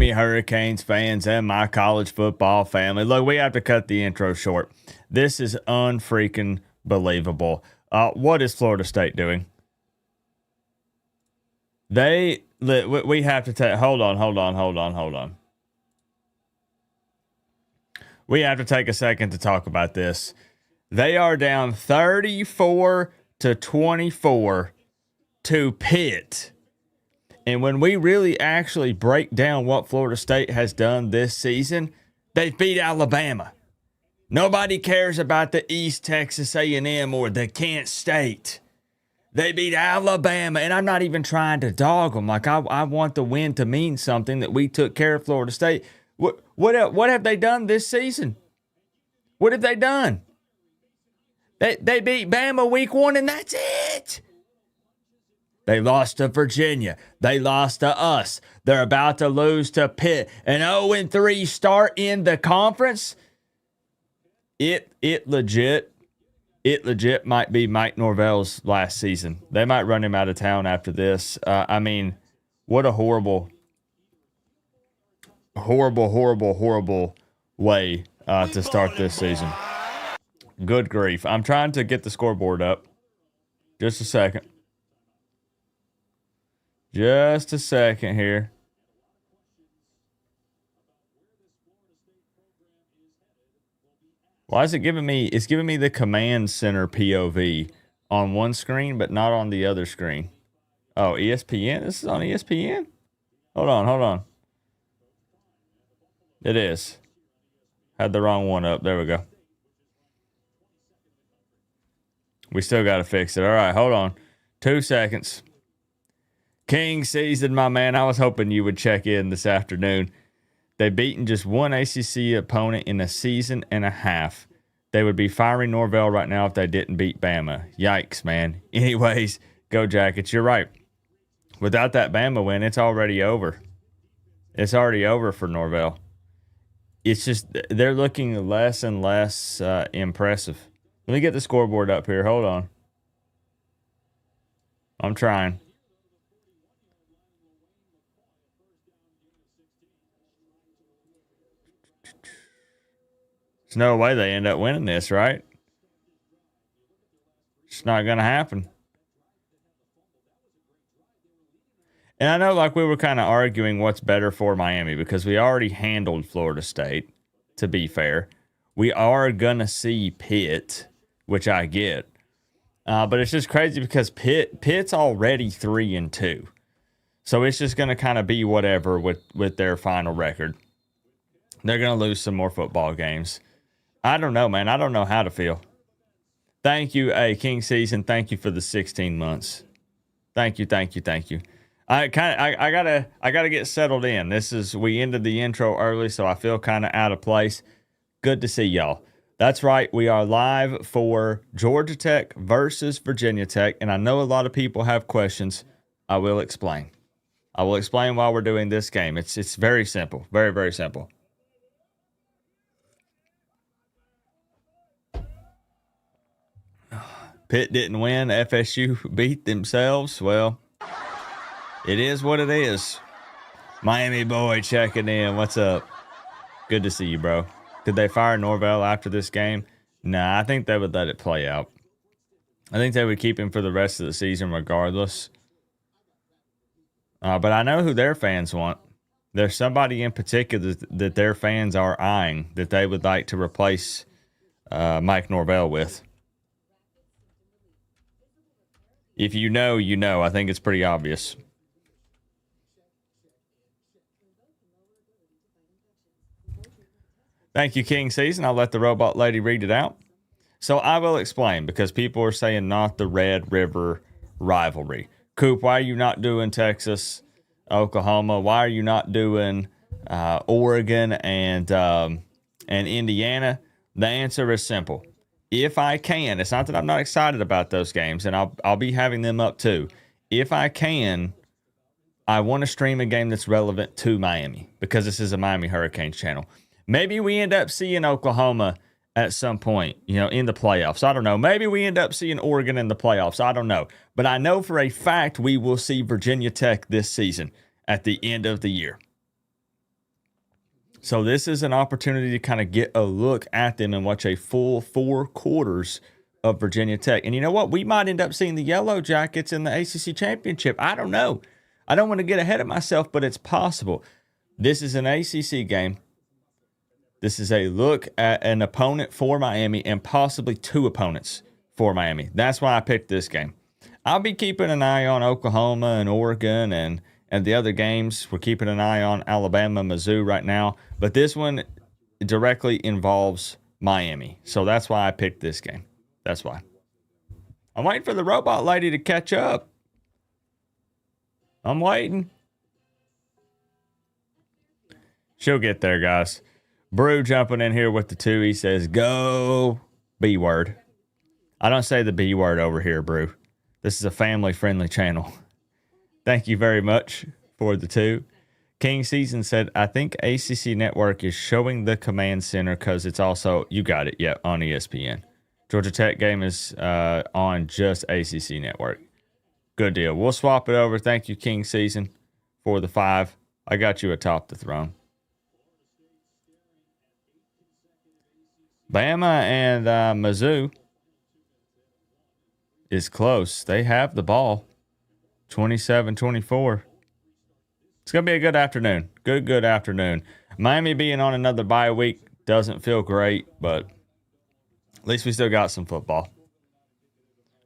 Miami Hurricanes fans and my college football family. Look, we have to cut the intro short. This is unfreaking believable. What is Florida State doing? We have to take, hold on. We have to take a second to talk about this. They are down 34-24 to Pitt. And when we really actually break down what Florida State has done this season, they beat Alabama. Nobody cares about the East Texas A&M or the Kent State. They beat Alabama, and I'm not even trying to dog them. Like, I want the win to mean something, that we took care of Florida State. What have they done this season? What have they done? They beat Bama week 1, and that's it. They lost to Virginia. They lost to us. They're about to lose to Pitt. An 0-3 start in the conference. It legit might be Mike Norvell's last season. They might run him out of town after this. I mean, what a horrible way to start this season. Good grief. I'm trying to get the scoreboard up. Just a second. Just a second here. Why is it giving me? It's giving me the command center POV on one screen, but not on the other screen. Oh, ESPN? This is on ESPN? Hold on. It is. Had the wrong one up. There we go. We still got to fix it. All right, hold on. 2 seconds. King season, my man. I was hoping you would check in this afternoon. They've beaten just one ACC opponent in a season and a half. They would be firing Norvell right now if they didn't beat Bama. Yikes, man. Anyways, go Jackets. You're right. Without that Bama win, it's already over. It's already over for Norvell. It's just they're looking less and less impressive. Let me get the scoreboard up here. Hold on. I'm trying. There's no way they end up winning this, right? It's not going to happen. And I know, like, we were kind of arguing what's better for Miami because we already handled Florida State, to be fair. We are going to see Pitt, which I get. But it's just crazy because Pitt's already 3-2. So it's just going to kind of be whatever with their final record. They're going to lose some more football games. I don't know, man. I don't know how to feel. Thank you, King Season. Thank you for the 16 months. Thank you. I gotta get settled in. We ended the intro early, so I feel kind of out of place. Good to see y'all. That's right. We are live for Georgia Tech versus Virginia Tech, and I know a lot of people have questions. I will explain. I will explain why we're doing this game. It's very simple. Very, very simple. Pitt didn't win. FSU beat themselves. Well, it is what it is. Miami boy checking in. What's up? Good to see you, bro. Did they fire Norvell after this game? Nah, I think they would let it play out. I think they would keep him for the rest of the season regardless. But I know who their fans want. There's somebody in particular that their fans are eyeing that they would like to replace Mike Norvell with. If you know, you know. I think it's pretty obvious. Thank you, King Season. I'll let the robot lady read it out. So I will explain because people are saying not the Red River rivalry. Coop, why are you not doing Texas, Oklahoma? Why are you not doing Oregon and Indiana? The answer is simple. If I can, it's not that I'm not excited about those games, and I'll be having them up too. If I can, I want to stream a game that's relevant to Miami because this is a Miami Hurricanes channel. Maybe we end up seeing Oklahoma at some point, in the playoffs. I don't know. Maybe we end up seeing Oregon in the playoffs. I don't know. But I know for a fact we will see Virginia Tech this season at the end of the year. So this is an opportunity to kind of get a look at them and watch a full 4 quarters of Virginia Tech. And you know what? We might end up seeing the Yellow Jackets in the ACC Championship. I don't know. I don't want to get ahead of myself, but it's possible. This is an ACC game. This is a look at an opponent for Miami and possibly 2 opponents for Miami. That's why I picked this game. I'll be keeping an eye on Oklahoma and Oregon and the other games. We're keeping an eye on Alabama, Mizzou right now. But this one directly involves Miami. So that's why I picked this game. That's why. I'm waiting for the robot lady to catch up. I'm waiting. She'll get there, guys. Brew jumping in here with the 2. He says, go B word. I don't say the B word over here, Brew. This is a family-friendly channel. Thank you very much for the 2. King Season said, I think ACC Network is showing the command center because it's also, you got it, yeah, on ESPN. Georgia Tech game is on just ACC Network. Good deal. We'll swap it over. Thank you, King Season, for the 5. I got you atop the throne. Bama and Mizzou is close. They have the ball. 27-24. It's going to be a good afternoon. Good afternoon. Miami being on another bye week doesn't feel great, but at least we still got some football.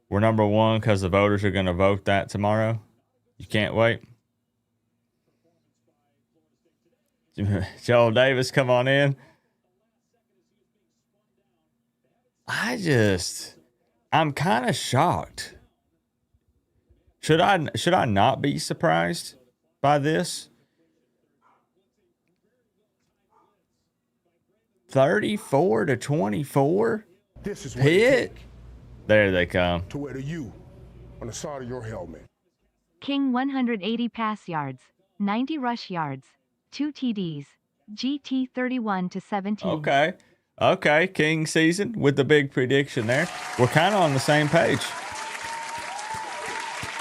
We're number 1 because the voters are going to vote that tomorrow. You can't wait. Joel Davis, come on in. I'm kind of shocked. Should I not be surprised by this? 34-24. This is Pitt. There they come. To wear the U on the side of your helmet. King 180 pass yards, 90 rush yards, 2 TDs. GT 31-17. Okay. King Season with the big prediction there. We're kind of on the same page.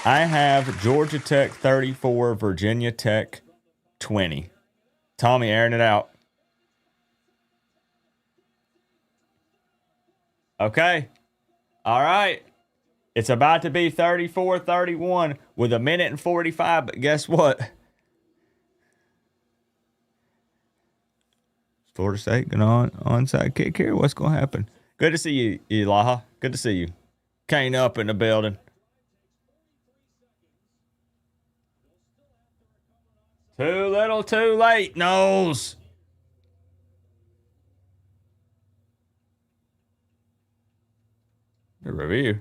I have Georgia Tech 34, Virginia Tech 20. Tommy airing it out. Okay. All right. It's about to be 34-31 with 1:45, but guess what? Florida State going on onside kick here. What's going to happen? Good to see you, Elaha. Good to see you. Kane up in the building. Too little, too late, Knowles. The review.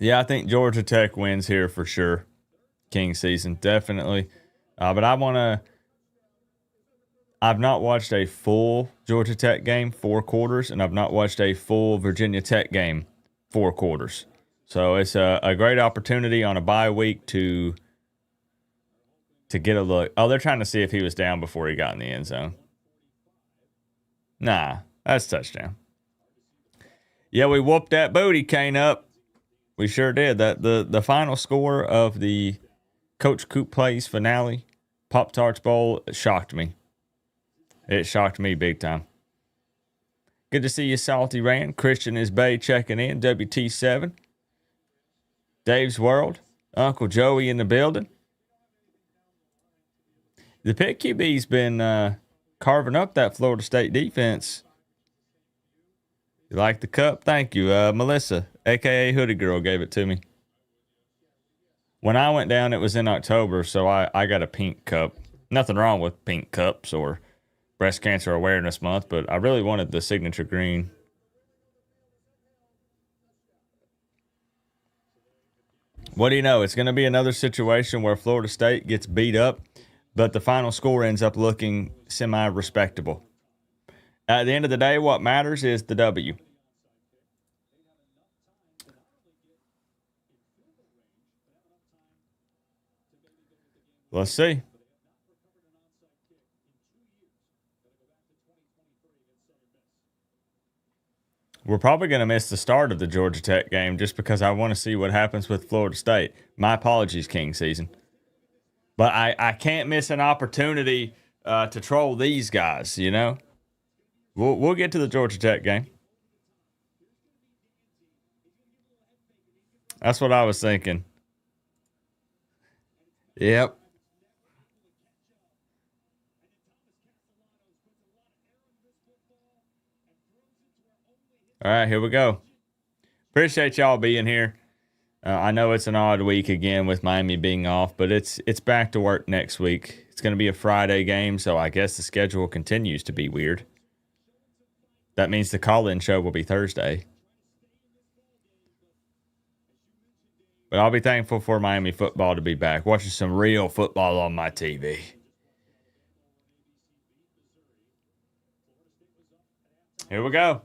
Yeah, I think Georgia Tech wins here for sure. King Season, definitely. But I've not watched a full Georgia Tech game, 4 quarters, and I've not watched a full Virginia Tech game, 4 quarters. So it's a great opportunity on a bye week to get a look. Oh, they're trying to see if he was down before he got in the end zone. Nah, that's touchdown. Yeah, we whooped that booty, Kane up. We sure did. That the final score of the Coach Coop Plays finale, Pop-Tarts Bowl, shocked me. It shocked me big time. Good to see you, Salty Rand. Christian is Bay checking in. WT7. Dave's World. Uncle Joey in the building. The Pitt QB's been carving up that Florida State defense. You like the cup? Thank you. Melissa, a.k.a. Hoodie Girl, gave it to me. When I went down, it was in October, so I got a pink cup. Nothing wrong with pink cups or Breast Cancer Awareness Month, but I really wanted the signature green. What do you know? It's going to be another situation where Florida State gets beat up, but the final score ends up looking semi-respectable. At the end of the day, what matters is the W. Let's see. We're probably going to miss the start of the Georgia Tech game just because I want to see what happens with Florida State. My apologies, King season. But I can't miss an opportunity to troll these guys, you know? We'll get to the Georgia Tech game. That's what I was thinking. Yep. All right, here we go. Appreciate y'all being here. I know it's an odd week again with Miami being off, but it's back to work next week. It's going to be a Friday game, so I guess the schedule continues to be weird. That means the call-in show will be Thursday. But I'll be thankful for Miami football to be back. Watching some real football on my TV. Here we go.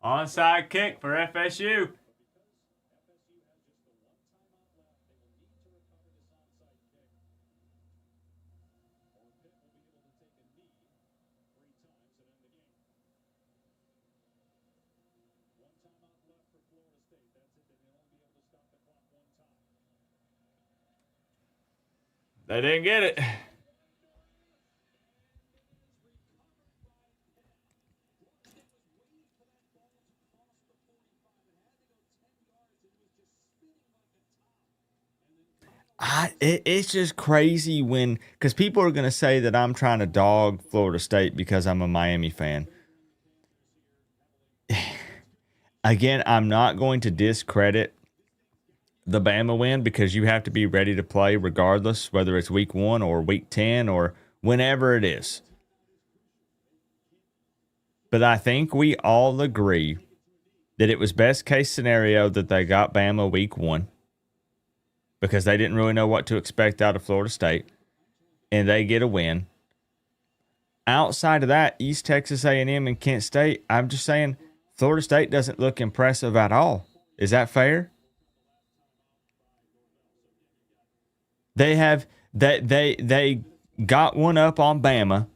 Onside kick for FSU. They didn't get it. It's just crazy because people are going to say that I'm trying to dog Florida State because I'm a Miami fan. Again, I'm not going to discredit the Bama win because you have to be ready to play regardless, whether it's week 1 or week 10 or whenever it is. But I think we all agree that it was best case scenario that they got Bama week 1. Because they didn't really know what to expect out of Florida State, and they get a win. Outside of that, East Texas A&M and Kent State, I'm just saying Florida State doesn't look impressive at all. Is that fair? They got one up on Bama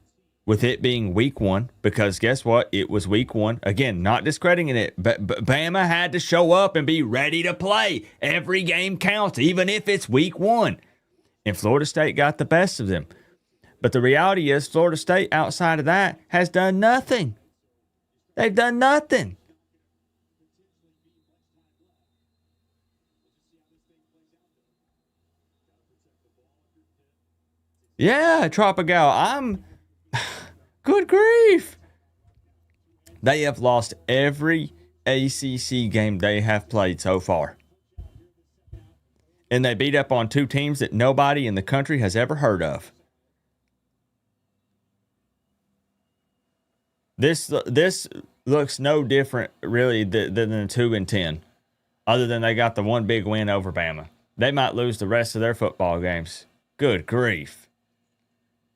with it being week 1 because guess what? It was week 1. Again, not discrediting it, but Bama had to show up and be ready to play. Every game counts, even if it's week 1. And Florida State got the best of them. But the reality is Florida State, outside of that, has done nothing. They've done nothing. Yeah, Tropical. Good grief. They have lost every ACC game they have played so far. And they beat up on 2 teams that nobody in the country has ever heard of. This looks no different, really, than the 2-10, other than they got the one big win over Bama. They might lose the rest of their football games. Good grief.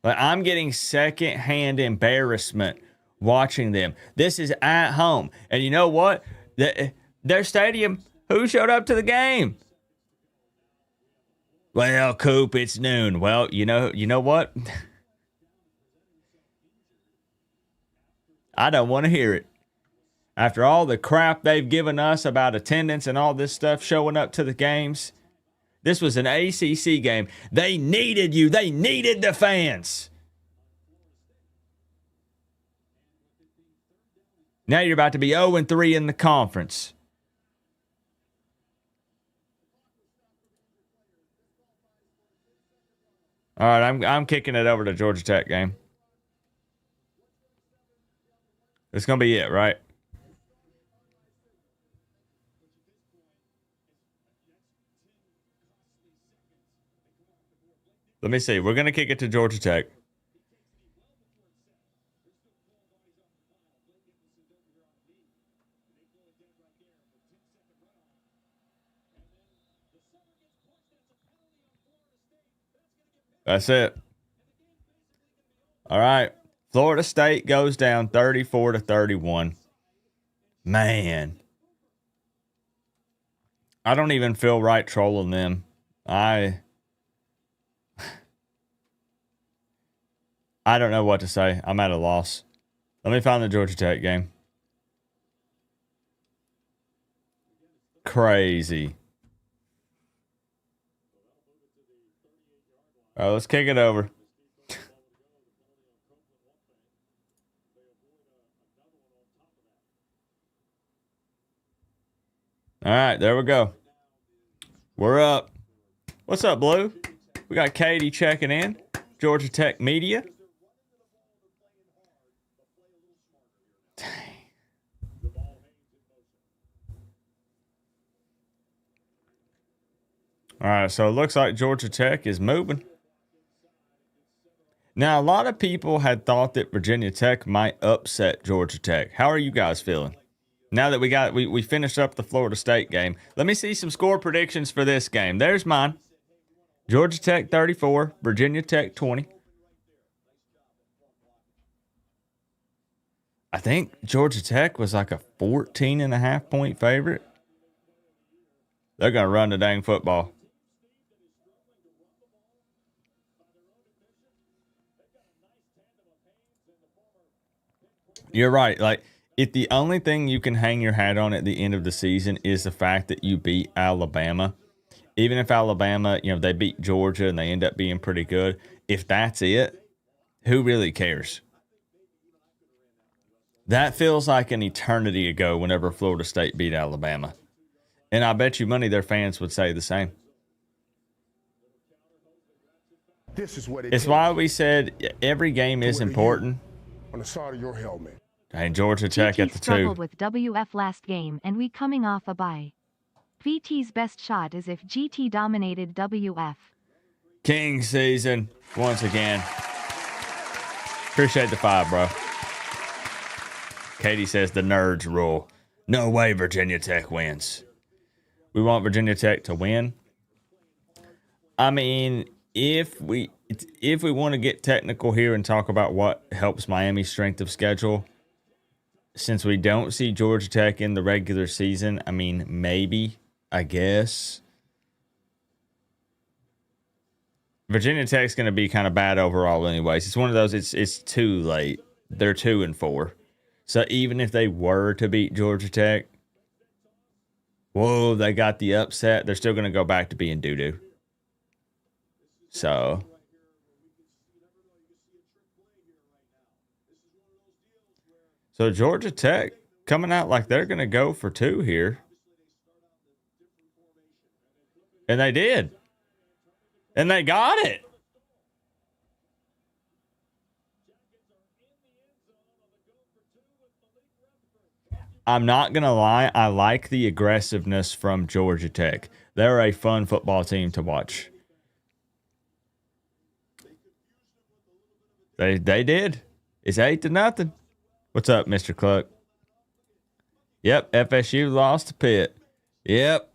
But I'm getting secondhand embarrassment watching them. This is at home. And you know what? Their stadium, who showed up to the game? Well, Coop, it's noon. Well, you know what? I don't want to hear it. After all the crap they've given us about attendance and all this stuff showing up to the games, this was an ACC game. They needed you. They needed the fans. Now you're about to be 0-3 in the conference. All right, I'm kicking it over to Georgia Tech game. It's going to be it, right? Let me see. We're going to kick it to Georgia Tech. That's it. All right. Florida State goes down 34-31. Man. I don't even feel right trolling them. I don't know what to say. I'm at a loss. Let me find the Georgia Tech game. Crazy. All right, let's kick it over. All right, there we go. We're up. What's up, Blue? We got Katie checking in. Georgia Tech Media. Dang. All right, so it looks like Georgia Tech is moving. Now, a lot of people had thought that Virginia Tech might upset Georgia Tech. How are you guys feeling? Now that we finished up the Florida State game, let me see some score predictions for this game. There's mine. Georgia Tech 34, Virginia Tech 20. I think Georgia Tech was like a 14.5-point favorite. They're going to run the dang football. You're right. Like, if the only thing you can hang your hat on at the end of the season is the fact that you beat Alabama, even if Alabama, they beat Georgia and they end up being pretty good, if that's it, who really cares? That feels like an eternity ago whenever Florida State beat Alabama. And I bet you money their fans would say the same. This is what it's why we said every game is important. On the side of your helmet. And Georgia Tech at the 2. Struggled with WF last game and we coming off a bye. VT's best shot is if GT dominated WF. King season once again. Appreciate the 5, bro. Katie says the nerds rule. No way Virginia Tech wins. We want Virginia Tech to win. I mean, if we want to get technical here and talk about what helps Miami's strength of schedule, since we don't see Georgia Tech in the regular season, I mean, maybe, I guess. Virginia Tech's going to be kind of bad overall anyways. It's one of those, it's too late. They're 2-4. So even if they were to beat Georgia Tech, whoa, they got the upset, they're still going to go back to being doo-doo. So Georgia Tech coming out like they're going to go for 2 here. And they did. And they got it. I'm not going to lie. I like the aggressiveness from Georgia Tech. They're a fun football team to watch. They did. It's 8-0. What's up, Mr. Cluck? Yep, FSU lost to Pitt. Yep.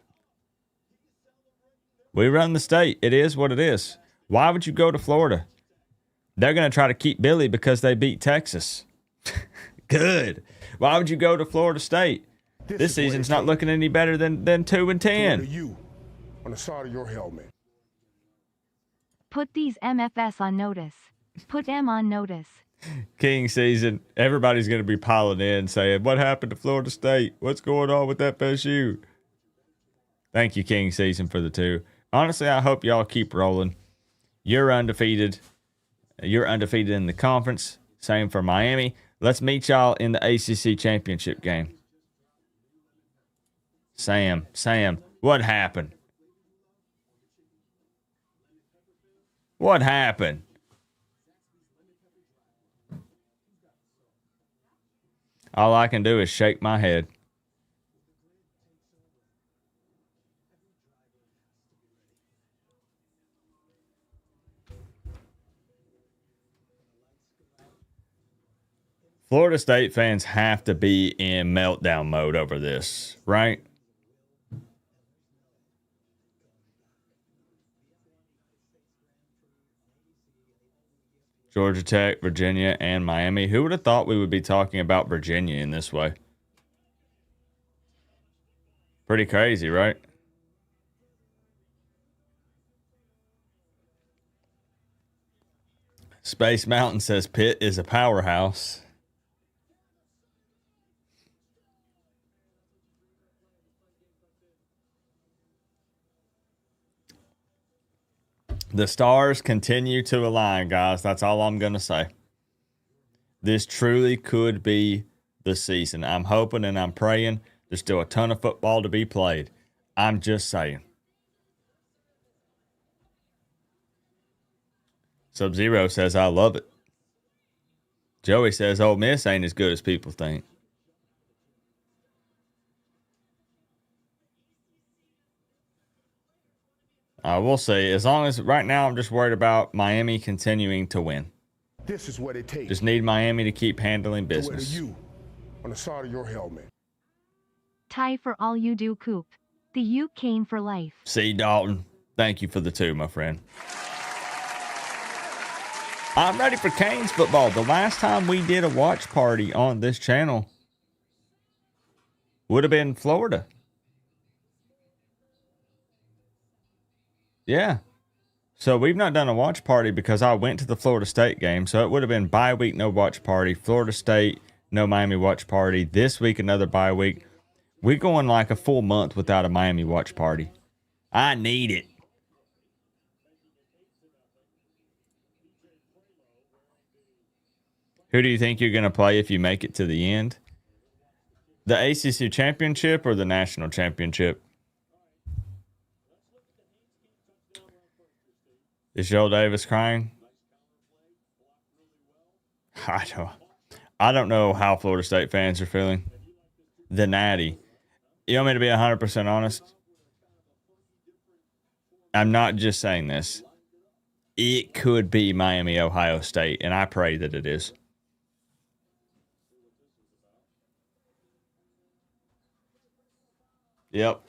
We run the state. It is what it is. Why would you go to Florida? They're going to try to keep Billy because they beat Texas. Good. Why would you go to Florida State? This season's not looking any better than 2-10. You on the side of your helmet. Put these MFS on notice. Put M on notice. King season. Everybody's going to be piling in saying, what happened to Florida State? What's going on with FSU? Thank you, King season, for the 2. Honestly, I hope y'all keep rolling. You're undefeated. You're undefeated in the conference. Same for Miami. Let's meet y'all in the ACC championship game. Sam, what happened? What happened? All I can do is shake my head. Florida State fans have to be in meltdown mode over this, right? Georgia Tech, Virginia, and Miami. Who would have thought we would be talking about Virginia in this way? Pretty crazy, right? Space Mountain says Pitt is a powerhouse. The stars continue to align, guys. That's all I'm going to say. This truly could be the season. I'm hoping and I'm praying. There's still a ton of football to be played. I'm just saying. Sub-Zero says, I love it. Joey says, Ole Miss ain't as good as people think. I will say, as long as right now I'm just worried about Miami continuing to win. This is what it takes. Just need Miami to keep handling business. To wear the U on the side of your helmet. Tie for all you do, Coop. The U cane for life. See, Dalton, thank you for the 2, my friend. I'm ready for Canes football. The last time we did a watch party on this channel would have been Florida. Yeah. So we've not done a watch party because I went to the Florida State game. So it would have been bye week, no watch party. Florida State, no Miami watch party. This week, another bye week. We're going like a full month without a Miami watch party. I need it. Who do you think you're going to play if you make it to the end? The ACC championship or the national championship? Is Joel Davis crying? I don't know how Florida State fans are feeling. The Natty. You want me to be 100% honest? I'm not just saying this. It could be Miami, Ohio State, and I pray that it is. Yep,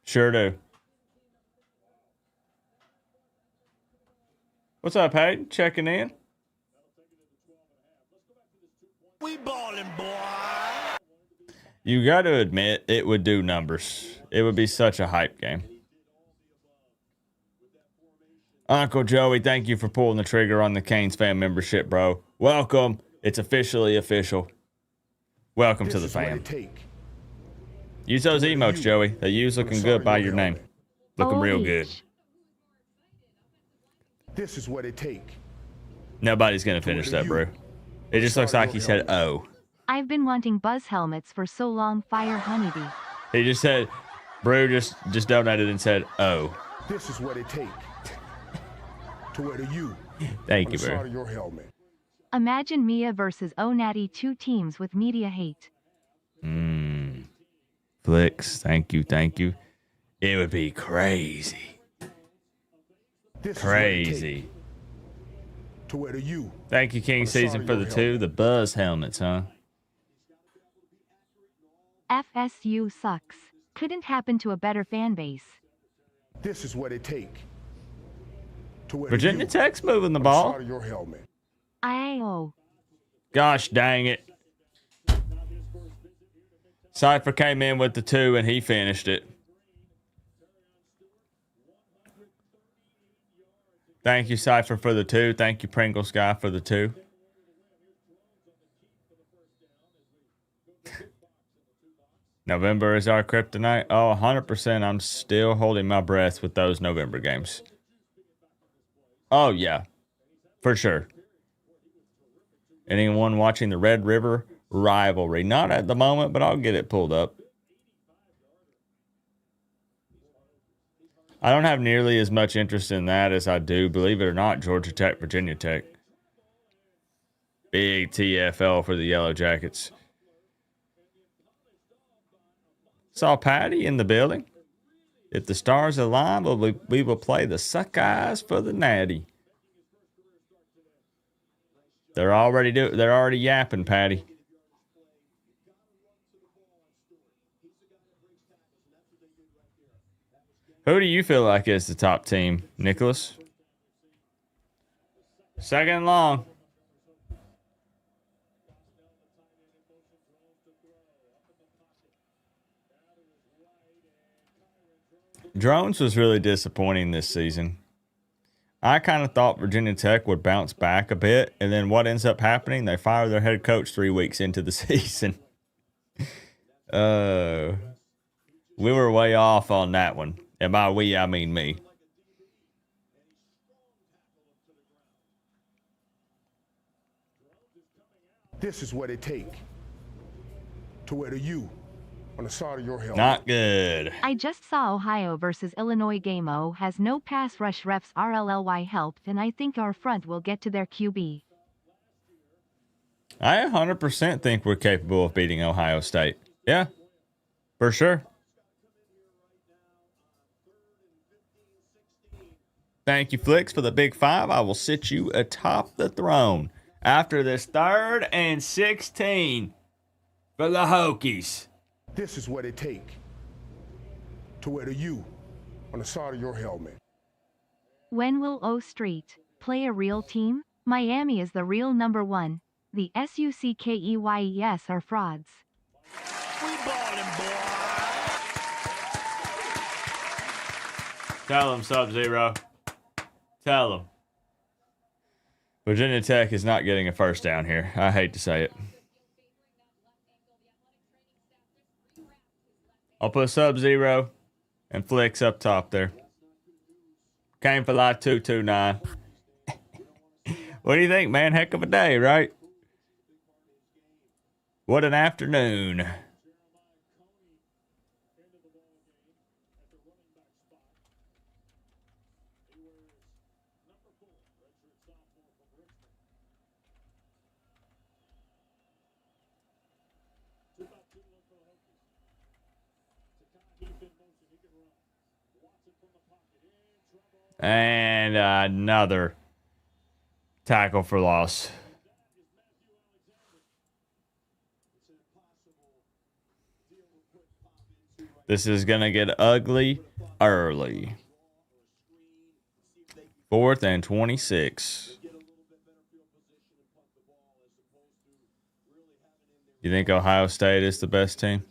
sure do. What's up, Hayden? Checking in? We ballin', boy. You got to admit, it would do numbers. It would be such a hype game. Uncle Joey, thank you for pulling the trigger on the Canes fan membership, bro. Welcome. It's officially official. Welcome to the fam. Use those emotes, Joey. They use looking good by your name. Looking real good. This is what it take. Nobody's going to finish that, bro. It just looks like he said, oh. I've been wanting buzz helmets for so long, fire honeybee. He just said, bro just donated and said, oh. This is what it take. To wear the U. Thank you, on the side bro. of your helmet. Imagine Mia versus Onatty, 2 teams with media hate. Flicks, thank you. It would be crazy. Crazy. To wear the U. Thank you, King Season, for the 2. The buzz helmets, huh? FSU sucks. Couldn't happen to a better fan base. This is what it take. To wear Virginia the U Tech's moving the on ball. side of your helmet. Ayo. Gosh dang it. Cypher came in with the 2 and he finished it. Thank you, Cypher, for the 2. Thank you, Pringles Guy, for the 2. November is our kryptonite. Oh, 100%. I'm still holding my breath with those November games. Oh, yeah. For sure. Anyone watching the Red River rivalry? Not at the moment, but I'll get it pulled up. I don't have nearly as much interest in that as I do, believe it or not, Georgia Tech, Virginia Tech. Big TFL for the Yellow Jackets. Saw Patty in the building. If the stars align, we will play the Suckeyes for the Natty. They're already yapping, Patty. Who do you feel like is the top team, Nicholas? Second and long. Drones was really disappointing this season. I kind of thought Virginia Tech would bounce back a bit, and then what ends up happening? They fire their head coach 3 weeks into the season. We were way off on that one. And by we, I mean me. This is what it takes to wear the U on the side of your helmet. Not good. I just saw Ohio versus Illinois game. O has no pass rush. Refs RLLY helped, and I think our front will get to their QB. I 100% think we're capable of beating Ohio State. Yeah, for sure. Thank you, Flicks, for the big 5. I will sit you atop the throne after this 3rd and 16 for the Hokies. This is what it takes to wear the U on the side of your helmet. When will O Street play a real team? Miami is the real number 1. The SUCKEYES are frauds. We ballin', boy. Tell them, Sub-Zero. Tell them. Virginia Tech is not getting a first down here. I hate to say it. I'll put Sub-Zero and Flicks up top there. Came for like 229. What do you think, man? Heck of a day, right? What an afternoon. And another tackle for loss. This is going to get ugly early. 4th and 26. You think Ohio State is the best team?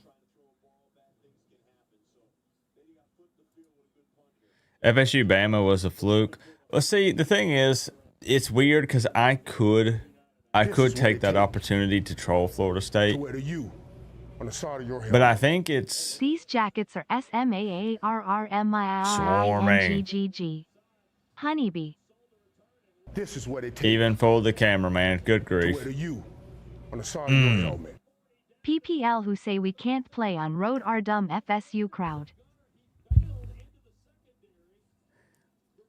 FSU Bama was a fluke. Well, see, the thing is, it's weird because I could take that opportunity to troll Florida State. But I think it's... These jackets are SMAARRMIINGGG. Honeybee. This is what it takes. Even for the cameraman. Good grief. To wear the U on the side of your helmet. PPL who say we can't play on road are dumb FSU crowd.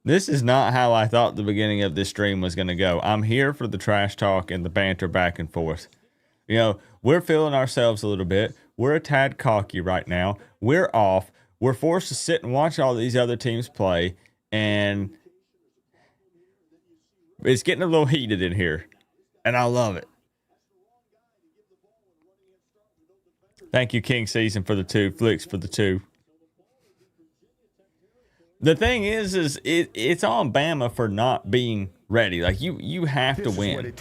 This is not how I thought the beginning of this stream was going to go. I'm here for the trash talk and the banter back and forth. You know, we're feeling ourselves a little bit. We're a tad cocky right now. We're off. We're forced to sit and watch all these other teams play. And it's getting a little heated in here. And I love it. Thank you, King Season, for the 2. Flicks for the 2. The thing is it's on Bama for not being ready. Like, you have to win.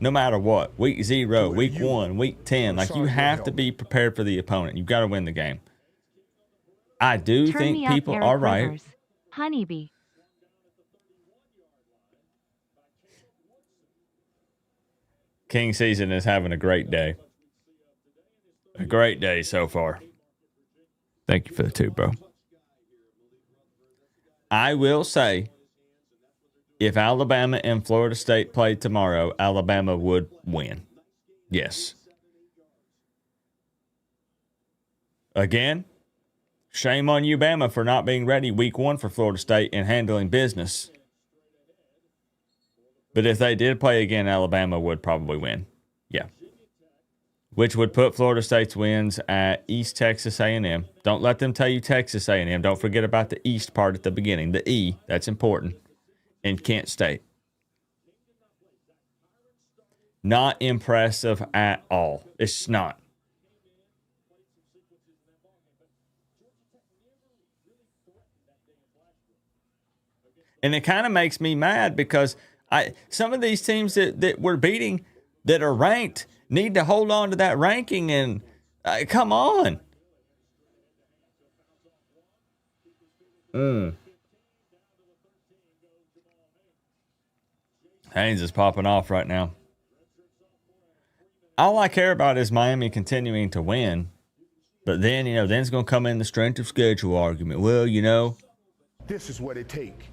No matter what. Week 0, week 1, week 10. Like, you have to be prepared for the opponent. You've got to win the game. I do think people are right. Honeybee. King Season is having a great day. A great day so far. Thank you for the 2, bro. I will say, if Alabama and Florida State played tomorrow, Alabama would win. Yes. Again, shame on you, Bama, for not being ready week 1 for Florida State and handling business. But if they did play again, Alabama would probably win. Yeah. Which would put Florida State's wins at East Texas A&M. Don't let them tell you Texas A&M. Don't forget about the East part at the beginning. The E, that's important. And Kent State. Not impressive at all. It's not. And it kind of makes me mad because some of these teams that we're beating that are ranked need to hold on to that ranking and come on. Haynes is popping off right now. All I care about is Miami continuing to win. But then, then it's going to come in the strength of schedule argument. Well, This is what it takes.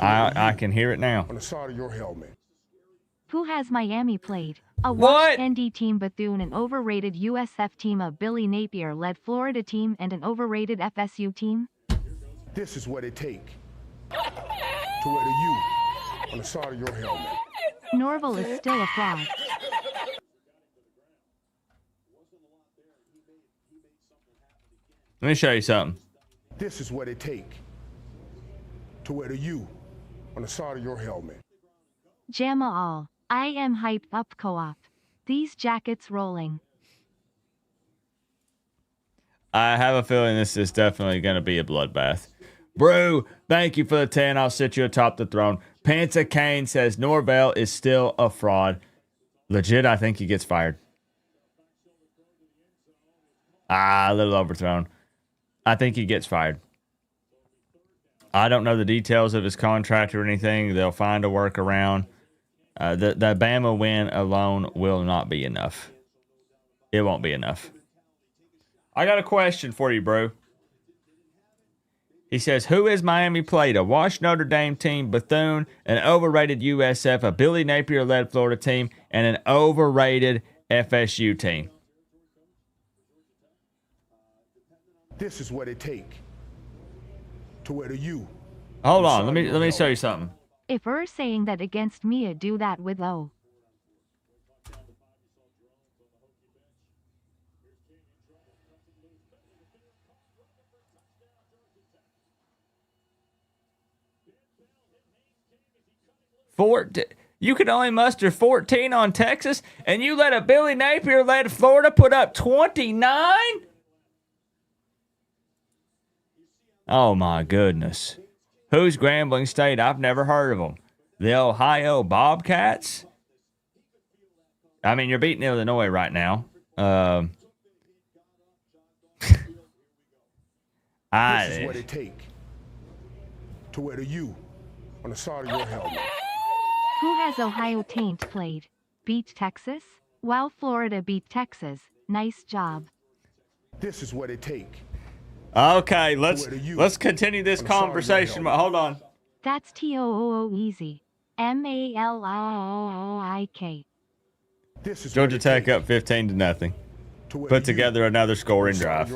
I can hear it now. On the side of your helmet. Who has Miami played? A What? washed ND team Bethune, an overrated USF team, a Billy Napier-led Florida team, and an overrated FSU team? This is what it takes. To wear the U on the side of your helmet. Norville is still a fraud. Let me show you something. This is what it takes. To wear the U on the side of your helmet. Jamma all. I am hyped up co-op. These jackets rolling. I have a feeling this is definitely going to be a bloodbath. Brew, thank you for the 10. I'll sit you atop the throne. Panta Kane says Norvell is still a fraud. Legit, I think he gets fired. A little overthrown. I think he gets fired. I don't know the details of his contract or anything. They'll find a workaround. The Bama win alone will not be enough. It won't be enough. I got a question for you, bro. He says, who is Miami played? A washed Notre Dame team, Bethune, an overrated USF, a Billy Napier-led Florida team, and an overrated FSU team. This is what it takes. To wear the U. Hold on, let me show you something. If you're saying that against me, do that with O. You could only muster 14 on Texas, and you let a Billy Napier-led Florida put up 29? Oh, my goodness. Who's Grambling State? I've never heard of them. The Ohio Bobcats? I mean, you're beating Illinois right now. This is what it takes. To wear the U on the side of your helmet. Who has Ohio Taint played? Beat Texas? Wow, Florida beat Texas. Nice job. This is what it takes. Okay, let's continue this conversation. But hold on. That's TOOO easy. MALIOIK. This is Georgia Tech up 15-0. Put together another scoring drive.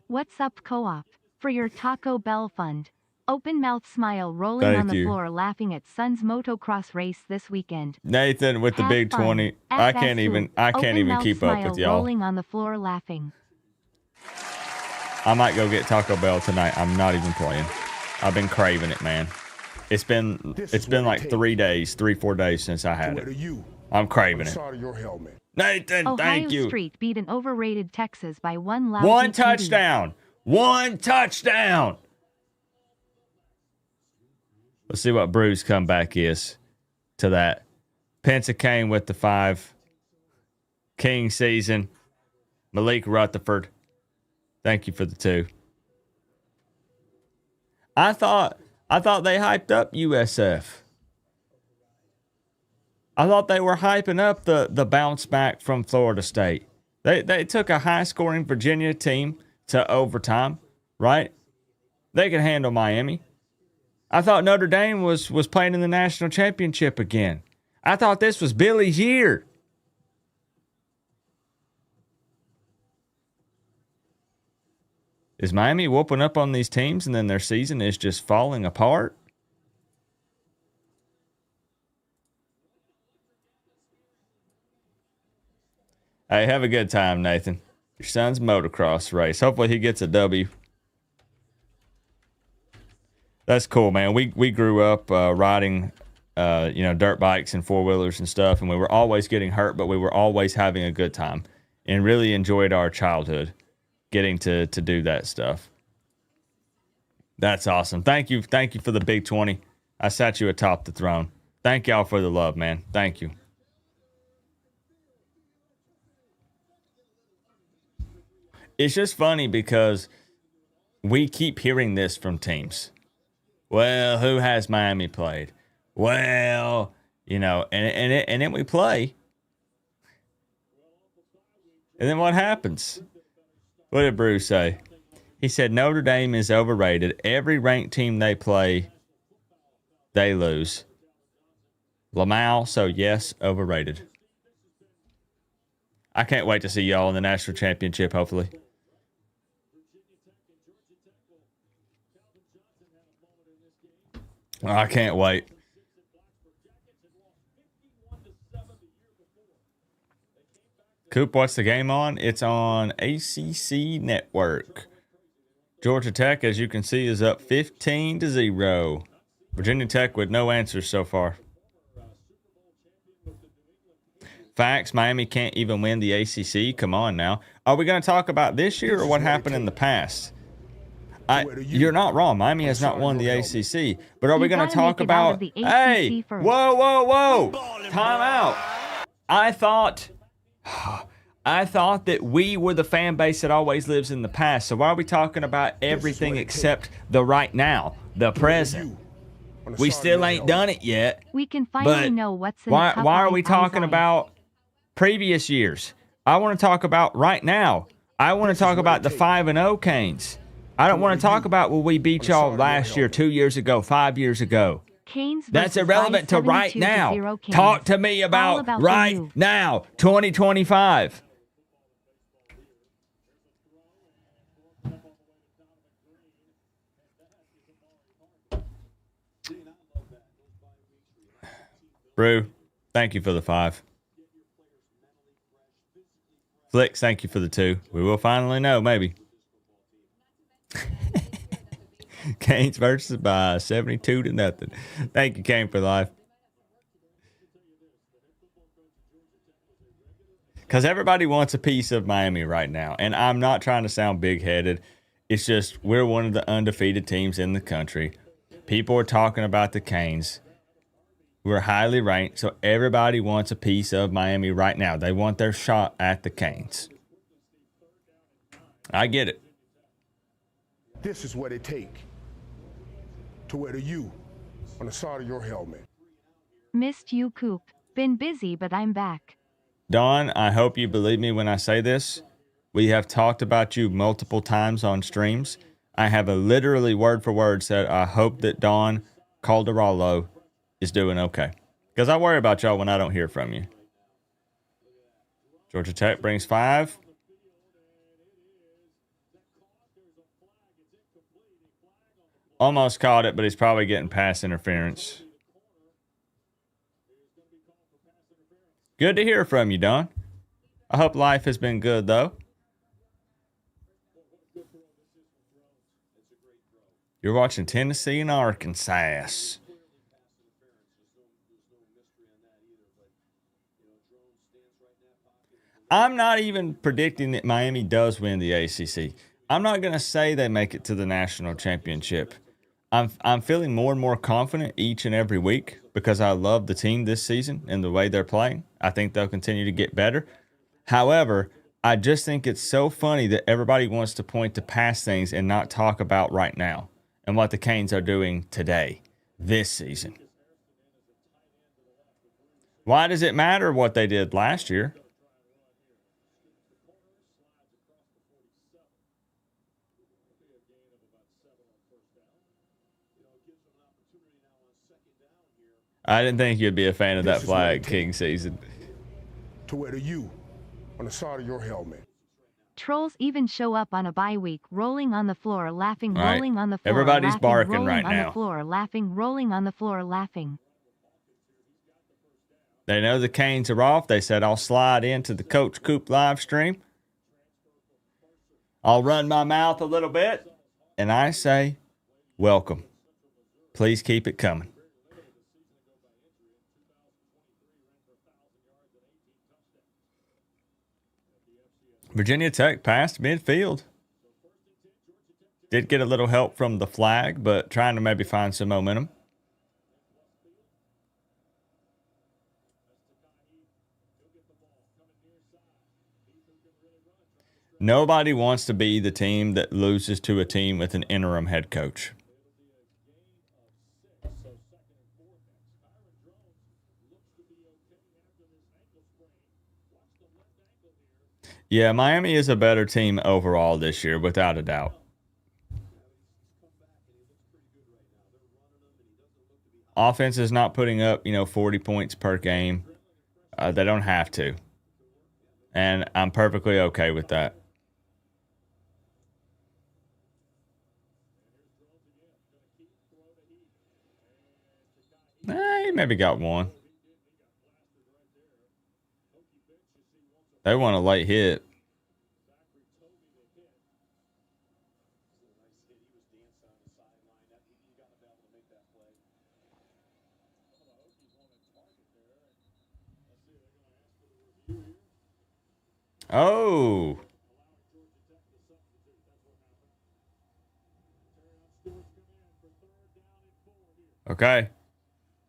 What's up, co-op? For your Taco Bell fund. Open mouth smile rolling Thank on the you. floor laughing at son's motocross race this weekend. Nathan with the Have big fun. 20. I can't even Open mouth keep up smile with y'all. rolling on the floor laughing. I might go get Taco Bell tonight. I'm not even playing. I've been craving it, man. It's been like 4 days since I had it. I'm craving it. Nathan, Ohio thank you. Street beat an overrated Texas by one lousy One TD. touchdown. One touchdown. Let's see what Brew's comeback is to that. Pensa Kane with the 5. King season. Malik Rutherford. Thank you for the 2. I thought they hyped up USF. I thought they were hyping up the bounce back from Florida State. They took a high-scoring Virginia team to overtime, right? They could handle Miami. I thought Notre Dame was playing in the national championship again. I thought this was Billy's year. Is Miami whooping up on these teams and then their season is just falling apart? Hey, have a good time, Nathan. Your son's motocross race. Hopefully he gets a W. That's cool, man. We grew up riding, dirt bikes and 4-wheelers and stuff, and we were always getting hurt, but we were always having a good time and really enjoyed our childhood getting to do that stuff. That's awesome. Thank you for the big 20. I sat you atop the throne. Thank y'all for the love, man. Thank you. It's just funny because we keep hearing this from teams. Well, who has Miami played? Well, and then we play. And then what happens? What did Bruce say? He said Notre Dame is overrated. Every ranked team they play, they lose. Lamal, so yes, overrated. I can't wait to see y'all in the national championship, hopefully. I can't wait. Coop, what's the game on? It's on ACC Network. Georgia Tech, as you can see, is up 15-0. Virginia Tech with no answers so far. Facts, Miami can't even win the ACC. Come on now. Are we going to talk about this year or what happened in the past? You're not wrong. Miami has not won the ACC. But are we going to talk about... Hey, whoa. Time out. I thought that we were the fan base that always lives in the past. So why are we talking about everything except the right now, the present? We still ain't done it yet. We can finally know what's in the cup. Why are we talking about previous years? I want to talk about right now. I want to talk about the 5-0 Canes. I don't want to talk about what we beat y'all last year, 2 years ago, 5 years ago. That's irrelevant to right now. Talk to me about right now, 2025. Brew, thank you for the 5. Flicks, thank you for the 2. We will finally know, maybe. Canes versus by 72-0. Thank you, Kane, for life. Because everybody wants a piece of Miami right now. And I'm not trying to sound big-headed. It's just we're one of the undefeated teams in the country. People are talking about the Canes. We're highly ranked, so everybody wants a piece of Miami right now. They want their shot at the Canes. I get it. This is what it takes to wear the U on the side of your helmet. Missed you, Coop. Been busy, but I'm back. Dawn, I hope you believe me when I say this. We have talked about you multiple times on streams. I have a literally word for word said, I hope that Dawn Calderalo is doing okay. Because I worry about y'all when I don't hear from you. Georgia Tech brings 5. Almost caught it, but he's probably getting pass interference. Good to hear from you, Don. I hope life has been good, though. You're watching Tennessee and Arkansas. I'm not even predicting that Miami does win the ACC. I'm not going to say they make it to the national championship. I'm feeling more and more confident each and every week because I love the team this season and the way they're playing. I think they'll continue to get better. However, I just think it's so funny that everybody wants to point to past things and not talk about right now and what the Canes are doing today, this season. Why does it matter what they did last year? I didn't think you'd be a fan of that flag, King Season. To wear the U on the side of your helmet. Trolls even show up on a bye week, rolling on the floor, laughing, Right. rolling on the floor. Everybody's laughing, barking rolling right on now. The floor, laughing, rolling on the floor, laughing. They know the Canes are off. They said, I'll slide into the Coach Coop live stream. I'll run my mouth a little bit. And I say, welcome. Please keep it coming. Virginia Tech passed midfield. Did get a little help from the flag, but trying to maybe find some momentum. Nobody wants to be the team that loses to a team with an interim head coach. Yeah, Miami is a better team overall this year, without a doubt. Offense is not putting up, 40 points per game. They don't have to. And I'm perfectly okay with that. He maybe got one. They want a late hit. Oh. Okay.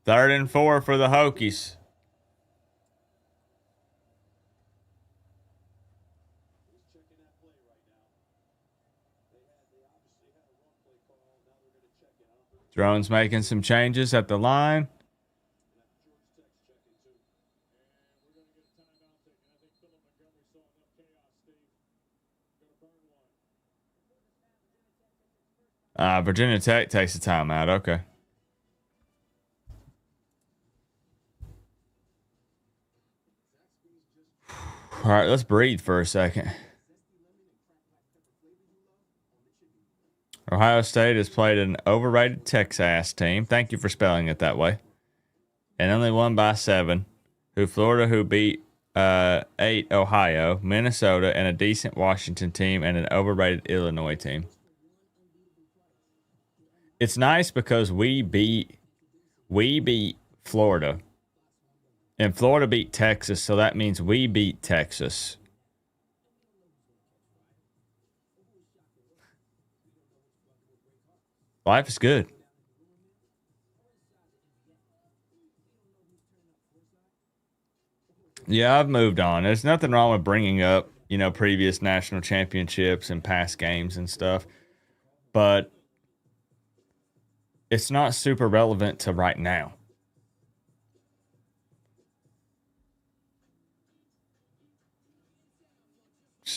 3rd and 4 for the Hokies. Drone's making some changes at the line. Virginia Tech takes a timeout. Okay. All right, let's breathe for a second. Ohio State has played an overrated Texas team. Thank you for spelling it that way. And only won by 7. Florida beat 8 Ohio, Minnesota, and a decent Washington team, and an overrated Illinois team. It's nice because we beat Florida. And Florida beat Texas, so that means we beat Texas. Life is good. Yeah, I've moved on. There's nothing wrong with bringing up, previous national championships and past games and stuff. But it's not super relevant to right now.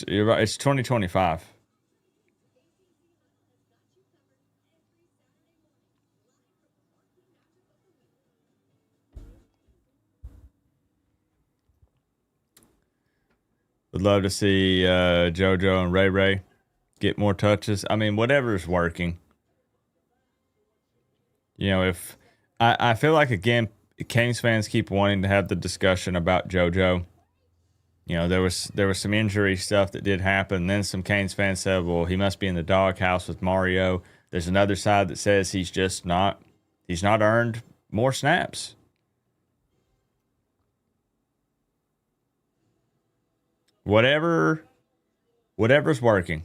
You're right. It's 2025. Would love to see JoJo and Ray Ray get more touches. I mean, whatever's working. If I feel like, again, Canes fans keep wanting to have the discussion about JoJo. There was some injury stuff that did happen. Then some Canes fans said, well, he must be in the doghouse with Mario. There's another side that says he's not earned more snaps. Whatever's working.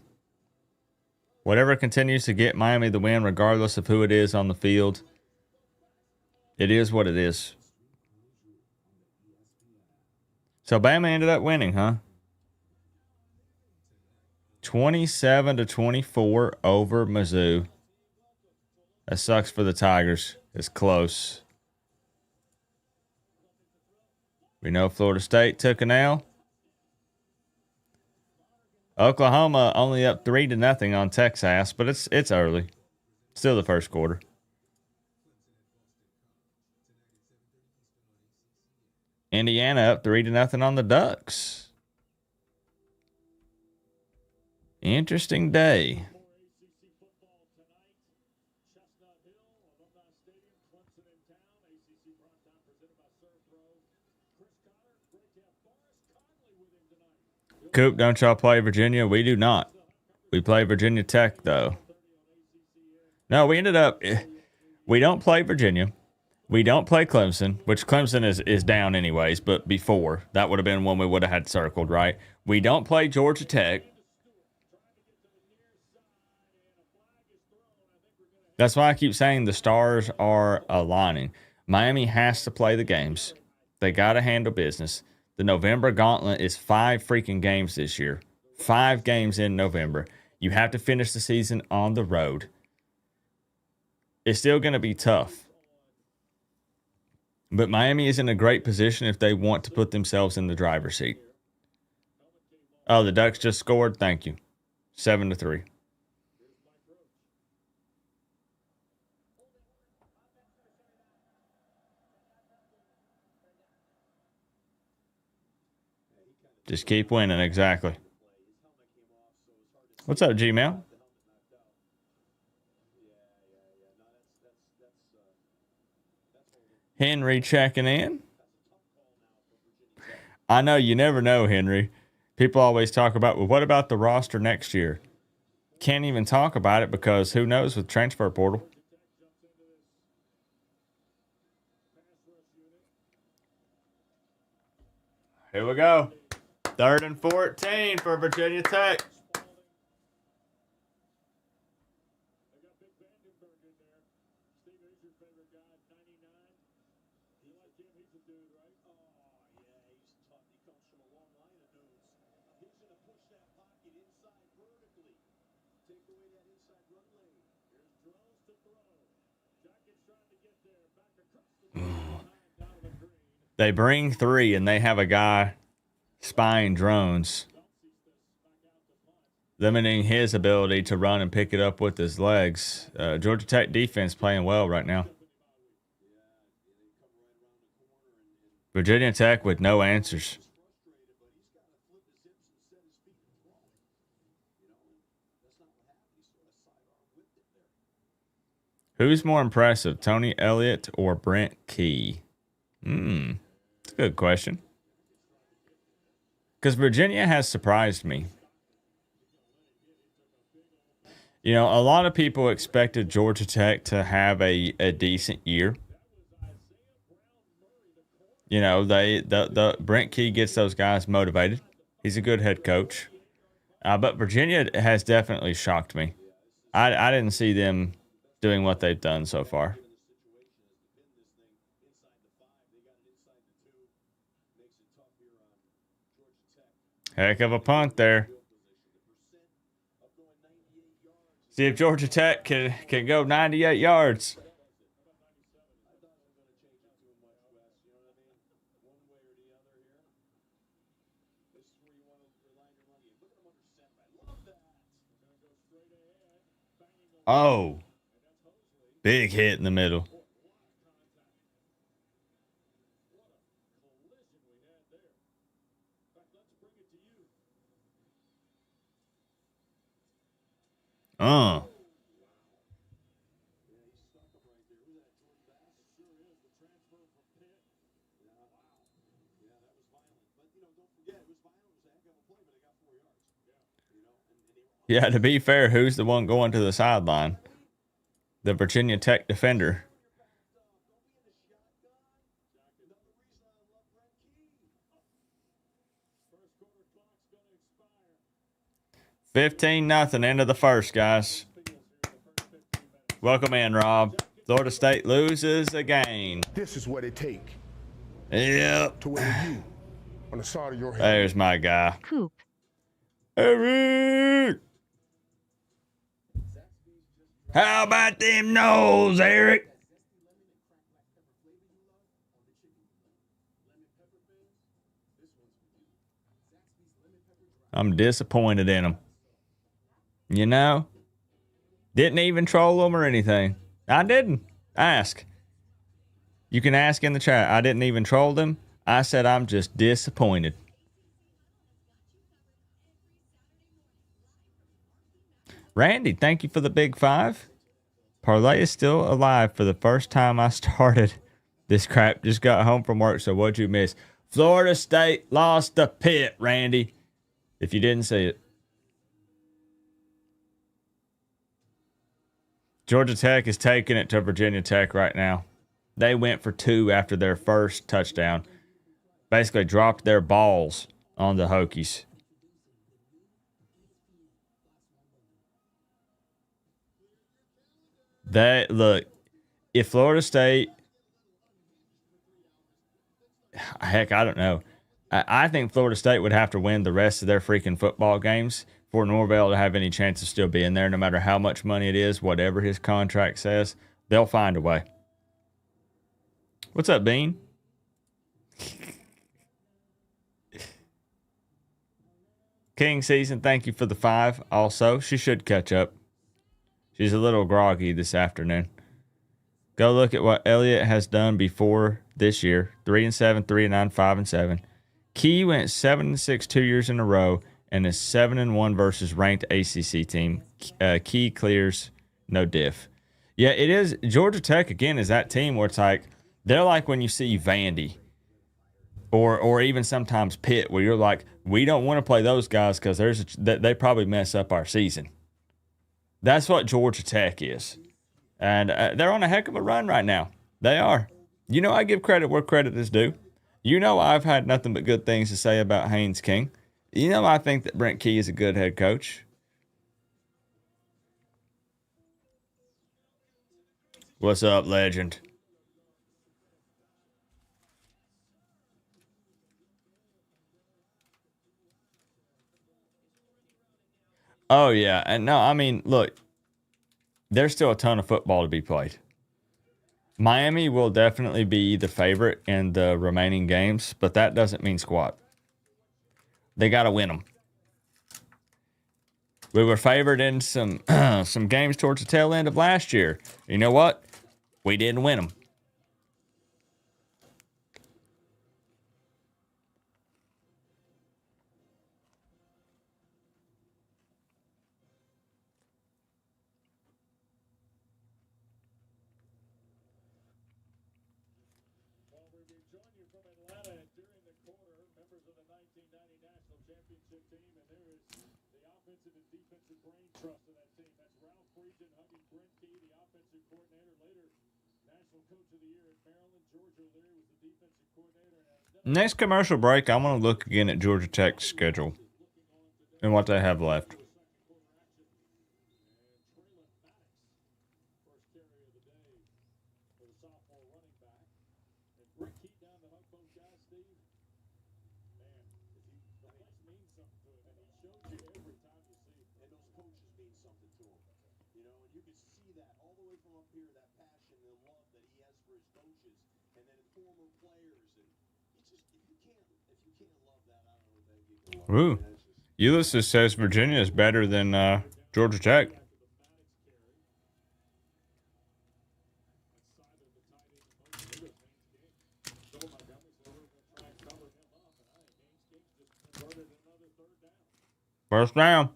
Whatever continues to get Miami the win, regardless of who it is on the field, it is what it is. So Bama ended up winning, huh? 27-24 over Mizzou. That sucks for the Tigers. It's close. We know Florida State took an L. Oklahoma only up 3-0 on Texas, but it's early. Still the first quarter. Indiana up 3-0 on the Ducks. Interesting day. Coop, don't y'all play Virginia? We do not. We play Virginia Tech, though. No, we don't play Virginia. We don't play Clemson, which Clemson is down anyways, but before, that would have been one we would have had circled, right? We don't play Georgia Tech. That's why I keep saying the stars are aligning. Miami has to play the games. They got to handle business. The November gauntlet is 5 freaking games this year. 5 games in November. You have to finish the season on the road. It's still going to be tough. But Miami is in a great position if they want to put themselves in the driver's seat. Oh, the Ducks just scored. Thank you. 7-3. Just keep winning. Exactly. What's up, Gmail? Henry checking in. I know you never know, Henry. People always talk about, well, what about the roster next year? Can't even talk about it because who knows with transfer portal. Here we go. 3rd and 14 for Virginia Tech. They bring 3 and they have a guy spying drones, limiting his ability to run and pick it up with his legs. Georgia Tech defense playing well right now. Virginia Tech with no answers. Who's more impressive, Tony Elliott or Brent Key? It's a good question. Because Virginia has surprised me. You know, a lot of people expected Georgia Tech to have a decent year. You know, the Brent Key gets those guys motivated. He's a good head coach. But Virginia has definitely shocked me. I didn't see them doing what they've done so far. Heck of a punt there. See if Georgia Tech can go 98 yards. Oh, big hit in the middle. Yeah, to be fair, who's the one going to the sideline? The Virginia Tech defender. $15-0 end of the first, guys. Welcome in, Rob. Florida State loses again. This is what it takes. Yep. To wear you on the side of your head. There's my guy. Coop. Eric. How about them nose, Eric? I'm disappointed in him. You know? Didn't even troll them or anything. I didn't. Ask. You can ask in the chat. I didn't even troll them. I said I'm just disappointed. Randy, thank you for the big 5. Parlay is still alive for the first time I started this crap. Just got home from work, so what'd you miss? Florida State lost the Pitt, Randy. If you didn't see it. Georgia Tech is taking it to Virginia Tech right now. They went for 2 after their first touchdown. Basically dropped their balls on the Hokies. Look, if Florida State, heck, I don't know. I think Florida State would have to win the rest of their freaking football games for Norvell to have any chance of still being there, no matter how much money it is, whatever his contract says. They'll find a way. What's up, Bean? King Season, thank you for the 5. Also, she should catch up. She's a little groggy this afternoon. Go look at what Elliott has done before this year. 3-7, 3-9, 5-7. Key went 7-6 2 years in a row and is 7-1 versus ranked ACC team. Key clears no diff. Yeah, it is. Georgia Tech again is that team where it's like they're like when you see Vandy or even sometimes Pitt, where you're like, we don't want to play those guys because they probably mess up our season. That's what Georgia Tech is, and they're on a heck of a run right now. They are. You know, I give credit where credit is due. You know, I've had nothing but good things to say about Haynes King. You know, I think that Brent Key is a good head coach. What's up, legend? Oh, yeah. And no, I mean, look, there's still a ton of football to be played. Miami will definitely be the favorite in the remaining games, but that doesn't mean squat. They got to win them. We were favored in some some games towards the tail end of last year. You know what? We didn't win them. Next commercial break, I want to look again at Georgia Tech's schedule and what they have left. Ooh. Ulysses says Virginia is better than Georgia Tech. First down.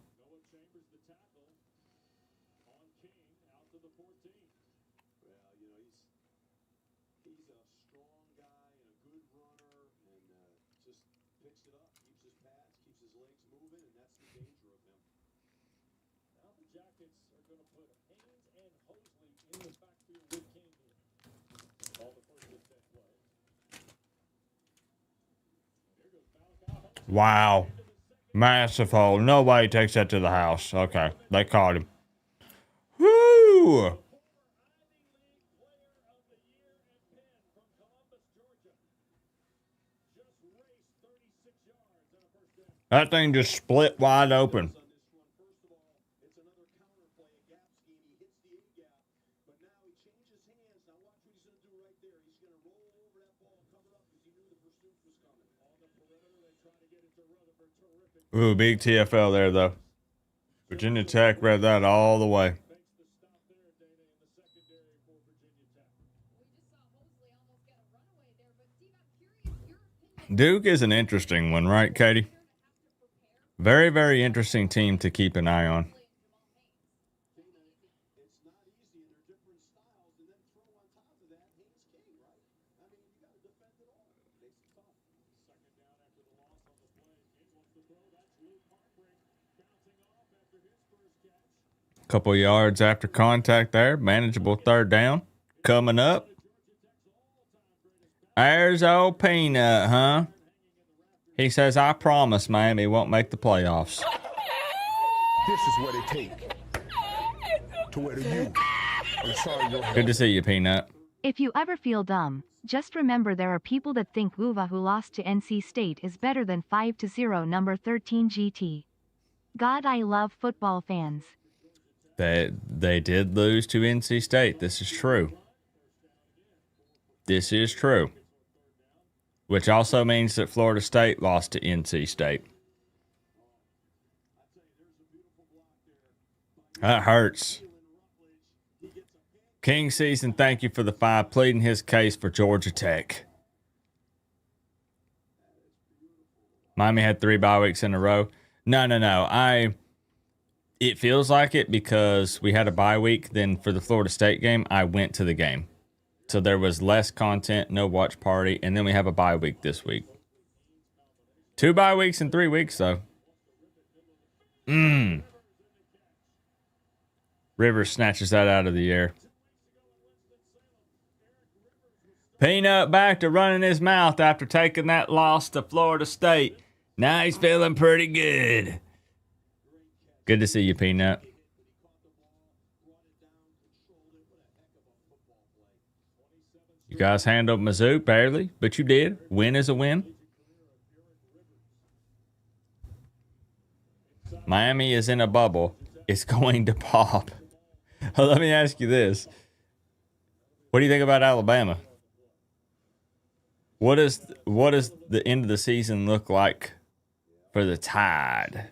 Wow. Massive hole. Nobody takes that to the house. Okay. They caught him. Woo! That thing just split wide open. Ooh, big TFL there, though. Virginia Tech read that all the way. Duke is an interesting one, right, Katie? Very, very interesting team to keep an eye on. Couple yards after contact there. Manageable third down. Coming up. There's old Peanut, huh? He says, I promise Miami won't make the playoffs. This is what it takes to wear the U on the side of your head. Good to see you, Peanut. If you ever feel dumb, just remember there are people that think Uva, who lost to NC State, is better than 5-0 number 13 GT. God, I love football fans. They did lose to NC State. This is true. This is true. Which also means that Florida State lost to NC State. That hurts. King Season, thank you for the 5, pleading his case for Georgia Tech. Miami had 3 bye weeks in a row. No. It feels like it because we had a bye week. Then for the Florida State game, I went to the game. So there was less content, no watch party. And then we have a bye week this week. 2 bye weeks in 3 weeks, though. Rivers snatches that out of the air. Peanut back to running his mouth after taking that loss to Florida State. Now he's feeling pretty good. Good to see you, Peanut. You guys handled Mizzou barely, but you did. Win is a win. Miami is in a bubble. It's going to pop. Let me ask you this. What do you think about Alabama? What does the end of the season look like for the Tide?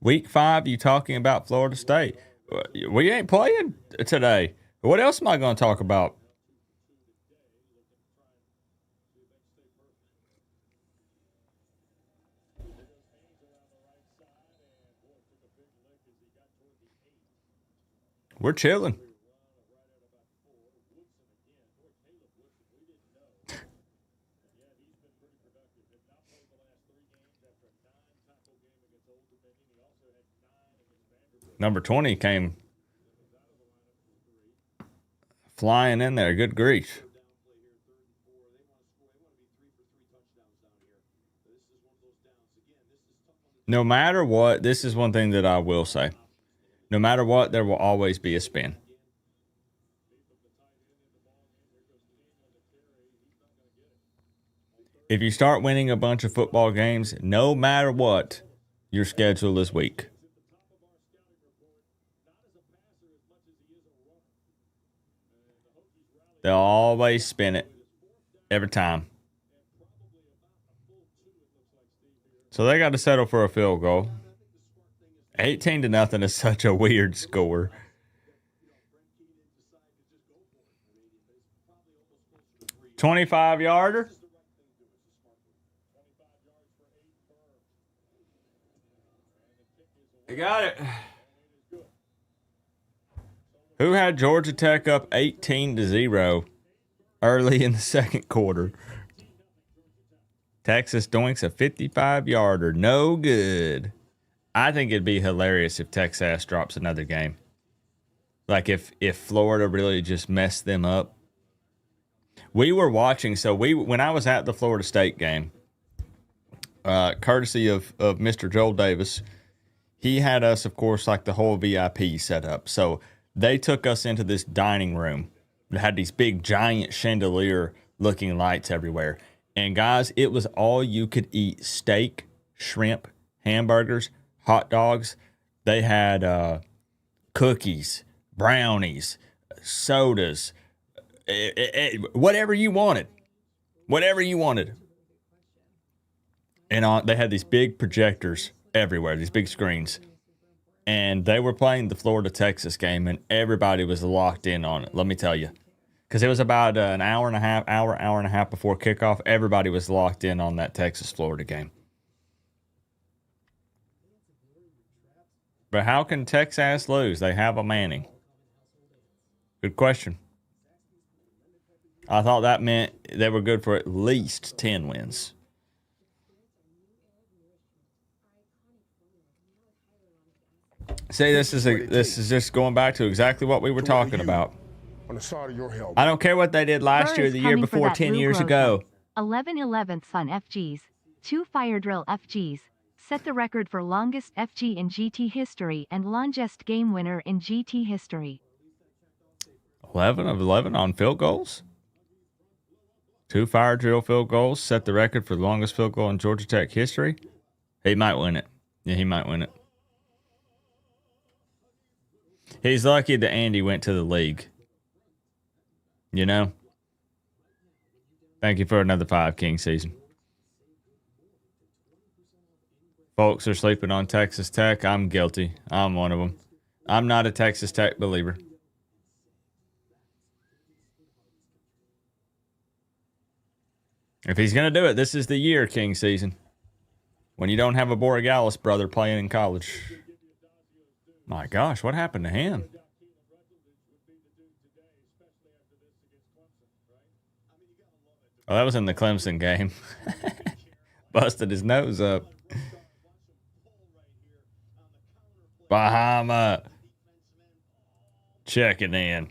Week 5, you talking about Florida State. We ain't playing today. What else am I going to talk about? We're chilling. Number 20 came flying in there. Good grief. No matter what, this is one thing that I will say. No matter what, there will always be a spin. If you start winning a bunch of football games, no matter what, your schedule is weak. They'll always spin it every time. So they got to settle for a field goal. 18-0 is such a weird score. $25-yarder. You got it. Who had Georgia Tech up 18-0 early in the second quarter? Texas doinks a 55-yarder. No good. I think it'd be hilarious if Texas drops another game. Like if Florida really just messed them up. We were watching, when I was at the Florida State game, courtesy of Mr. Joel Davis, he had us, of course, like the whole VIP set up. So they took us into this dining room that had these big giant chandelier looking lights everywhere. And guys, it was all you could eat: steak, shrimp, hamburgers, hot dogs. They had cookies, brownies, sodas, whatever you wanted. And they had these big projectors everywhere, these big screens. And they were playing the Florida-Texas game, and everybody was locked in on it, let me tell you. Because it was about an hour and a half before kickoff. Everybody was locked in on that Texas-Florida game. But how can Texas lose? They have a Manning. Good question. I thought that meant they were good for at least 10 wins. See, this is just going back to exactly what we were talking about. On the side of your helmet. I don't care what they did last year, the year before, 10 years ago. 11/11 on FGs. 2 fire drill FGs. Set the record for longest FG in GT history and longest game winner in GT history. 11 of 11 on field goals? 2 fire drill field goals set the record for the longest field goal in Georgia Tech history. He might win it. Yeah, he might win it. He's lucky that Andy went to the league. You know? Thank you for another 5 King season. Folks are sleeping on Texas Tech. I'm guilty. I'm one of them. I'm not a Texas Tech believer. If he's going to do it, this is the year, King season. When you don't have a Borealis brother playing in college. My gosh, what happened to him? Oh, that was in the Clemson game. Busted his nose up. Bahama. Checking in.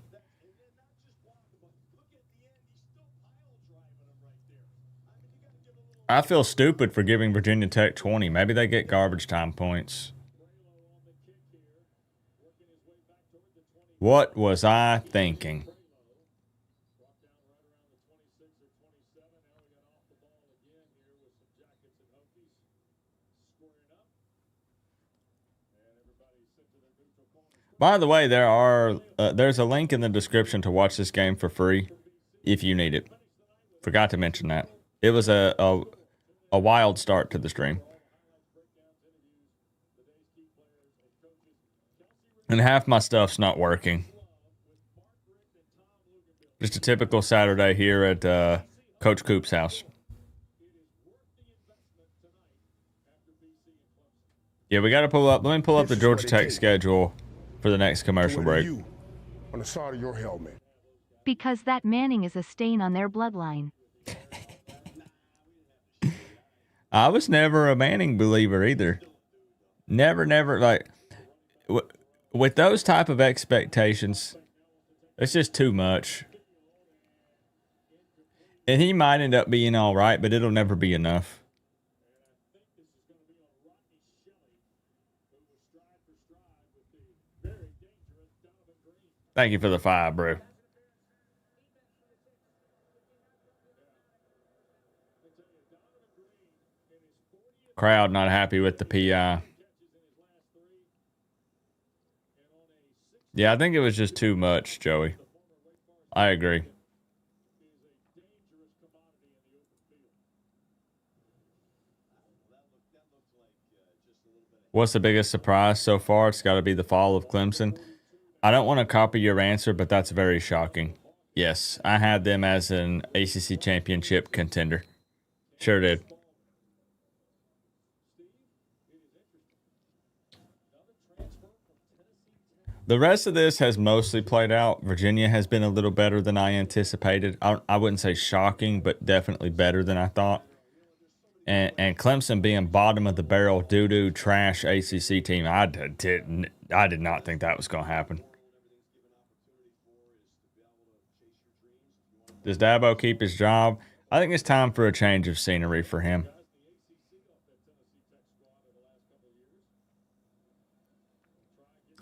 I feel stupid for giving Virginia Tech 20. Maybe they get garbage time points. What was I thinking? By the way, there's a link in the description to watch this game for free if you need it. Forgot to mention that. It was a wild start to the stream. And half my stuff's not working. Just a typical Saturday here at Coach Coop's house. Yeah, we got to pull up. Let me pull up the Georgia Tech schedule for the next commercial break. On the side of your helmet. Because that Manning is a stain on their bloodline. I was never a Manning believer either. Never, like, with those type of expectations, it's just too much. And he might end up being all right, but it'll never be enough. Thank you for the 5, bro. Crowd not happy with the PI. Yeah, I think it was just too much, Joey. I agree. What's the biggest surprise so far? It's got to be the fall of Clemson. I don't want to copy your answer, but that's very shocking. Yes, I had them as an ACC championship contender. Sure did. The rest of this has mostly played out. Virginia has been a little better than I anticipated. I wouldn't say shocking, but definitely better than I thought. And Clemson being bottom of the barrel, doo-doo, trash ACC team, I did not think that was going to happen. Does Dabo keep his job? I think it's time for a change of scenery for him.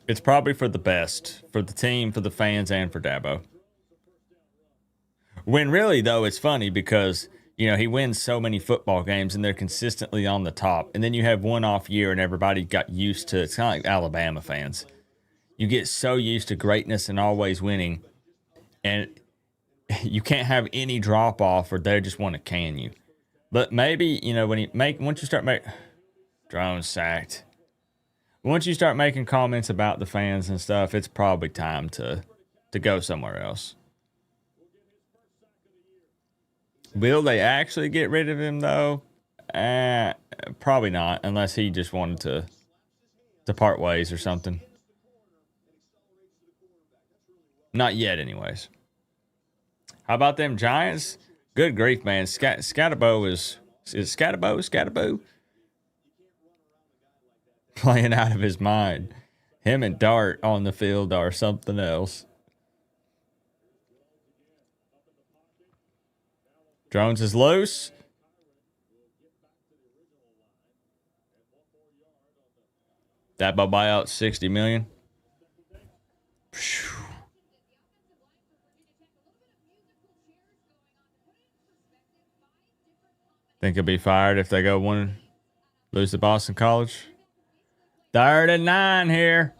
It's probably for the best, for the team, for the fans, and for Dabo. When really, though, it's funny because, you know, he wins so many football games and they're consistently on the top. And then you have one off year and everybody got used to, it's kind of like Alabama fans. You get so used to greatness and always winning. And you can't have any drop off or they just want to can you. But maybe, you know, once you start making, drone sacked. Once you start making comments about the fans and stuff, it's probably time to go somewhere else. Will they actually get rid of him, though? Probably not, unless he just wanted to part ways or something. Not yet, anyways. How about them Giants? Good grief, man. Scatterbo is Scatterbo? Playing out of his mind. Him and Dart on the field are something else. Jones is loose. Dabo buyout $60 million. Think he'll be fired if they lose to Boston College? 3rd and 9 here.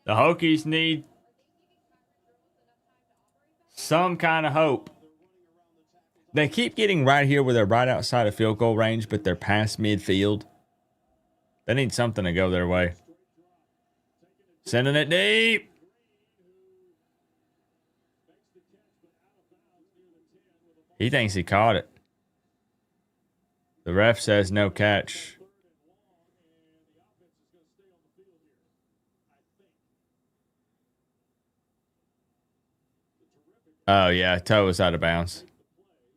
The Hokies need some kind of hope. They keep getting right here where they're right outside of field goal range, but they're past midfield. They need something to go their way. Sending it deep. He thinks he caught it. The ref says no catch. Oh, yeah. Toe was out of bounds.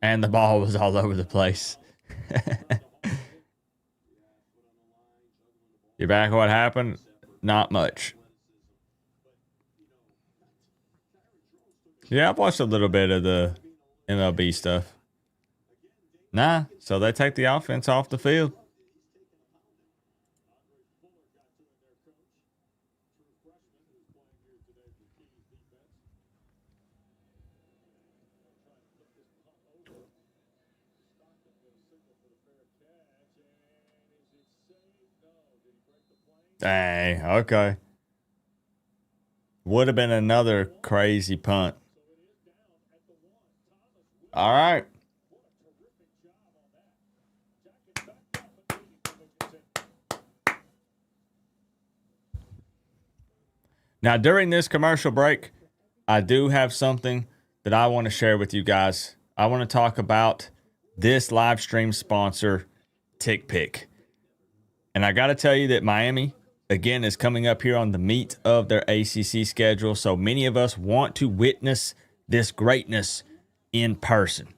And the ball was all over the place. You're back. What happened? Not much. Yeah, I've watched a little bit of the MLB stuff. Nah, so they take the offense off the field. Dang, okay. Would have been another crazy punt. All right. Now, during this commercial break, I do have something that I want to share with you guys. I want to talk about this live stream sponsor, TickPick. And I got to tell you that Miami, again, is coming up here on the meat of their ACC schedule. So many of us want to witness this greatness in person.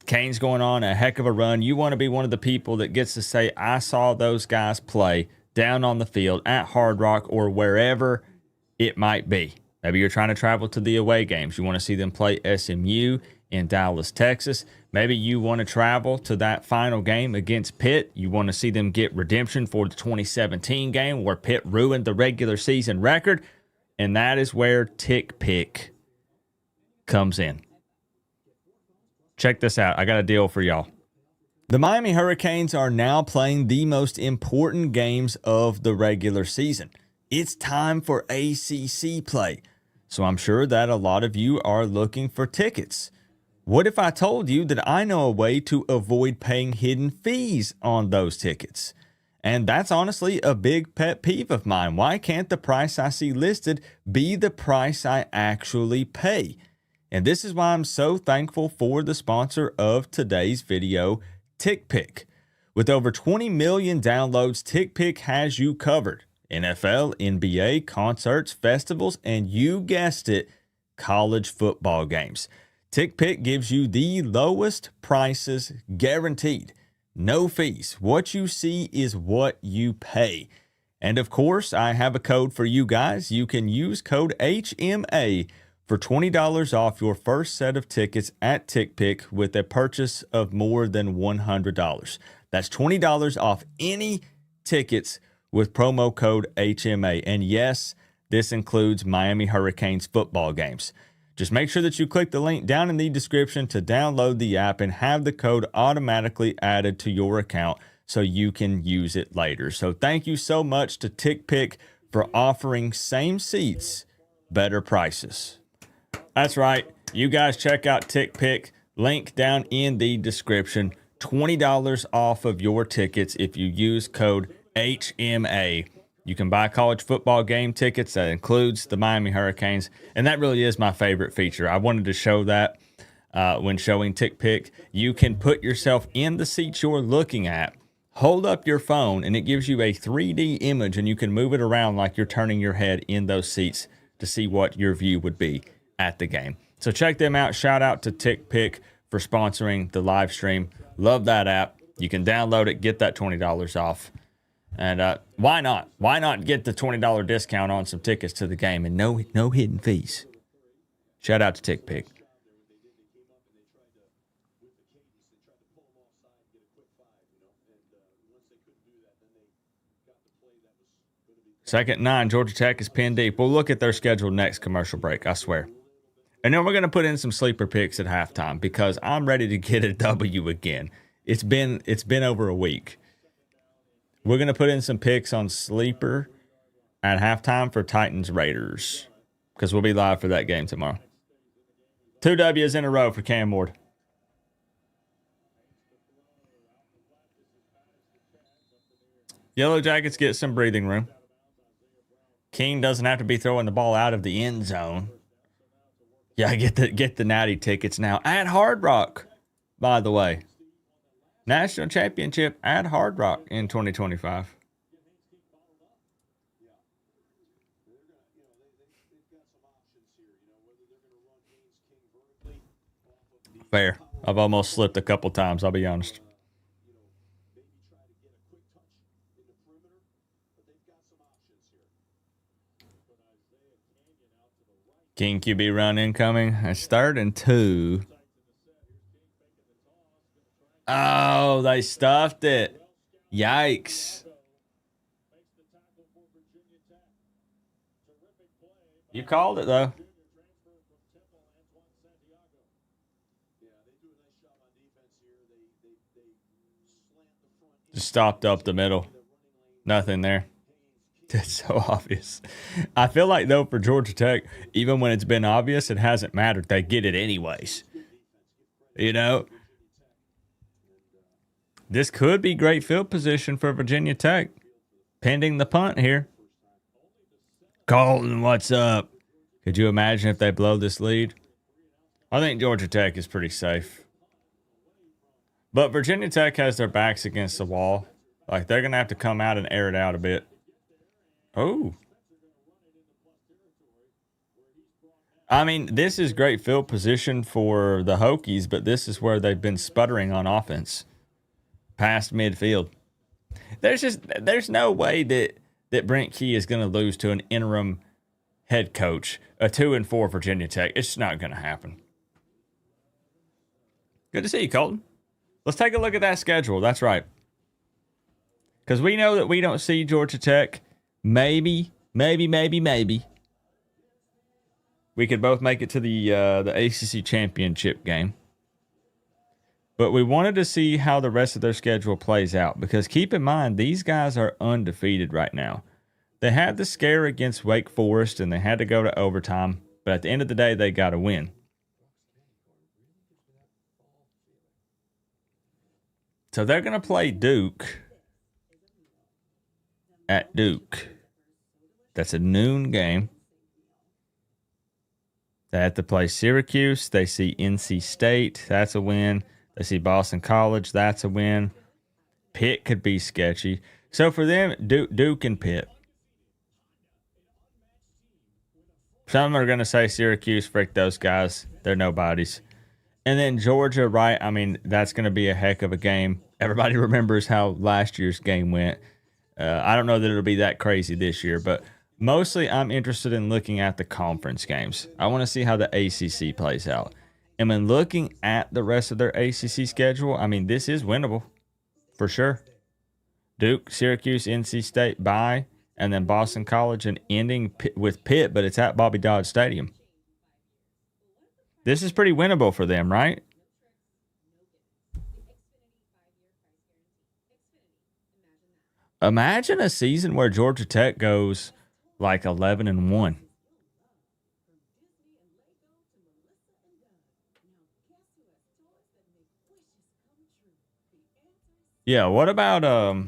Cane's going on a heck of a run. You want to be one of the people that gets to say, I saw those guys play down on the field at Hard Rock or wherever it might be. Maybe you're trying to travel to the away games. You want to see them play SMU in Dallas, Texas. Maybe you want to travel to that final game against Pitt. You want to see them get redemption for the 2017 game where Pitt ruined the regular season record. And that is where TickPick comes in. Check this out. I got a deal for y'all. The Miami Hurricanes are now playing the most important games of the regular season. It's time for ACC play. So I'm sure that a lot of you are looking for tickets. What if I told you that I know a way to avoid paying hidden fees on those tickets? And that's honestly a big pet peeve of mine. Why can't the price I see listed be the price I actually pay? And this is why I'm so thankful for the sponsor of today's video, TickPick. With over 20 million downloads, TickPick has you covered. NFL, NBA, concerts, festivals, and you guessed it, college football games. TickPick gives you the lowest prices guaranteed. No fees. What you see is what you pay. And of course, I have a code for you guys. You can use code HMA for $20 off your first set of tickets at TickPick with a purchase of more than $100. That's $20 off any tickets with promo code HMA. And yes, this includes Miami Hurricanes football games. Just make sure that you click the link down in the description to download the app and have the code automatically added to your account so you can use it later. So thank you so much to TickPick for offering same seats, better prices. That's right. You guys check out TickPick. Link down in the description. $20 off of your tickets if you use code HMA. You can buy college football game tickets. That includes the Miami Hurricanes. And that really is my favorite feature. I wanted to show that when showing TickPick. You can put yourself in the seats you're looking at, hold up your phone, and it gives you a 3D image, and you can move it around like you're turning your head in those seats to see what your view would be at the game. So check them out. Shout out to TickPick for sponsoring the live stream. Love that app. You can download it, get that $20 off. And why not? Why not get the $20 discount on some tickets to the game and no hidden fees? Shout out to TickPick. Second 9, Georgia Tech is pinned deep. We'll look at their schedule next commercial break, I swear. And then we're going to put in some sleeper picks at halftime because I'm ready to get a W again. It's been over a week. We're going to put in some picks on sleeper at halftime for Titans Raiders because we'll be live for that game tomorrow. 2 W's in a row for Cam Ward. Yellow Jackets get some breathing room. King doesn't have to be throwing the ball out of the end zone. Yeah, get the natty tickets now at Hard Rock, by the way. National Championship at Hard Rock in 2025. Fair. I've almost slipped a couple times, I'll be honest. King QB run incoming. It's 3rd and 2. Oh, they stuffed it. Yikes. You called it, though. Just stopped up the middle. Nothing there. It's so obvious. I feel like, though, for Georgia Tech, even when it's been obvious, it hasn't mattered. They get it anyways. You know? This could be great field position for Virginia Tech. Pending the punt here. Colton, what's up? Could you imagine if they blow this lead? I think Georgia Tech is pretty safe. But Virginia Tech has their backs against the wall. Like, they're going to have to come out and air it out a bit. Oh. I mean, this is great field position for the Hokies, but this is where they've been sputtering on offense. Past midfield. There's no way that Brent Key is going to lose to an interim head coach, a 2-4 Virginia Tech. It's not going to happen. Good to see you, Colton. Let's take a look at that schedule. That's right. Because we know that we don't see Georgia Tech. Maybe. We could both make it to the ACC championship game. But we wanted to see how the rest of their schedule plays out. Because keep in mind, these guys are undefeated right now. They had the scare against Wake Forest and they had to go to overtime. But at the end of the day, they got to win. So they're going to play Duke at Duke. That's a noon game. They have to play Syracuse. They see NC State. That's a win. They see Boston College. That's a win. Pitt could be sketchy. So for them, Duke and Pitt. Some are going to say Syracuse, frick those guys. They're nobodies. And then Georgia, right? I mean, that's going to be a heck of a game. Everybody remembers how last year's game went. I don't know that it'll be that crazy this year, but mostly I'm interested in looking at the conference games. I want to see how the ACC plays out. And when looking at the rest of their ACC schedule, I mean, this is winnable for sure. Duke, Syracuse, NC State, bye, and then Boston College and ending with Pitt, but it's at Bobby Dodd Stadium. This is pretty winnable for them, right? Imagine a season where Georgia Tech goes like 11-1. Yeah, what about let's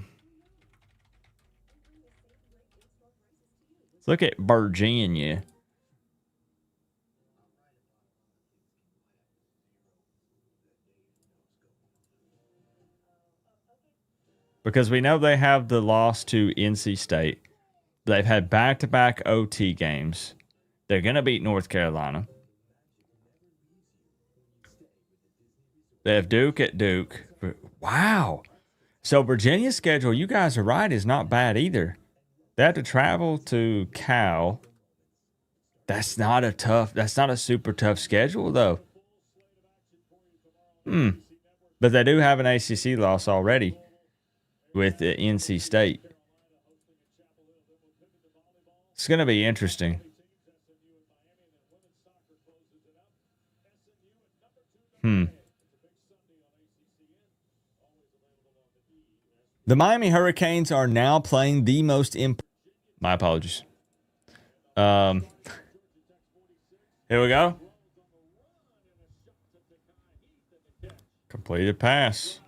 look at Virginia. Because we know they have the loss to NC State. They've had back-to-back OT games. They're going to beat North Carolina. They have Duke at Duke. Wow. So Virginia's schedule, you guys are right, is not bad either. They have to travel to Cal. That's not a super tough schedule, though. But they do have an ACC loss already with the NC State. It's going to be interesting. The Miami Hurricanes are now playing the most my apologies. Here we go. Completed pass.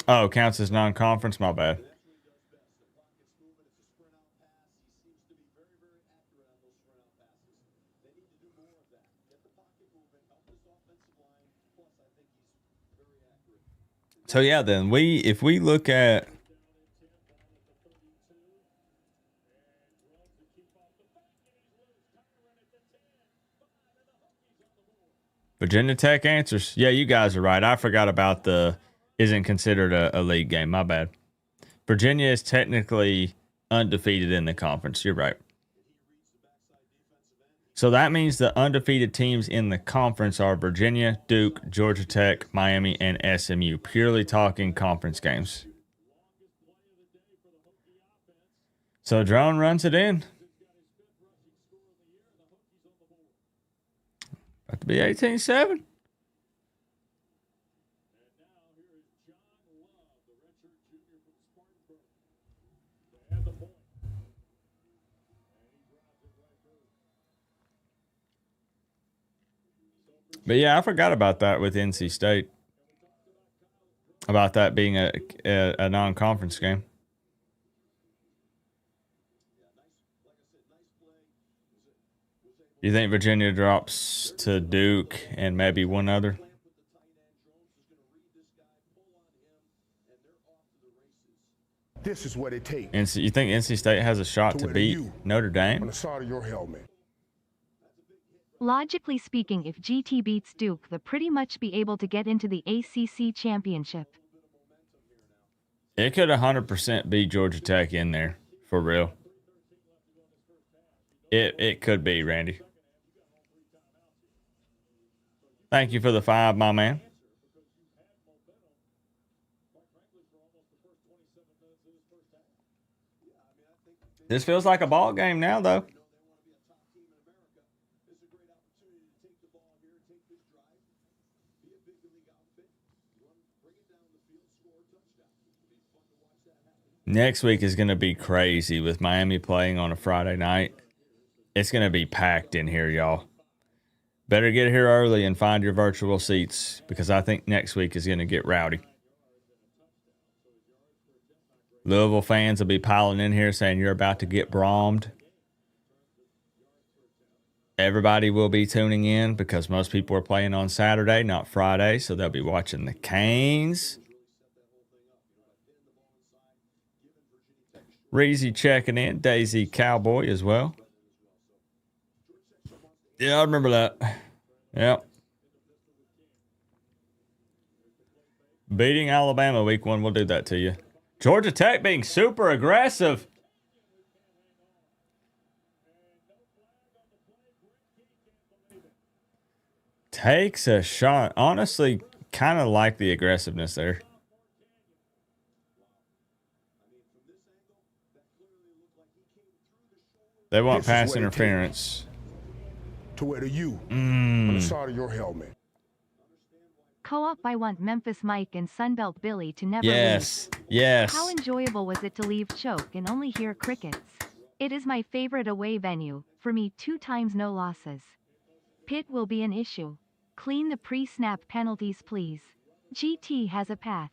Oh, counts as non-conference. My bad. So yeah, then if we look at Virginia Tech answers, yeah, you guys are right. I forgot about the isn't considered a league game. My bad. Virginia is technically undefeated in the conference. You're right. So that means the undefeated teams in the conference are Virginia, Duke, Georgia Tech, Miami, and SMU. Purely talking conference games. So Drone runs it in. About to be 18-7. But yeah, I forgot about that with NC State. About that being a non-conference game. You think Virginia drops to Duke and maybe one other? This is what it takes. And so you think NC State has a shot to beat Notre Dame? On the side of your helmet. Logically speaking, if GT beats Duke, they'll pretty much be able to get into the ACC championship. It could 100% be Georgia Tech in there, for real. It could be, Randy. Thank you for the 5, my man. This feels like a ball game now, though. Next week is going to be crazy with Miami playing on a Friday night. It's going to be packed in here, y'all. Better get here early and find your virtual seats because I think next week is going to get rowdy. Louisville fans will be piling in here saying you're about to get brommed. Everybody will be tuning in because most people are playing on Saturday, not Friday, so they'll be watching the Canes. Reezy checking in. Daisy Cowboy as well. Yeah, I remember that. Yep. Beating Alabama week 1 will do that to you. Georgia Tech being super aggressive. Takes a shot. Honestly, kind of like the aggressiveness there. They want pass interference. To where the U on the side of your helmet. Co-op, I want Memphis Mike and Sunbelt Billy to never Yes, leave. yes. How enjoyable was it to leave Choke and only hear crickets? It is my favorite away venue, for me 2 times no losses. Pitt will be an issue. Clean the pre-snap penalties please. GT has a path.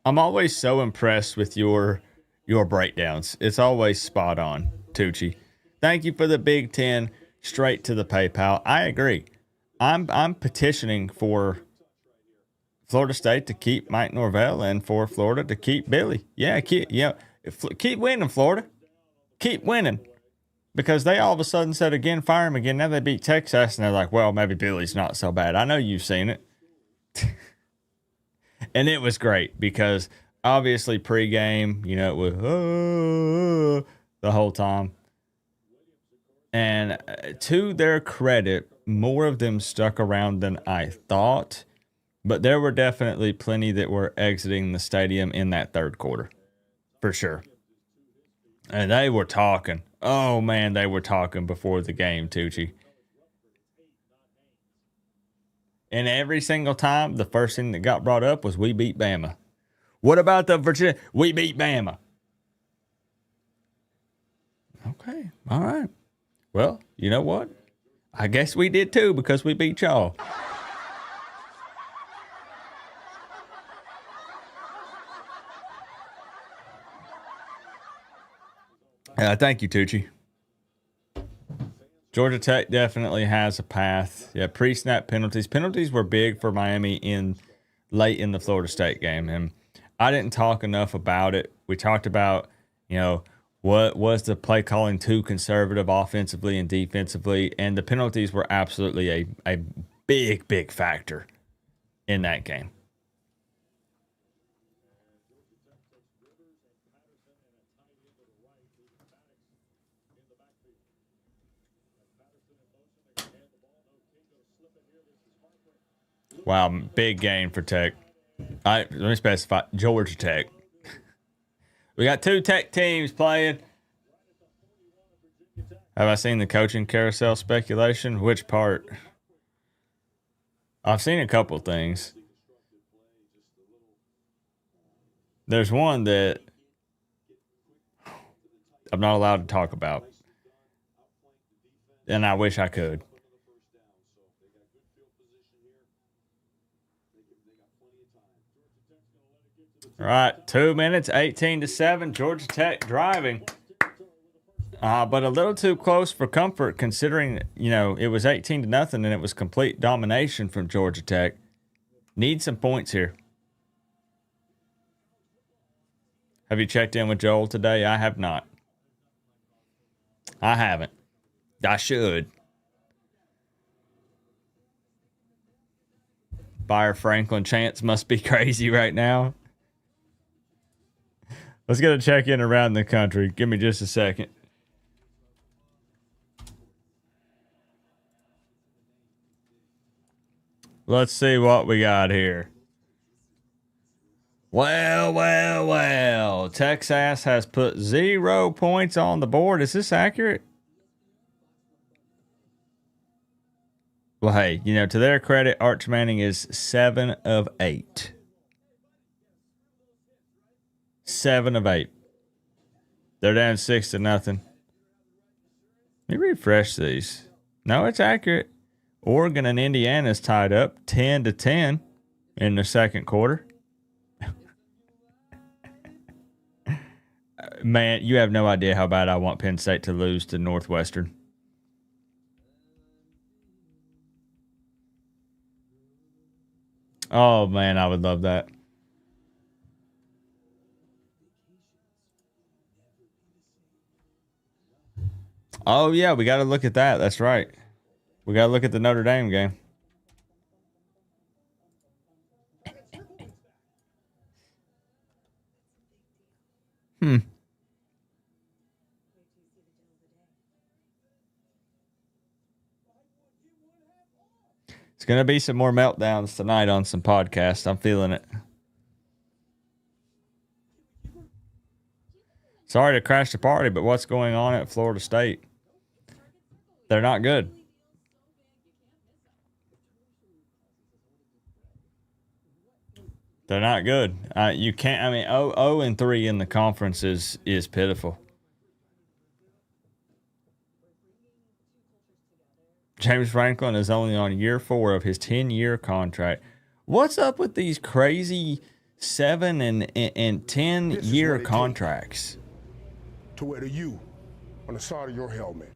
I'm always so impressed with your breakdowns. It's always spot on, Tucci. Thank you for the Big 10 straight to the PayPal. I agree. I'm petitioning for Florida State to keep Mike Norvell and for Florida to keep Billy. Yeah, keep winning, Florida. Keep winning. Because they all of a sudden said again, fire him again. Now they beat Texas, and they're like, well, maybe Billy's not so bad. I know you've seen it. And it was great because obviously pregame, it was the whole time. And to their credit, more of them stuck around than I thought. But there were definitely plenty that were exiting the stadium in that third quarter. For sure. And they were talking. Oh, man, they were talking before the game, Tucci. And every single time, the first thing that got brought up was we beat Bama. What about the Virginia? We beat Bama. Okay. All right. Well, you know what? I guess we did too because we beat y'all. Thank you, Tucci. Georgia Tech definitely has a path. Yeah, pre-snap penalties. Penalties were big for Miami in late in the Florida State game, and I didn't talk enough about it. We talked about, what was the play calling too conservative offensively and defensively, and the penalties were absolutely a big factor in that game. Wow, big game for Tech. Let me specify Georgia Tech. We got two Tech teams playing. Have I seen the coaching carousel speculation? Which part? I've seen a couple things. There's one that I'm not allowed to talk about. And I wish I could. All right, 2 minutes, 18-7. Georgia Tech driving. But a little too close for comfort considering, it was 18-0 and it was complete domination from Georgia Tech. Need some points here. Have you checked in with Joel today? I have not. I haven't. I should. Buyer Franklin chance must be crazy right now. Let's get a check-in around the country. Give me just a second. Let's see what we got here. Well. Texas has put 0 points on the board. Is this accurate? Well, hey, to their credit, Arch Manning is 7 of 8. 7 of 8. They're down 6-0. Let me refresh these. No, it's accurate. Oregon and Indiana is tied up 10-10 in the second quarter. Man, you have no idea how bad I want Penn State to lose to Northwestern. Oh, man, I would love that. Oh, yeah, we got to look at that. That's right. We got to look at the Notre Dame game. It's going to be some more meltdowns tonight on some podcasts. I'm feeling it. Sorry to crash the party, but what's going on at Florida State? They're not good. They're not good. You can't. 0-3 in the conference is pitiful. James Franklin is only on year 4 of his 10-year contract. What's up with these crazy 7 and 10-year contracts? To wear the U on the side of your helmet.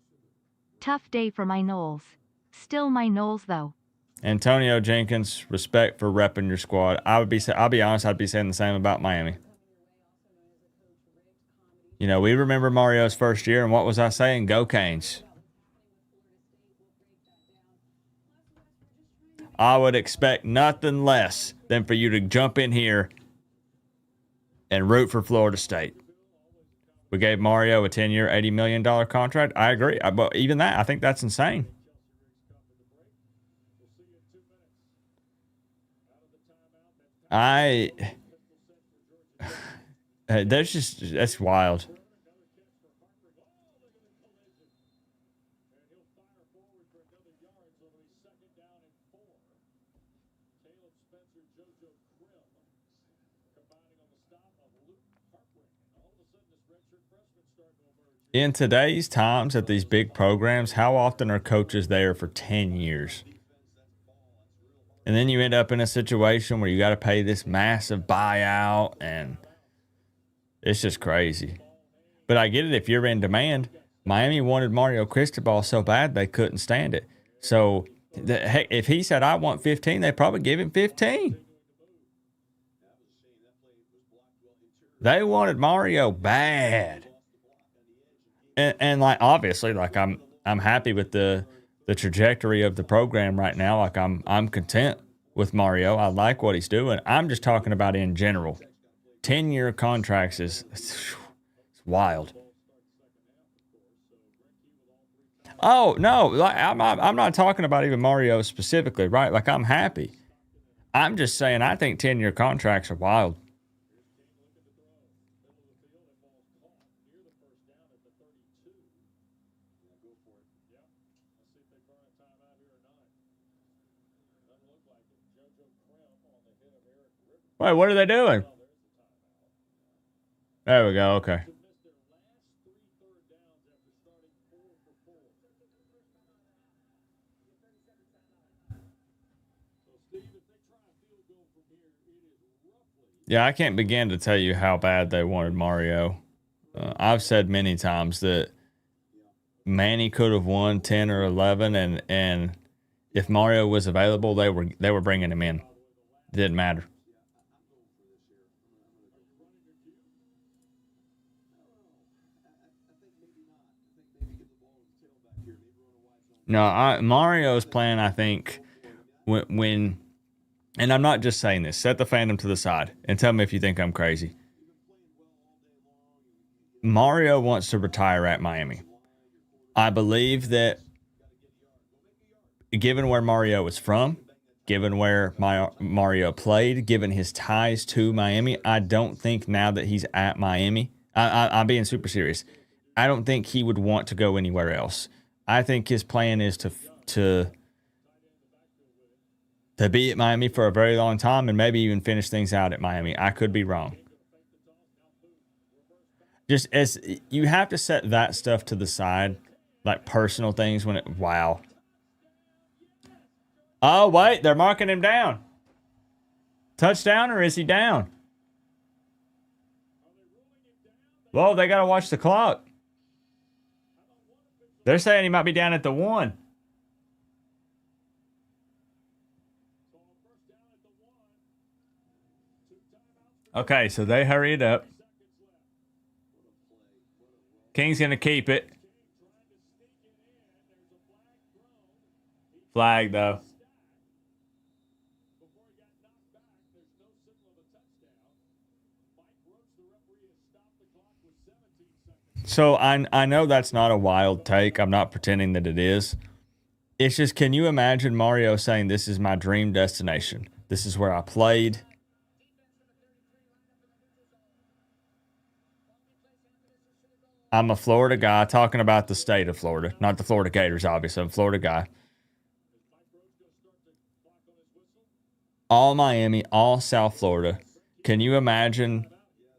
Tough day for my Knowles. Still my Knowles though. Antonio Jenkins, respect for repping your squad. I'll be honest, I'd be saying the same about Miami. We remember Mario's first year, and what was I saying? Go Canes. I would expect nothing less than for you to jump in here and root for Florida State. We gave Mario a 10-year, $80 million contract. I agree. But even that, I think that's insane. That's wild. In today's times at these big programs, how often are coaches there for 10 years? And then you end up in a situation where you got to pay this massive buyout, and it's just crazy. But I get it if you're in demand. Miami wanted Mario Cristobal so bad they couldn't stand it. So, heck, if he said, I want 15, they probably give him 15. They wanted Mario bad. And like, obviously, like I'm happy with the trajectory of the program right now. Like I'm content with Mario. I like what he's doing. I'm just talking about in general. 10-year contracts is it's wild. Oh no, like, I'm not talking about even Mario specifically, right? Like I'm happy. I'm just saying I think 10-year contracts are wild. Wait, what are they doing? There we go. Okay. Yeah, I can't begin to tell you how bad they wanted Mario. I've said many times that Manny could have won 10 or 11, and if Mario was available, they were bringing him in. It didn't matter. No, Mario's plan, I think, when and I'm not just saying this. Set the fandom to the side and tell me if you think I'm crazy. Mario wants to retire at Miami. I believe that given where Mario is from, given where Mario played, given his ties to Miami, I don't think now that he's at Miami, I'm being super serious. I don't think he would want to go anywhere else. I think his plan is to be at Miami for a very long time and maybe even finish things out at Miami. I could be wrong. Just as you have to set that stuff to the side, like personal things wow. Oh, wait, they're marking him down. Touchdown, or is he down? Whoa, they got to watch the clock. They're saying he might be down at the 1. Okay, so they hurry it up. King's going to keep it. Flag, though. So I know that's not a wild take. I'm not pretending that it is. It's just, can you imagine Mario saying, this is my dream destination? This is where I played. I'm a Florida guy, talking about the state of Florida, not the Florida Gators, obviously. I'm a Florida guy. All Miami, all South Florida. Can you imagine?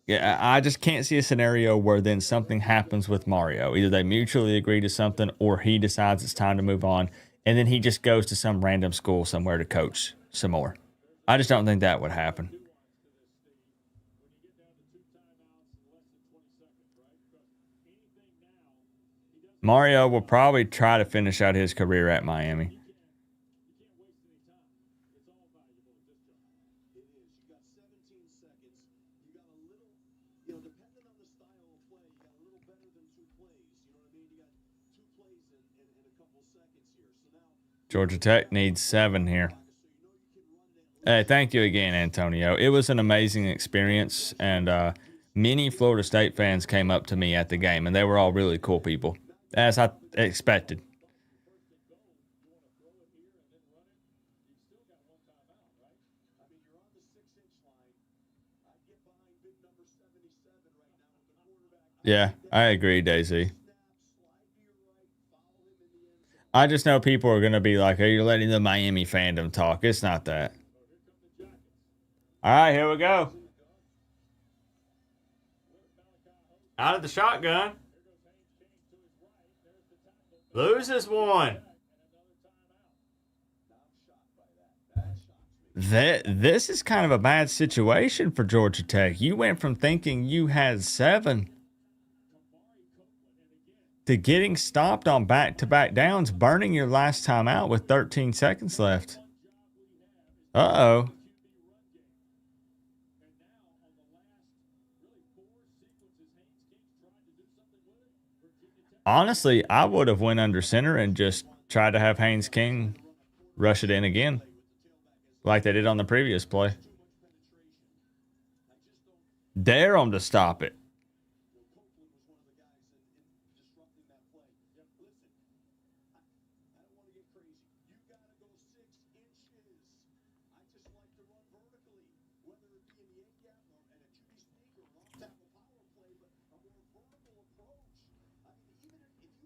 Yeah, I just can't see a scenario where then something happens with Mario. Either they mutually agree to something or he decides it's time to move on, and then he just goes to some random school somewhere to coach some more. I just don't think that would happen. Mario will probably try to finish out his career at Miami. Georgia Tech needs 7 here. Hey, thank you again, Antonio. It was an amazing experience, and many Florida State fans came up to me at the game, and they were all really cool people, as I expected. Yeah, I agree, Daisy. I just know people are going to be like, "Hey, you're letting the Miami fandom talk." It's not that. All right, here we go. Out of the shotgun. Loses one. This is kind of a bad situation for Georgia Tech. You went from thinking you had 7 to getting stopped on back-to-back downs, burning your last time out with 13 seconds left. Uh-oh. Honestly, I would have went under center and just tried to have Haynes King rush it in again, like they did on the previous play. Dare them to stop it.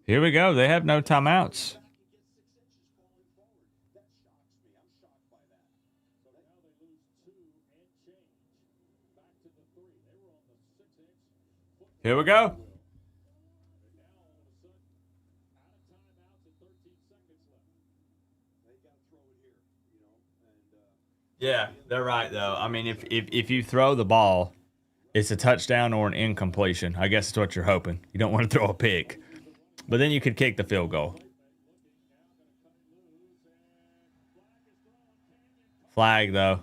Here we go. They have no timeouts. Here we go. Yeah, they're right though. I mean, if you throw the ball, it's a touchdown or an incompletion. I guess that's what you're hoping. You don't want to throw a pick, but then you could kick the field goal. Flag though.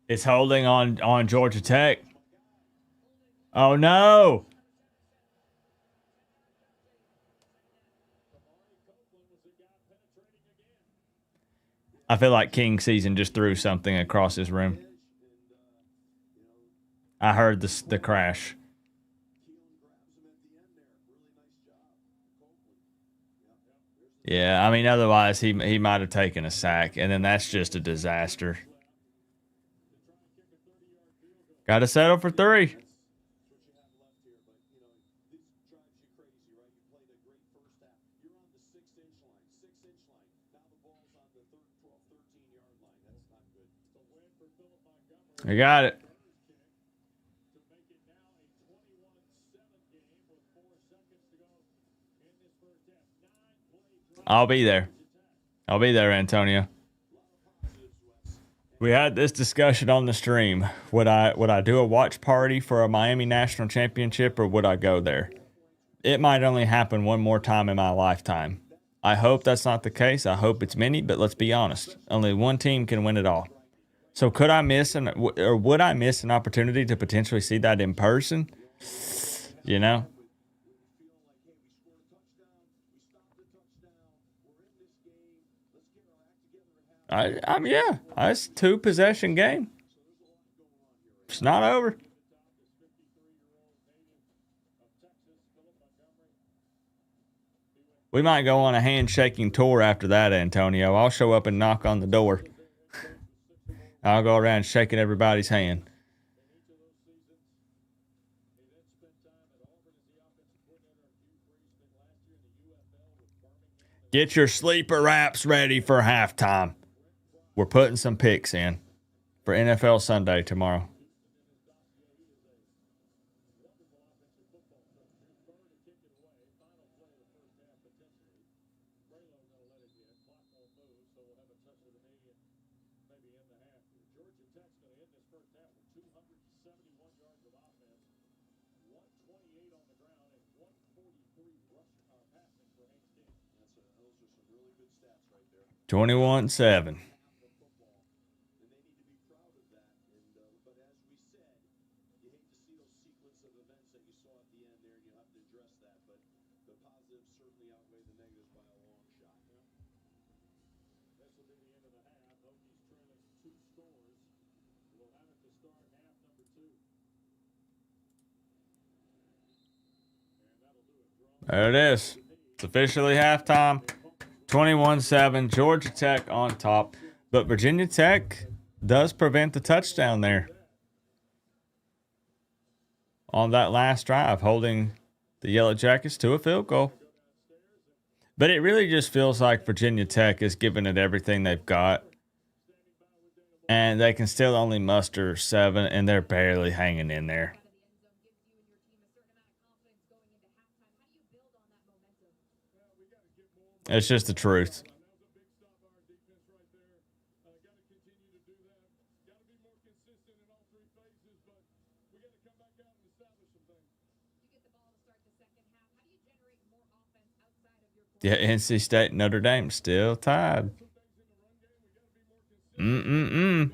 It's holding on Georgia Tech. Oh no. I feel like King Season just threw something across his room. I heard the crash. Yeah, I mean, otherwise he might have taken a sack, and then that's just a disaster. Got to settle for 3. I got it. I'll be there. I'll be there, Antonio. We had this discussion on the stream. Would I do a watch party for a Miami National Championship, or would I go there? It might only happen one more time in my lifetime. I hope that's not the case. I hope it's many, but let's be honest. Only one team can win it all. So would I miss an opportunity to potentially see that in person? You know? Yeah, it's a 2-possession game. It's not over. We might go on a handshaking tour after that, Antonio. I'll show up and knock on the door. I'll go around shaking everybody's hand. Get your sleeper wraps ready for halftime. We're putting some picks in for NFL Sunday tomorrow. really good stats right there. 21-7. But as we said, you hate to see those sequence of events that you saw at the end there, and you have to address that. But the positives certainly outweigh the negatives by a long shot. This will be the end of the half. Hokies trailing 2 scores. We'll have it to start half number 2. There it is. It's officially halftime. 21-7. Georgia Tech on top. But Virginia Tech does prevent the touchdown there. on that last drive, holding the Yellow Jackets to a field goal. But it really just feels like Virginia Tech is giving it everything they've got. And they can still only muster 7, and they're barely hanging in there. It's just the truth. Yeah, NC State and Notre Dame still tied. It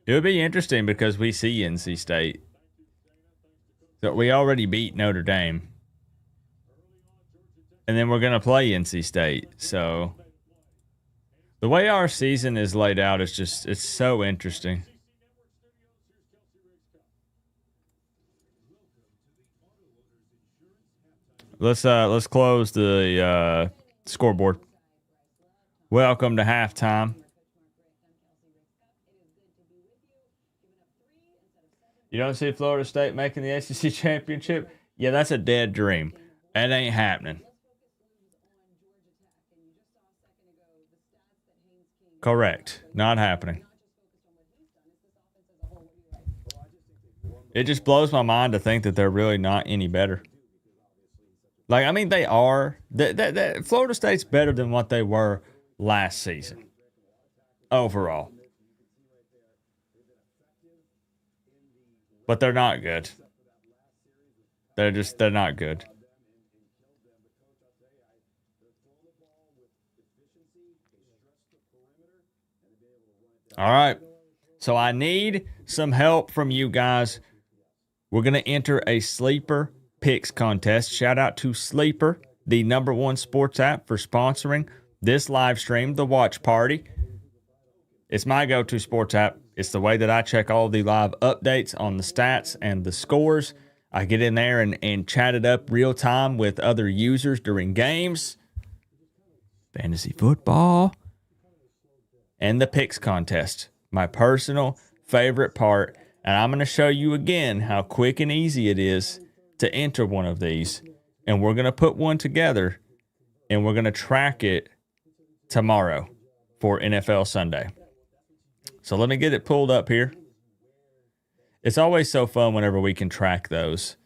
would be interesting because we see NC State. So we already beat Notre Dame. And then we're going to play NC State. So the way our season is laid out is just, it's so interesting. Let's close the scoreboard. Welcome to halftime. You don't see Florida State making the SEC championship? Yeah, that's a dead dream. That ain't happening. Correct. Not happening. It just blows my mind to think that they're really not any better. Like, I mean, they are. Florida State's better than what they were last season. Overall. But they're not good. They're not good. All right. So I need some help from you guys. We're going to enter a sleeper picks contest. Shout out to Sleeper, the #1 sports app, for sponsoring this live stream, The Watch Party. It's my go-to sports app. It's the way that I check all the live updates on the stats and the scores. I get in there and chat it up real time with other users during games, fantasy football, and the picks contest. My personal favorite part. And I'm going to show you again how quick and easy it is to enter one of these. And we're going to put one together and we're going to track it tomorrow for NFL Sunday. So let me get it pulled up here. It's always so fun whenever we can track those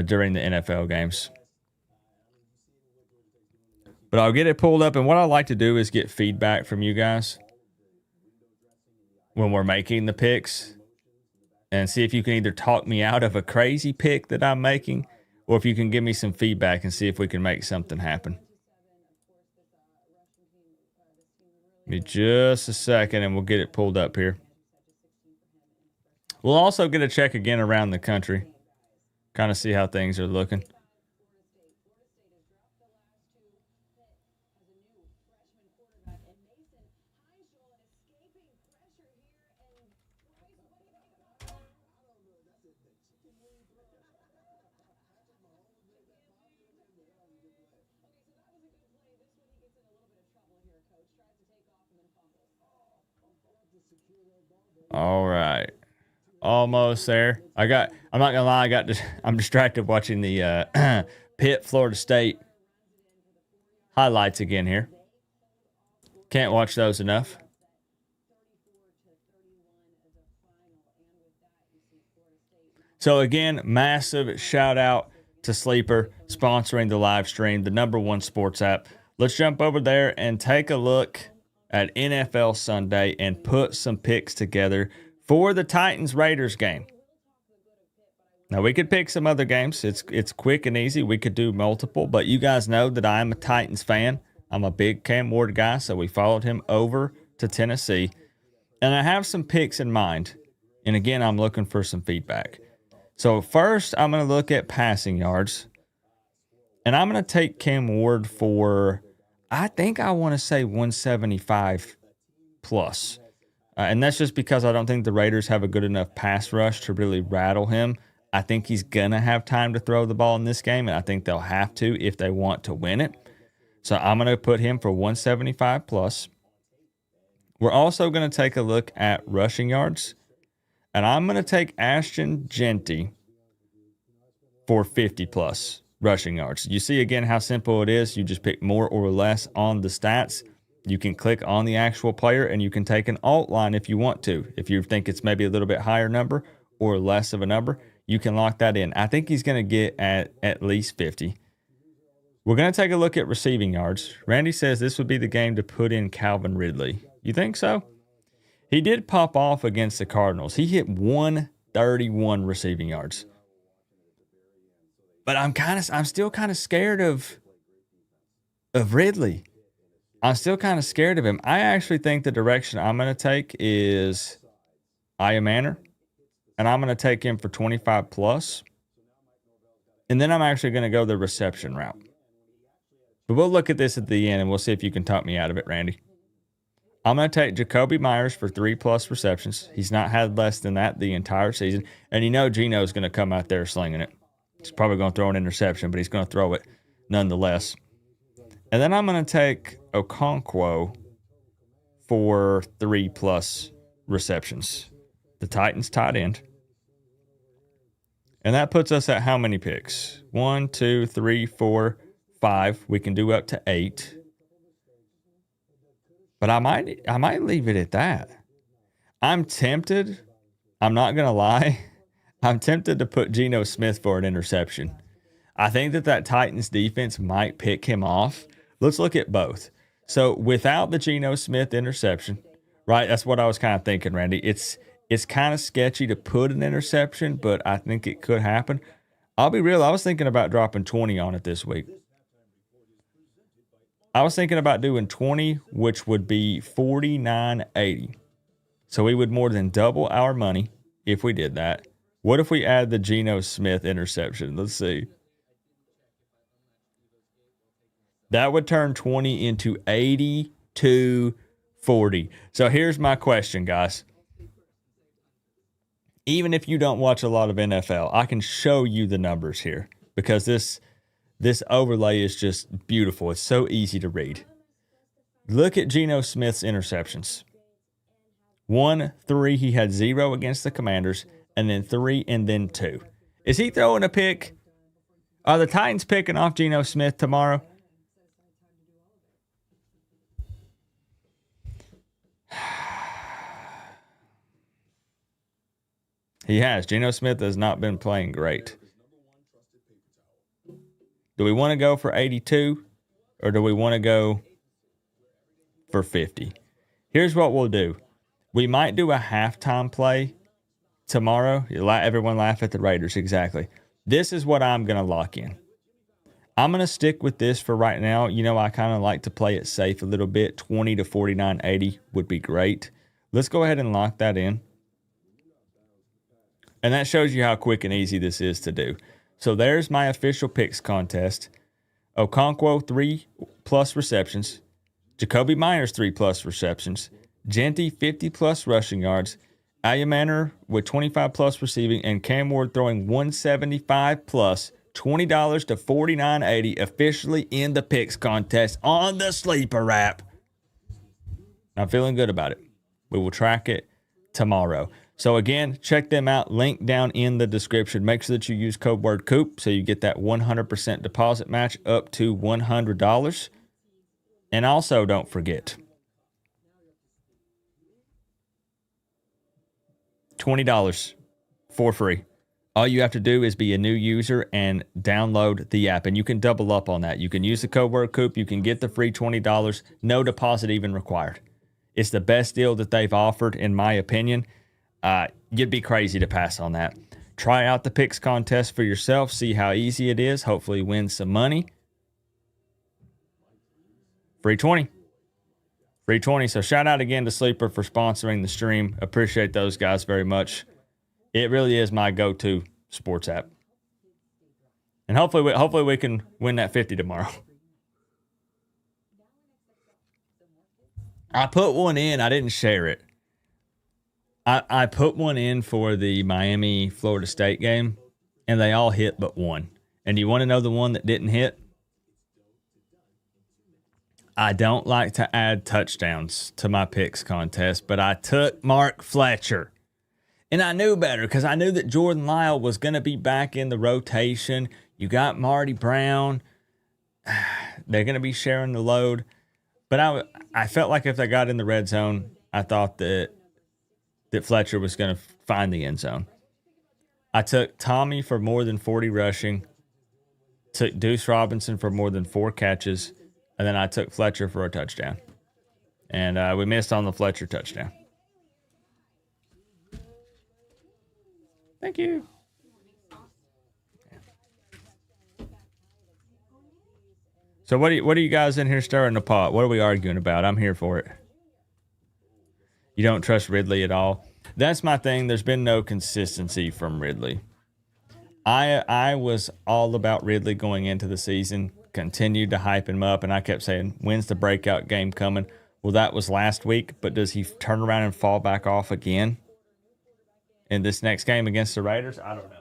during the NFL games. But I'll get it pulled up. And what I like to do is get feedback from you guys when we're making the picks and see if you can either talk me out of a crazy pick that I'm making or if you can give me some feedback and see if we can make something happen. Give me just a second and we'll get it pulled up here. We'll also get a check again around the country, kind of see how things are looking. All right. Almost there. I'm not gonna lie, I'm distracted watching the Pitt Florida State highlights again here. Can't watch those enough. So again, massive shout out to Sleeper sponsoring the live stream, the #1 sports app. Let's jump over there and take a look at NFL Sunday and put some picks together for the Titans-Raiders game. Now, we could pick some other games. It's quick and easy. We could do multiple, but you guys know that I'm a Titans fan. I'm a big Cam Ward guy, so we followed him over to Tennessee. And I have some picks in mind. And again, I'm looking for some feedback. So first, I'm going to look at passing yards. And I'm going to take Cam Ward for, I think I want to say 175 plus. And that's just because I don't think the Raiders have a good enough pass rush to really rattle him. I think he's going to have time to throw the ball in this game, and I think they'll have to if they want to win it. So I'm going to put him for 175 plus. We're also going to take a look at rushing yards. And I'm going to take Ashton Genty for 50 plus rushing yards. You see again how simple it is. You just pick more or less on the stats. You can click on the actual player and you can take an alt line if you want to. If you think it's maybe a little bit higher number or less of a number, you can lock that in. I think he's going to get at least 50. We're going to take a look at receiving yards. Randy says this would be the game to put in Calvin Ridley. You think so? He did pop off against the Cardinals. He hit 131 receiving yards. But I'm still kind of scared of Ridley. I'm still kind of scared of him. I actually think the direction I'm going to take is Aya Manor, and I'm going to take him for 25 plus. And then I'm actually going to go the reception route. But we'll look at this at the end, and we'll see if you can talk me out of it, Randy. I'm going to take Jacoby Myers for 3+ receptions. He's not had less than that the entire season. And you know Gino's going to come out there slinging it. He's probably going to throw an interception, but he's going to throw it nonetheless. And then I'm going to take Okonkwo for 3+ receptions. The Titans tight end. And that puts us at how many picks? 1, 2, 3, 4, 5. We can do up to 8. But I might leave it at that. I'm tempted. I'm not going to lie. I'm tempted to put Geno Smith for an interception. I think that Titans defense might pick him off. Let's look at both. So without the Geno Smith interception, right? That's what I was kind of thinking, Randy. It's kind of sketchy to put an interception, but I think it could happen. I'll be real. I was thinking about dropping 20 on it this week. I was thinking about doing 20, which would be $49.80. So we would more than double our money if we did that. What if we add the Geno Smith interception? Let's see. That would turn 20 into $82.40. So here's my question, guys. Even if you don't watch a lot of NFL, I can show you the numbers here because this overlay is just beautiful. It's so easy to read. Look at Geno Smith's interceptions. 1, 3, he had 0 against the Commanders, and then 3, and then 2. Is he throwing a pick? Are the Titans picking off Geno Smith tomorrow? He has. Geno Smith has not been playing great. Do we want to go for 82 or do we want to go for 50? Here's what we'll do. We might do a halftime play tomorrow. Everyone laugh at the Raiders. Exactly. This is what I'm going to lock in. I'm going to stick with this for right now. You know, I kind of like to play it safe a little bit. 20 to 49.80 would be great. Let's go ahead and lock that in. And that shows you how quick and easy this is to do. So there's my official picks contest. Okonkwo, 3+ receptions. Jacoby Myers, 3+ receptions. Genty, 50+ rushing yards. Ayamaner with 25+ receiving. And Cam Ward throwing 175+. $20 to $49.80 officially in the picks contest on the sleeper app. I'm feeling good about it. We will track it tomorrow. So again, check them out. Link down in the description. Make sure that you use code word COOP so you get that 100% deposit match up to $100. And also don't forget, $20 for free. All you have to do is be a new user and download the app. And you can double up on that. You can use the code word COOP. You can get the free $20. No deposit even required. It's the best deal that they've offered, in my opinion. You'd be crazy to pass on that. Try out the picks contest for yourself. See how easy it is. Hopefully win some money. Free 20. Free 20. So shout out again to Sleeper for sponsoring the stream. Appreciate those guys very much. It really is my go-to sports app. And hopefully we can win that 50 tomorrow. I put one in. I didn't share it. I put one in for the Miami-Florida State game, and they all hit but one. And do you want to know the one that didn't hit? I don't like to add touchdowns to my picks contest, but I took Mark Fletcher. And I knew better because I knew that Jordan Lyle was going to be back in the rotation. You got Marty Brown. They're going to be sharing the load. But I felt like if they got in the red zone, I thought that Fletcher was going to find the end zone. I took Tommy for more than 40 rushing. Took Deuce Robinson for more than 4 catches. And then I took Fletcher for a touchdown. And we missed on the Fletcher touchdown. Thank you. So what are you guys in here stirring the pot? What are we arguing about? I'm here for it. You don't trust Ridley at all? That's my thing. There's been no consistency from Ridley. I was all about Ridley going into the season, continued to hype him up, and I kept saying, when's the breakout game coming? Well, that was last week, but does he turn around and fall back off again in this next game against the Raiders? I don't know.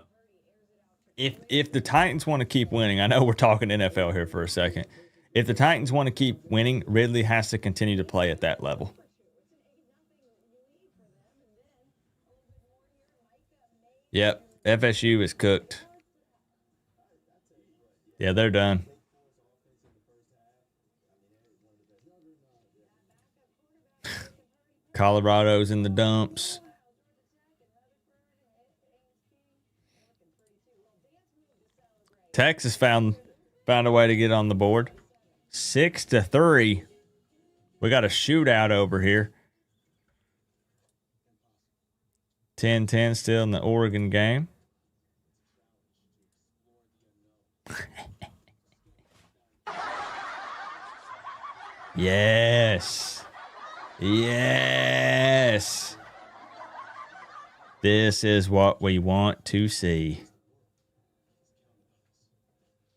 If the Titans want to keep winning, I know we're talking NFL here for a second. If the Titans want to keep winning, Ridley has to continue to play at that level. Yep, FSU is cooked. Yeah, they're done. Colorado's in the dumps. Texas found a way to get on the board. 6-3. We got a shootout over here. 10-10 still in the Oregon game. Yes. Yes. This is what we want to see.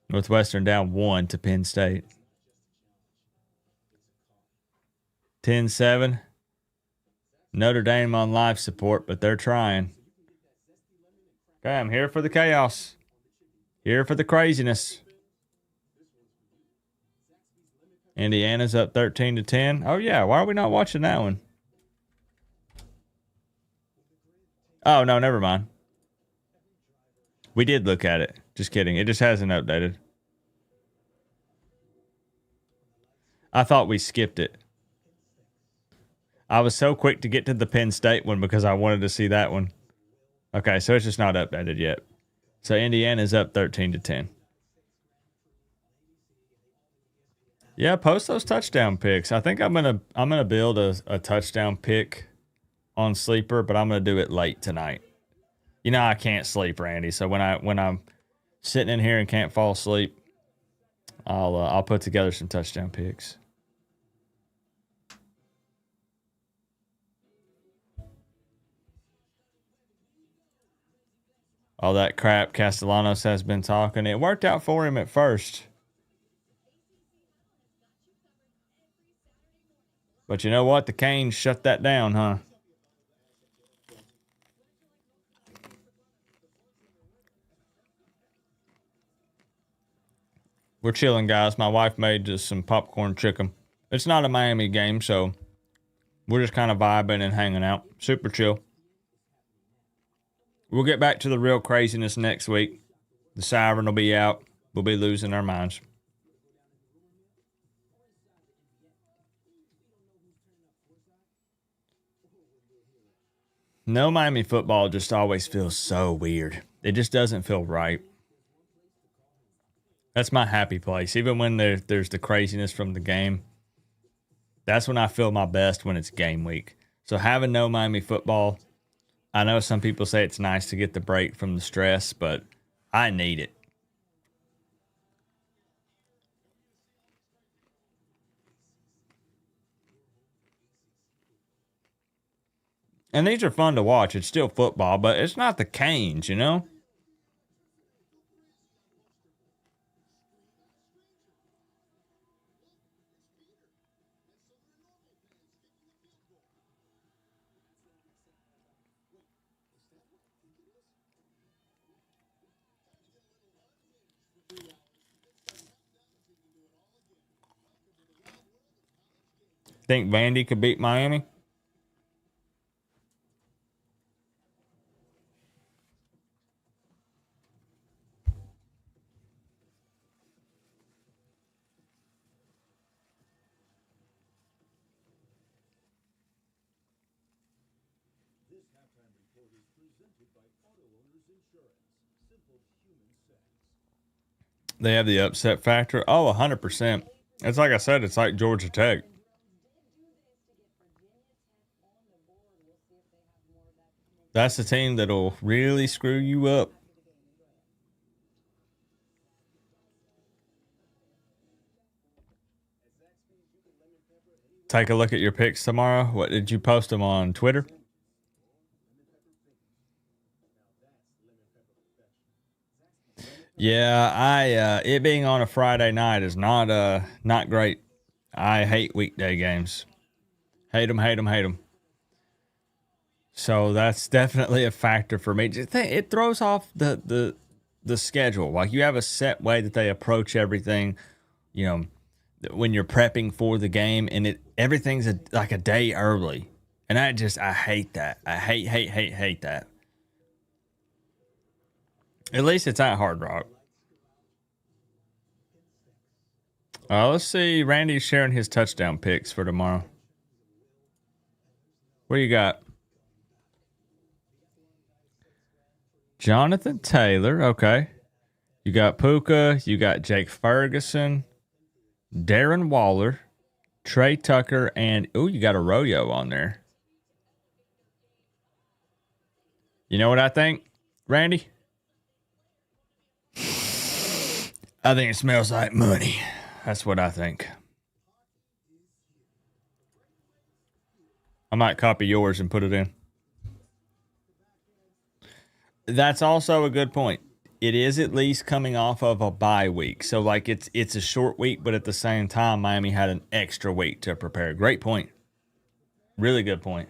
Northwestern down 1 to Penn State. 10-7. Notre Dame on life support, but they're trying. Okay, I'm here for the chaos. Here for the craziness. Indiana's up 13-10. Oh, yeah. Why are we not watching that one? Oh, no, never mind. We did look at it. Just kidding. It just hasn't updated. I thought we skipped it. I was so quick to get to the Penn State one because I wanted to see that one. Okay, so it's just not updated yet. So Indiana's up 13-10. Yeah, post those touchdown picks. I think I'm gonna build a touchdown pick on Sleeper, but I'm gonna do it late tonight. You know I can't sleep, Randy. So when I'm sitting in here and can't fall asleep, I'll put together some touchdown picks. All that crap Castellanos has been talking. It worked out for him at first. But you know what? The Canes shut that down, huh? We're chilling, guys. My wife made just some popcorn chicken. It's not a Miami game, so we're just kind of vibing and hanging out. Super chill. We'll get back to the real craziness next week. The siren will be out. We'll be losing our minds. No, Miami football just always feels so weird. It just doesn't feel right. That's my happy place. Even when there's the craziness from the game, that's when I feel my best, when it's game week. So having no Miami football, I know some people say it's nice to get the break from the stress, but I need it. And these are fun to watch. It's still football, but it's not the Canes, you know? Think Vandy could beat Miami? This halftime report is presented by Auto Owners Insurance. Simple human sense. They have the upset factor. Oh, 100%. It's like I said, it's like Georgia Tech. That's the team that'll really screw you up. Take a look at your picks tomorrow. What did you post them on Twitter? Yeah, it being on a Friday night is not great. I hate weekday games. Hate them. So that's definitely a factor for me. It throws off the schedule. Like, you have a set way that they approach everything, you know, when you're prepping for the game, and everything's like a day early. And I hate that. I hate that. At least it's at Hard Rock. Let's see. Randy's sharing his touchdown picks for tomorrow. What do you got? Jonathan Taylor. Okay. You got Puka. You got Jake Ferguson, Darren Waller, Trey Tucker, and you got a rodeo on there. You know what I think, Randy? I think it smells like money. That's what I think. I might copy yours and put it in. That's also a good point. It is at least coming off of a bye week. So, like, it's a short week, but at the same time, Miami had an extra week to prepare. Great point. Really good point.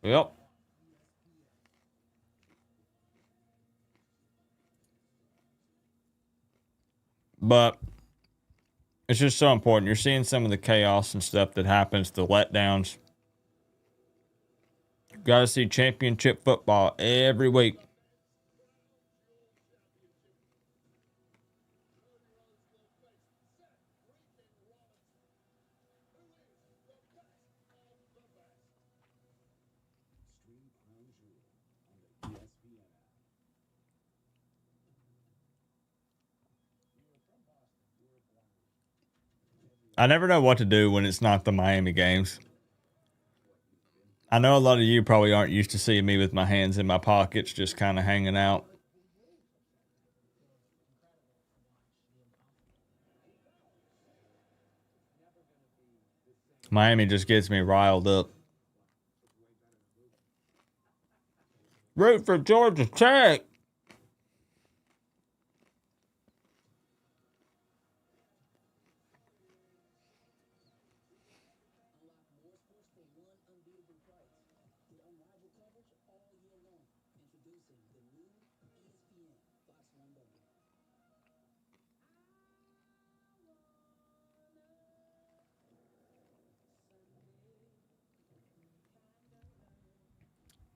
Yep. But it's just so important. You're seeing some of the chaos and stuff that happens, the letdowns. Got to see championship football every week. I never know what to do when it's not the Miami games. I know a lot of you probably aren't used to seeing me with my hands in my pockets, just kind of hanging out. Miami just gets me riled up. Root for Georgia Tech.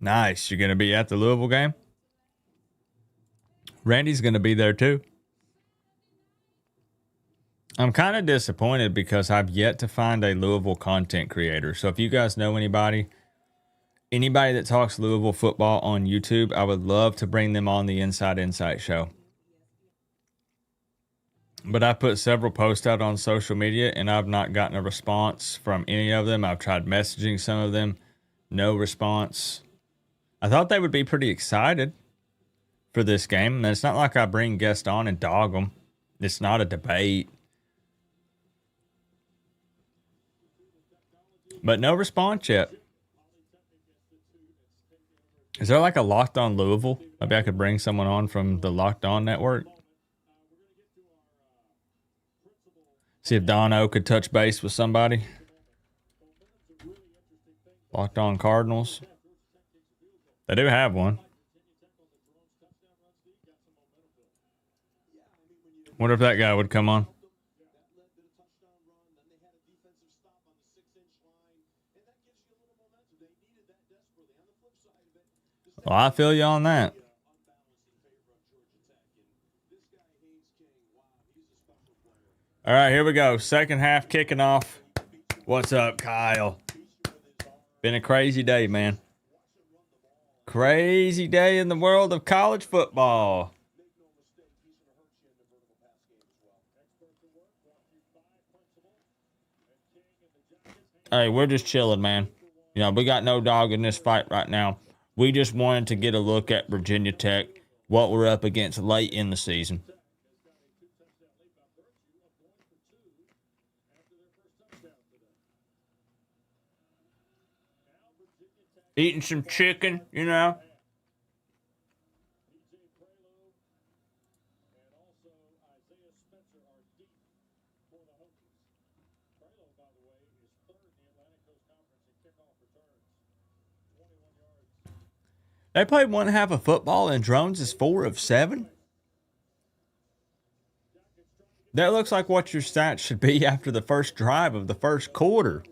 Nice. You're going to be at the Louisville game? Randy's going to be there too. I'm kind of disappointed because I've yet to find a Louisville content creator. So if you guys know anybody that talks Louisville football on YouTube, I would love to bring them on the Inside Insight show. But I put several posts out on social media and I've not gotten a response from any of them. I've tried messaging some of them. No response. I thought they would be pretty excited for this game. And it's not like I bring guests on and dog them. It's not a debate. But no response yet. Is there like a Locked On Louisville? Maybe I could bring someone on from the Locked On network. See if Dono could touch base with somebody. Locked On Cardinals. They do have one. Wonder if that guy would come on. Well, I feel you on that. All right, here we go. Second half kicking off. What's up, Kyle? Been a crazy day, man. Crazy day in the world of college football. Hey, we're just chilling, man. You know, we got no dog in this fight right now. We just wanted to get a look at Virginia Tech, what we're up against late in the season. Eating some chicken, you know. They played one half of football and Drones is 4 of 7. That looks like what your stats should be after the first drive of the first quarter.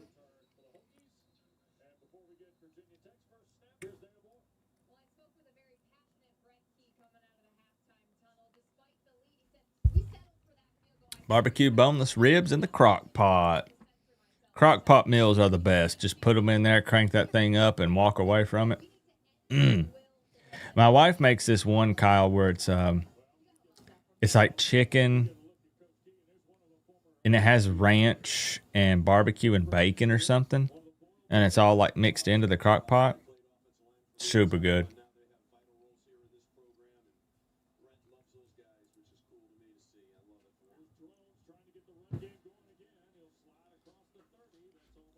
Barbecue boneless ribs in the crock pot. Crock pot meals are the best. Just put them in there, crank that thing up, and walk away from it. My wife makes this one, Kyle, where it's like chicken, and it has ranch and barbecue and bacon or something, and it's all like mixed into the crock pot. Super good.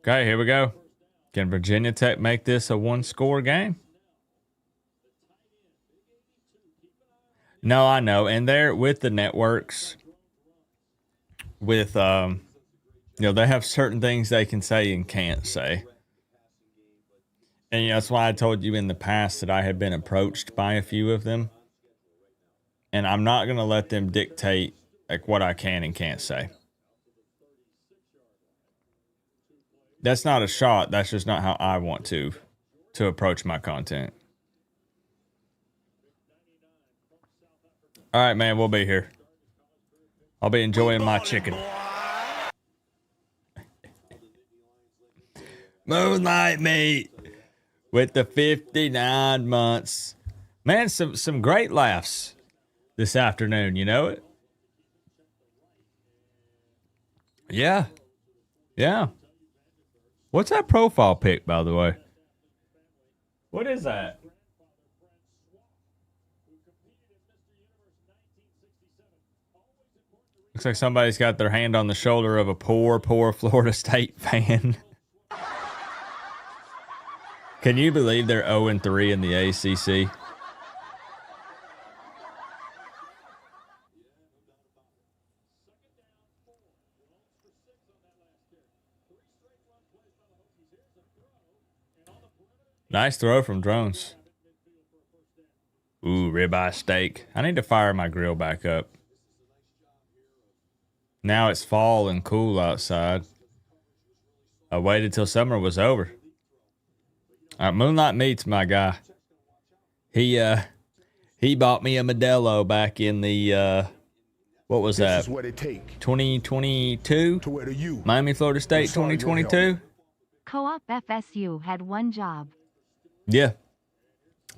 Okay, here we go. Can Virginia Tech make this a one-score game? No, I know. And they're with the networks, with, they have certain things they can say and can't say. And that's why I told you in the past that I had been approached by a few of them. And I'm not going to let them dictate like what I can and can't say. That's not a shot. That's just not how I want to approach my content. All right, man, we'll be here. I'll be enjoying my chicken. Moonlight meat with the 59 months. Man, some great laughs this afternoon, you know it? Yeah. Yeah. What's that profile pic, by the way? What is that? Looks like somebody's got their hand on the shoulder of a poor Florida State fan. Can you believe they're 0-3 in the ACC? Nice throw from Drones. Ooh, ribeye steak. I need to fire my grill back up. Now it's fall and cool outside. I waited till summer was over. Moonlight Meat's my guy. He bought me a Modelo back in the what was that? This is what it take 2022? to wear the U. Miami, Florida State, 2022? Co-op FSU had one job. Yeah.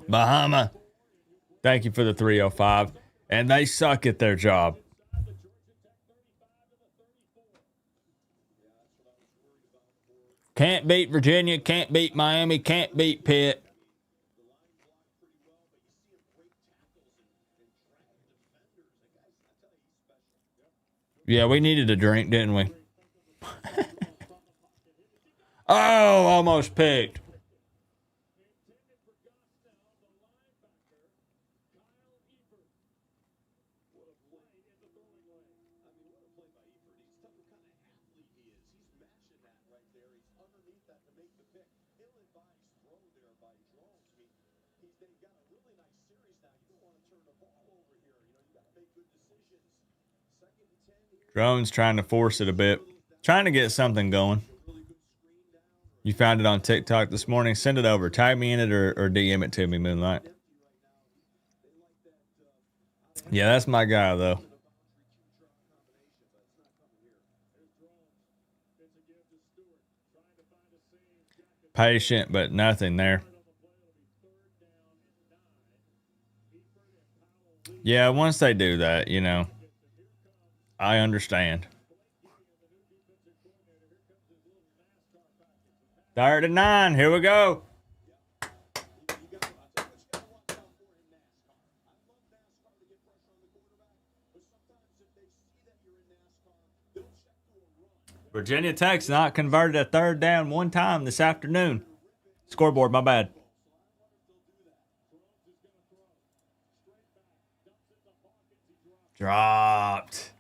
Bahama. Thank you for the 305. And they suck at their job. Can't beat Virginia, can't beat Miami, can't beat Pitt. Yeah, we needed a drink, didn't we? Oh, almost picked. Drone's trying to force it a bit. Trying to get something going. You found it on TikTok this morning. Send it over. Tag me in it or DM it to me, Moonlight. Yeah, that's my guy, though. Patient, but nothing there. Yeah, once they do that, you know, I understand. 39. Here we go. Virginia Tech's not converted a third down one time this afternoon. Scoreboard, my bad. Dropped.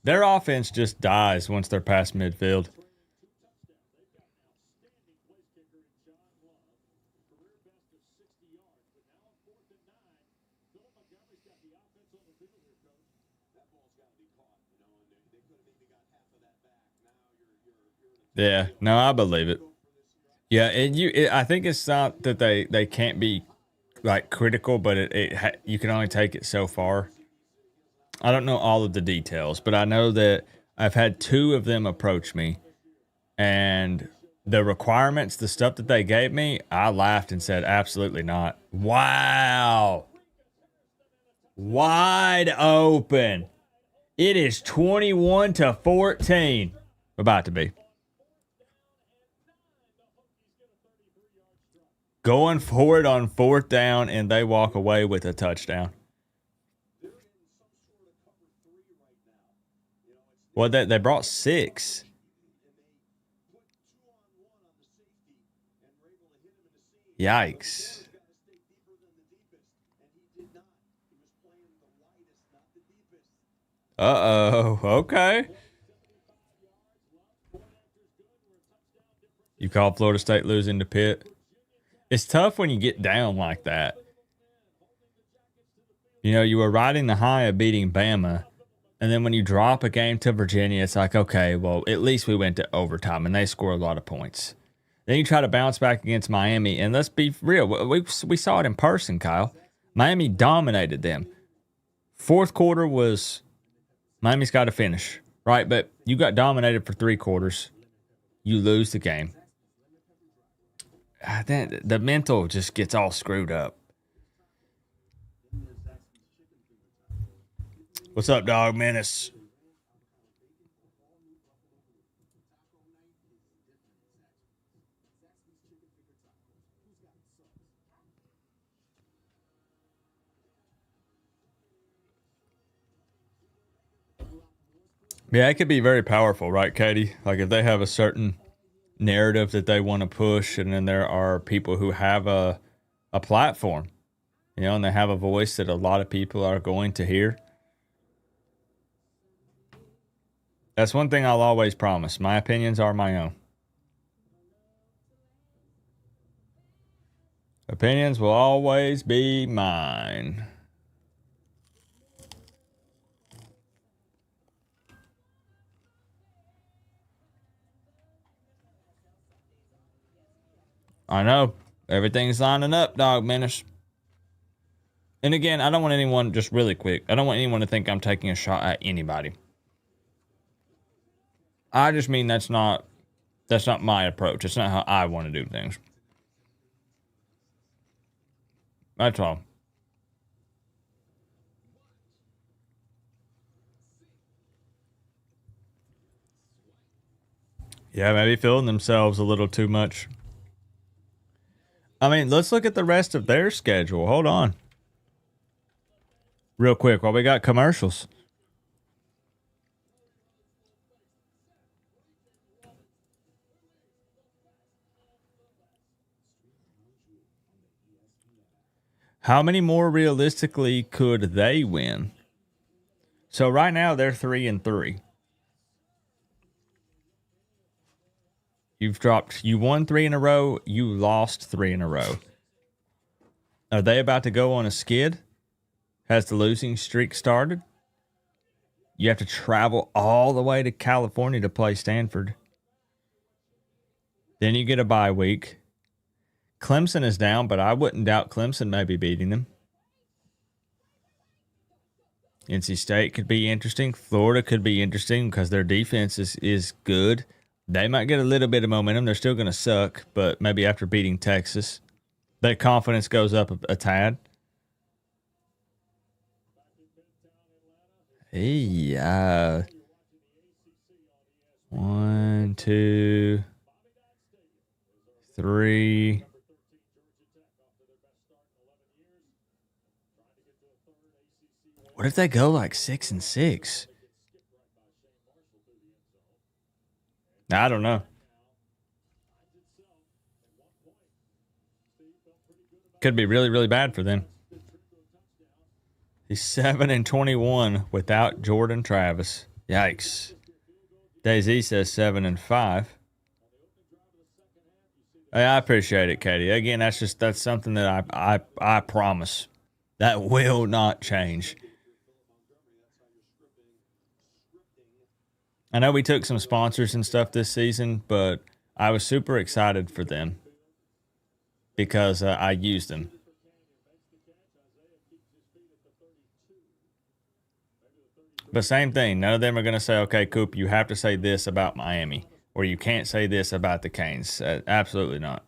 Their offense just dies once they're past midfield. Yeah, no, I believe it. Yeah, and I think it's not that they can't be like critical, but you can only take it so far. I don't know all of the details, but I know that I've had two of them approach me, and the requirements, the stuff that they gave me, I laughed and said, absolutely not. Wow. Wide open. It is 21-14. About to be. Going for it on fourth down, and they walk away with a touchdown. Well, they brought 6. Yikes. Uh-oh. Okay. You call Florida State losing to Pitt? It's tough when you get down like that. You know, you were riding the high of beating Bama, and then when you drop a game to Virginia, it's like, okay, well, at least we went to overtime, and they score a lot of points. Then you try to bounce back against Miami, and let's be real. We saw it in person, Kyle. Miami dominated them. Fourth quarter was Miami's got to finish, right? But you got dominated for 3 quarters. You lose the game. Then the mental just gets all screwed up. What's up, dog? Menace. Yeah, it could be very powerful, right, Katie? Like if they have a certain narrative that they want to push, and then there are people who have a platform, you know, and they have a voice that a lot of people are going to hear. That's one thing I'll always promise. My opinions are my own. Opinions will always be mine. I know. Everything's lining up, dog menace. And again, I don't want anyone, just really quick, I don't want anyone to think I'm taking a shot at anybody. I just mean that's not my approach. It's not how I want to do things. That's all. Yeah, maybe feeling themselves a little too much. I mean, let's look at the rest of their schedule. Hold on. Real quick, while we got commercials. How many more realistically could they win? So right now they're 3-3. You won 3 in a row, you lost 3 in a row. Are they about to go on a skid? Has the losing streak started? You have to travel all the way to California to play Stanford. Then you get a bye week. Clemson is down, but I wouldn't doubt Clemson may be beating them. NC State could be interesting. Florida could be interesting because their defense is good. They might get a little bit of momentum. They're still going to suck, but maybe after beating Texas, their confidence goes up a tad. Hey, 1, 2, 3. What if they go like 6-6? I don't know. Could be really, really bad for them. He's 7-21 without Jordan Travis. Yikes. Daisy says 7-5. Hey, I appreciate it, Katie. Again, that's something that I promise that will not change. I know we took some sponsors and stuff this season, but I was super excited for them because I used them. But same thing. None of them are going to say, okay, Coop, you have to say this about Miami, or you can't say this about the Canes. Absolutely not.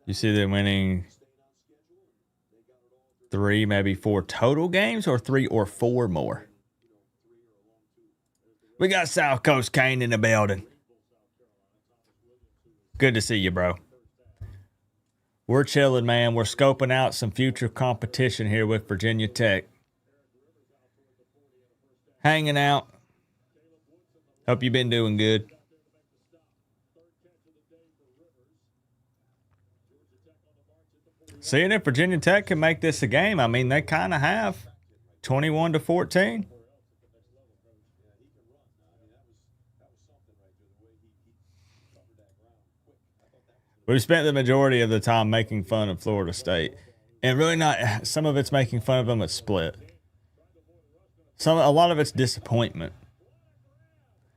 You see them winning 3, maybe 4 total games, or 3 or 4 more. We got South Coast Kane in the building. Good to see you, bro. We're chilling, man. We're scoping out some future competition here with Virginia Tech. Hanging out. Hope you've been doing good. Seeing if Virginia Tech can make this a game. I mean, they kind of have. 21-14. We've spent the majority of the time making fun of Florida State. And really not, some of it's making fun of them at split. A lot of it's disappointment.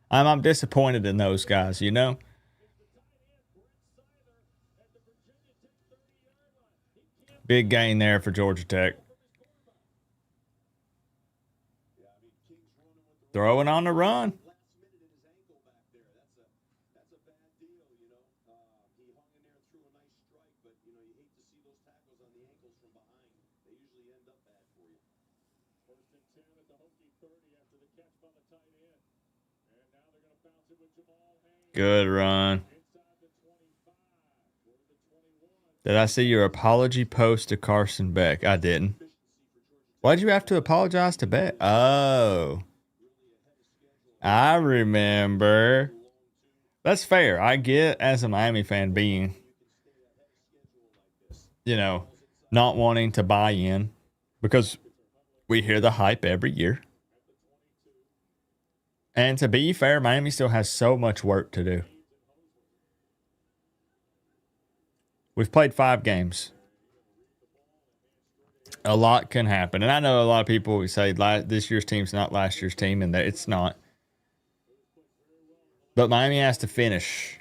I'm disappointed in those guys, you know? Big gain there for Georgia Tech. Throwing on the run. Good run. Did I see your apology post to Carson Beck? I didn't. Why'd you have to apologize to Beck? Oh. I remember. That's fair. I get, as a Miami fan, being, not wanting to buy in because we hear the hype every year. And to be fair, Miami still has so much work to do. We've played 5 games. A lot can happen. And I know a lot of people will say this year's team's not last year's team, and that it's not. But Miami has to finish.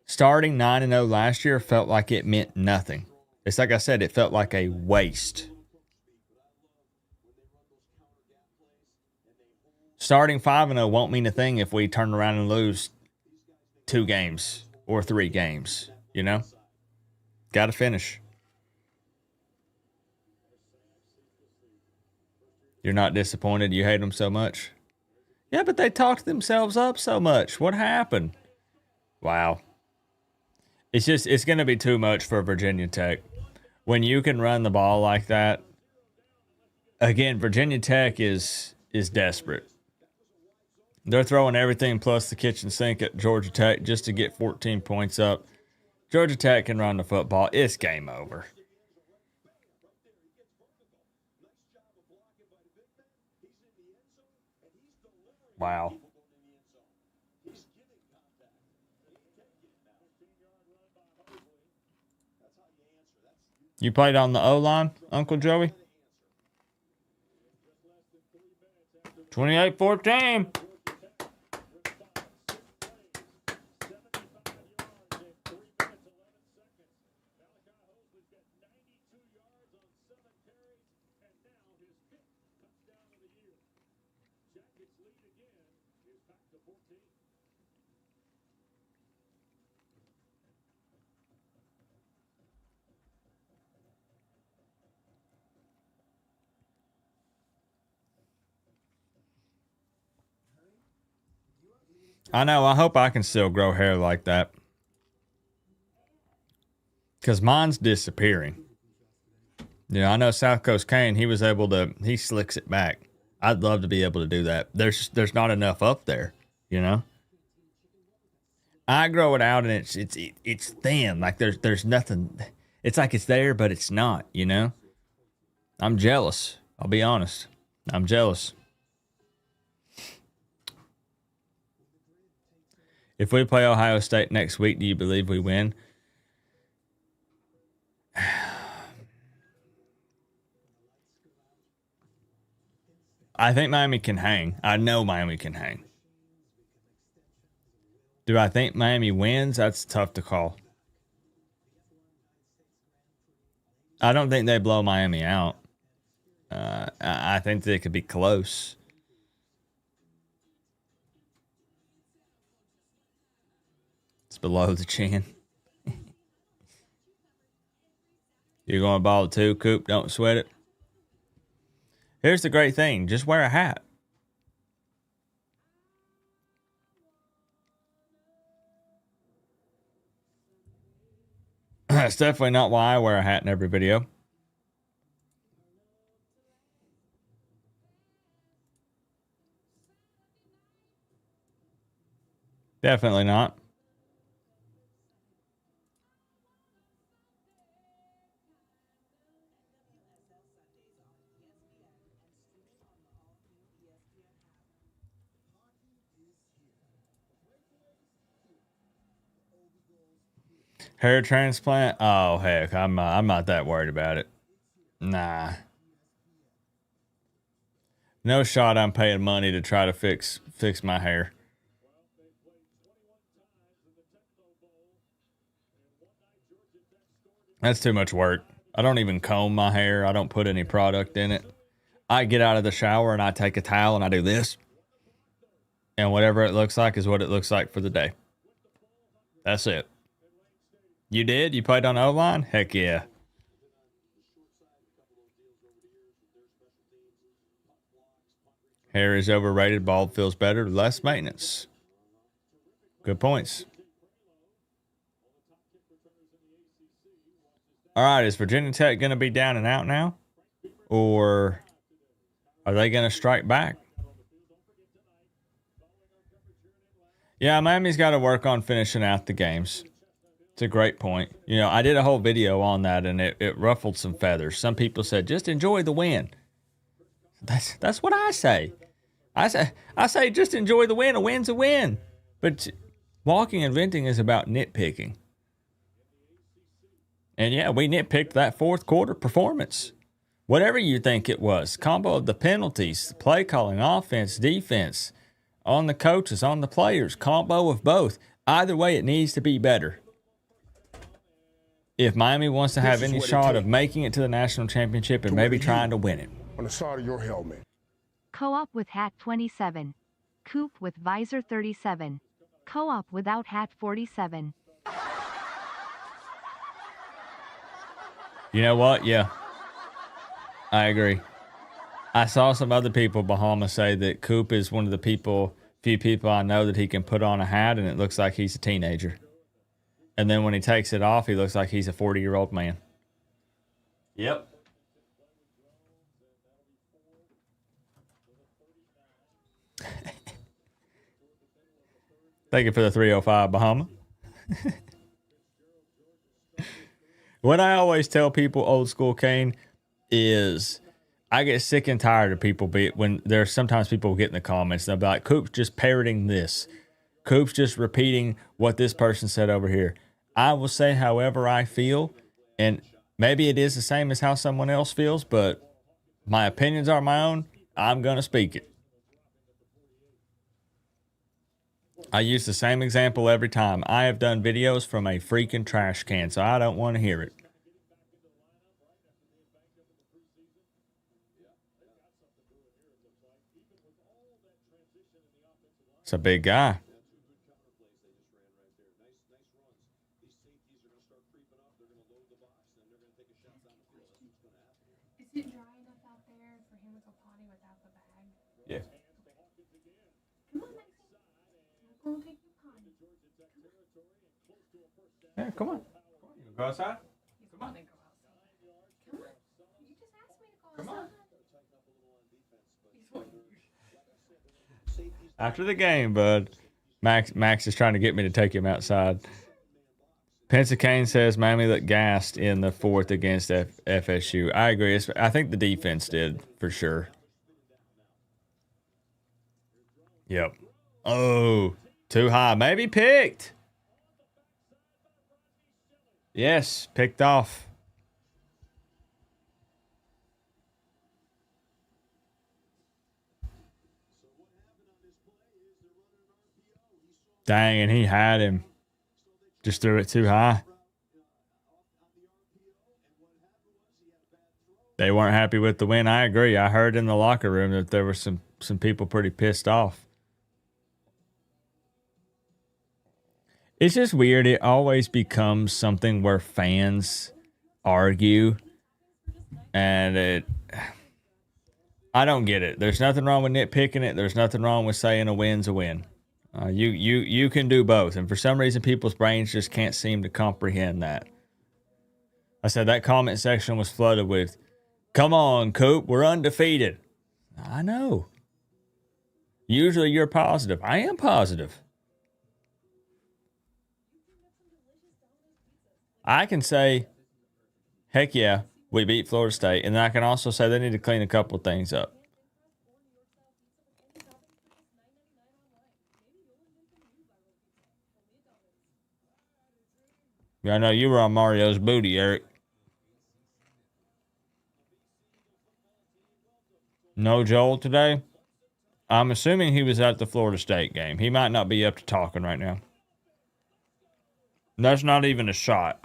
Starting 9-0 last year felt like it meant nothing. It's like I said, it felt like a waste. Starting 5-0 won't mean a thing if we turn around and lose 2 games or 3 games, Got to finish. You're not disappointed? You hate them so much? Yeah, but they talked themselves up so much. What happened? Wow. It's going to be too much for Virginia Tech. When you can run the ball like that, again, Virginia Tech is desperate. They're throwing everything plus the kitchen sink at Georgia Tech just to get 14 points up. Georgia Tech can run the football. It's game over. Wow. You played on the O-line, Uncle Joey? 28-14. I know. I hope I can still grow hair like that. Because mine's disappearing. Yeah, I know South Coast Kane, he slicks it back. I'd love to be able to do that. There's not enough up there, you know? I grow it out and it's thin. Like there's nothing. It's like it's there, but it's not, you know? I'm jealous. I'll be honest. I'm jealous. If we play Ohio State next week, do you believe we win? I think Miami can hang. I know Miami can hang. Do I think Miami wins? That's tough to call. I don't think they blow Miami out. I think they could be close. It's below the chin. You're going to ball too, Coop. Don't sweat it. Here's the great thing. Just wear a hat. That's definitely not why I wear a hat in every video. Definitely not. Hair transplant? Oh heck, I'm not that worried about it. Nah. No shot I'm paying money to try to fix my hair. That's too much work. I don't even comb my hair. I don't put any product in it. I get out of the shower and I take a towel and I do this. And whatever it looks like is what it looks like for the day. That's it. You did? You played on O-line? Heck yeah. Hair is overrated. Bald feels better. Less maintenance. Good points. All right, is Virginia Tech going to be down and out now? Or are they going to strike back? Yeah, Miami's got to work on finishing out the games. It's a great point. You know, I did a whole video on that, and it ruffled some feathers. Some people said, just enjoy the win. That's what I say. I say just enjoy the win. A win's a win. But walking and venting is about nitpicking. And yeah, we nitpicked that fourth quarter performance. Whatever you think it was. Combo of the penalties, play calling, offense, defense, on the coaches, on the players, combo of both. Either way, it needs to be better. If Miami wants to have any shot of making it to the national championship and maybe trying to win it. On the side of your helmet. Co-op with hat 27. Coop with visor 37. Co-op without hat 47. You know what? Yeah. I agree. I saw some other people, Bahama, say that Coop is one of the few people I know that he can put on a hat and it looks like he's a teenager. And then when he takes it off, he looks like he's a 40-year-old man. Yep. Thank you for the 305, Bahama. What I always tell people, old school Kane, is I get sick and tired of people when there's sometimes people get in the comments, they'll be like, Coop's just parroting this. Coop's just repeating what this person said over here. I will say however I feel, and Maybe it is the same as how someone else feels, but my opinions are my own. I'm going to speak it. I use the same example every time. I have done videos from a freaking trash can, so I don't want to hear it. It's a big guy. Is it dry enough out there for him to go potty without the bag? Yeah. Come on, Maxie. I'm gonna take you potty. Yeah, come on. You go outside? Come on. Go outside. Come on. You just asked me to go Come on. outside. After the game, bud. Max is trying to get me to take him outside. Pensacane says Miami looked gassed in the fourth against FSU. I agree. I think the defense did, for sure. Yep. Oh, too high. Maybe picked. Yes, picked off. Dang, and he had him. Just threw it too high. They weren't happy with the win. I agree. I heard in the locker room that there were some people pretty pissed off. It's just weird. It always becomes something where fans argue. And I don't get it. There's nothing wrong with nitpicking it. There's nothing wrong with saying a win's a win. You can do both. And for some reason, people's brains just can't seem to comprehend that. I said that comment section was flooded with, "Come on, Coop, we're undefeated." I know. Usually you're positive. I am positive. I can say, heck yeah, we beat Florida State. And then I can also say they need to clean a couple of things up. Yeah, I know you were on Mario's booty, Eric. No Joel today? I'm assuming he was at the Florida State game. He might not be up to talking right now. That's not even a shot.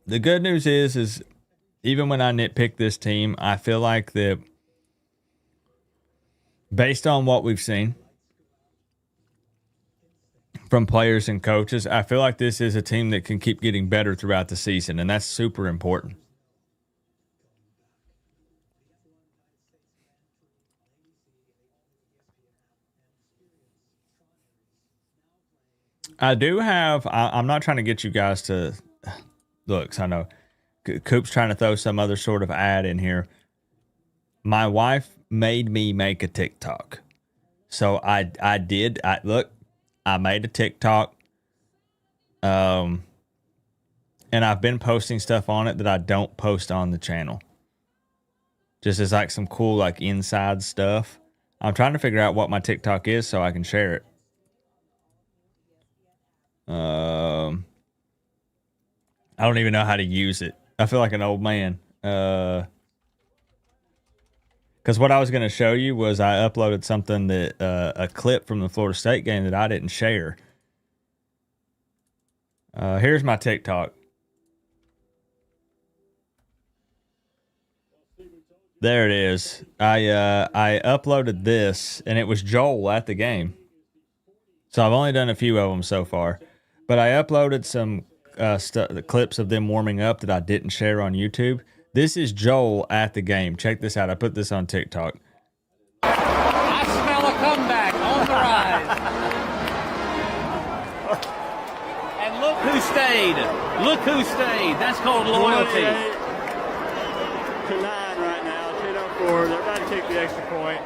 The good news is even when I nitpick this team, I feel like that based on what we've seen from players and coaches, I feel like this is a team that can keep getting better throughout the season, and that's super important. I'm not trying to get you guys to looks. I know Coop's trying to throw some other sort of ad in here. My wife made me make a TikTok. So I made a TikTok. And I've been posting stuff on it that I don't post on the channel. Just as like some cool like inside stuff. I'm trying to figure out what my TikTok is so I can share it. I don't even know how to use it. I feel like an old man. Because what I was going to show you was I uploaded something that a clip from the Florida State game that I didn't share. Here's my TikTok. There it is. I uploaded this, and it was Joel at the game. So I've only done a few of them so far. But I uploaded some the clips of them warming up that I didn't share on YouTube. This is Joel at the game. Check this out. I put this on TikTok. I smell a comeback on the rise. And look who stayed. Look who stayed. That's called loyalty. 28-9 right now. 10:04. They're about to kick the extra point.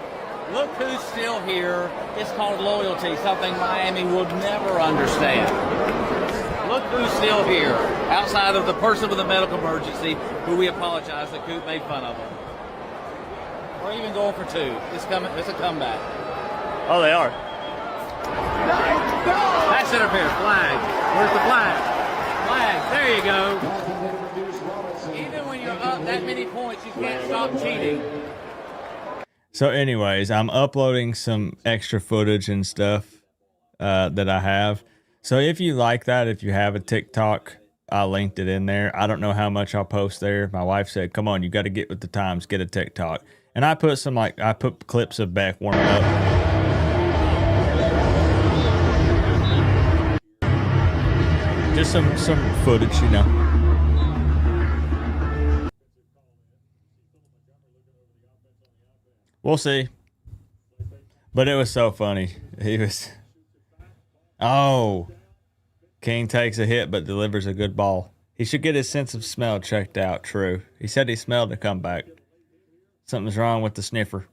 Look who's still here. It's called loyalty, something Miami would never understand. look who's still here, outside of the person with a medical emergency, who we apologize that Coop made fun of him. We're even going for two. It's a comeback. Oh, they are. That's interference. Flag. Where's the flag? Flag. There you go. Even when you're up that many points, you can't stop cheating. So anyways, I'm uploading some extra footage and stuff that I have. So if you like that, if you have a TikTok, I linked it in there. I don't know how much I'll post there. My wife said, come on, you got to get with the times, get a TikTok. And I put I put clips of Beck warming up. Just some footage, you know. We'll see. But it was so funny. King takes a hit but delivers a good ball. He should get his sense of smell checked out. True. He said he smelled a comeback. Something's wrong with the sniffer.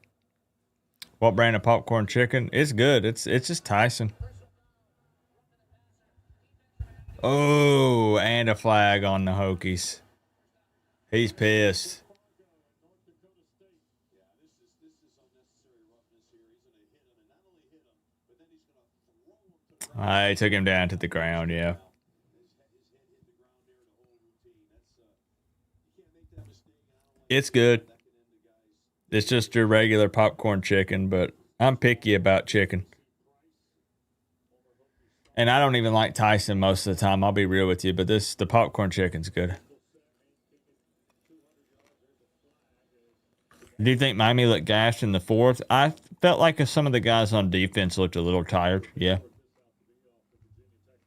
What brand of popcorn chicken? It's good. It's just Tyson. Oh, and a flag on the Hokies. He's pissed. I took him down to the ground, yeah. It's good. It's just your regular popcorn chicken, but I'm picky about chicken. And I don't even like Tyson most of the time, I'll be real with you, but the popcorn chicken's good. Do you think Miami looked gashed in the fourth? I felt like some of the guys on defense looked a little tired, yeah.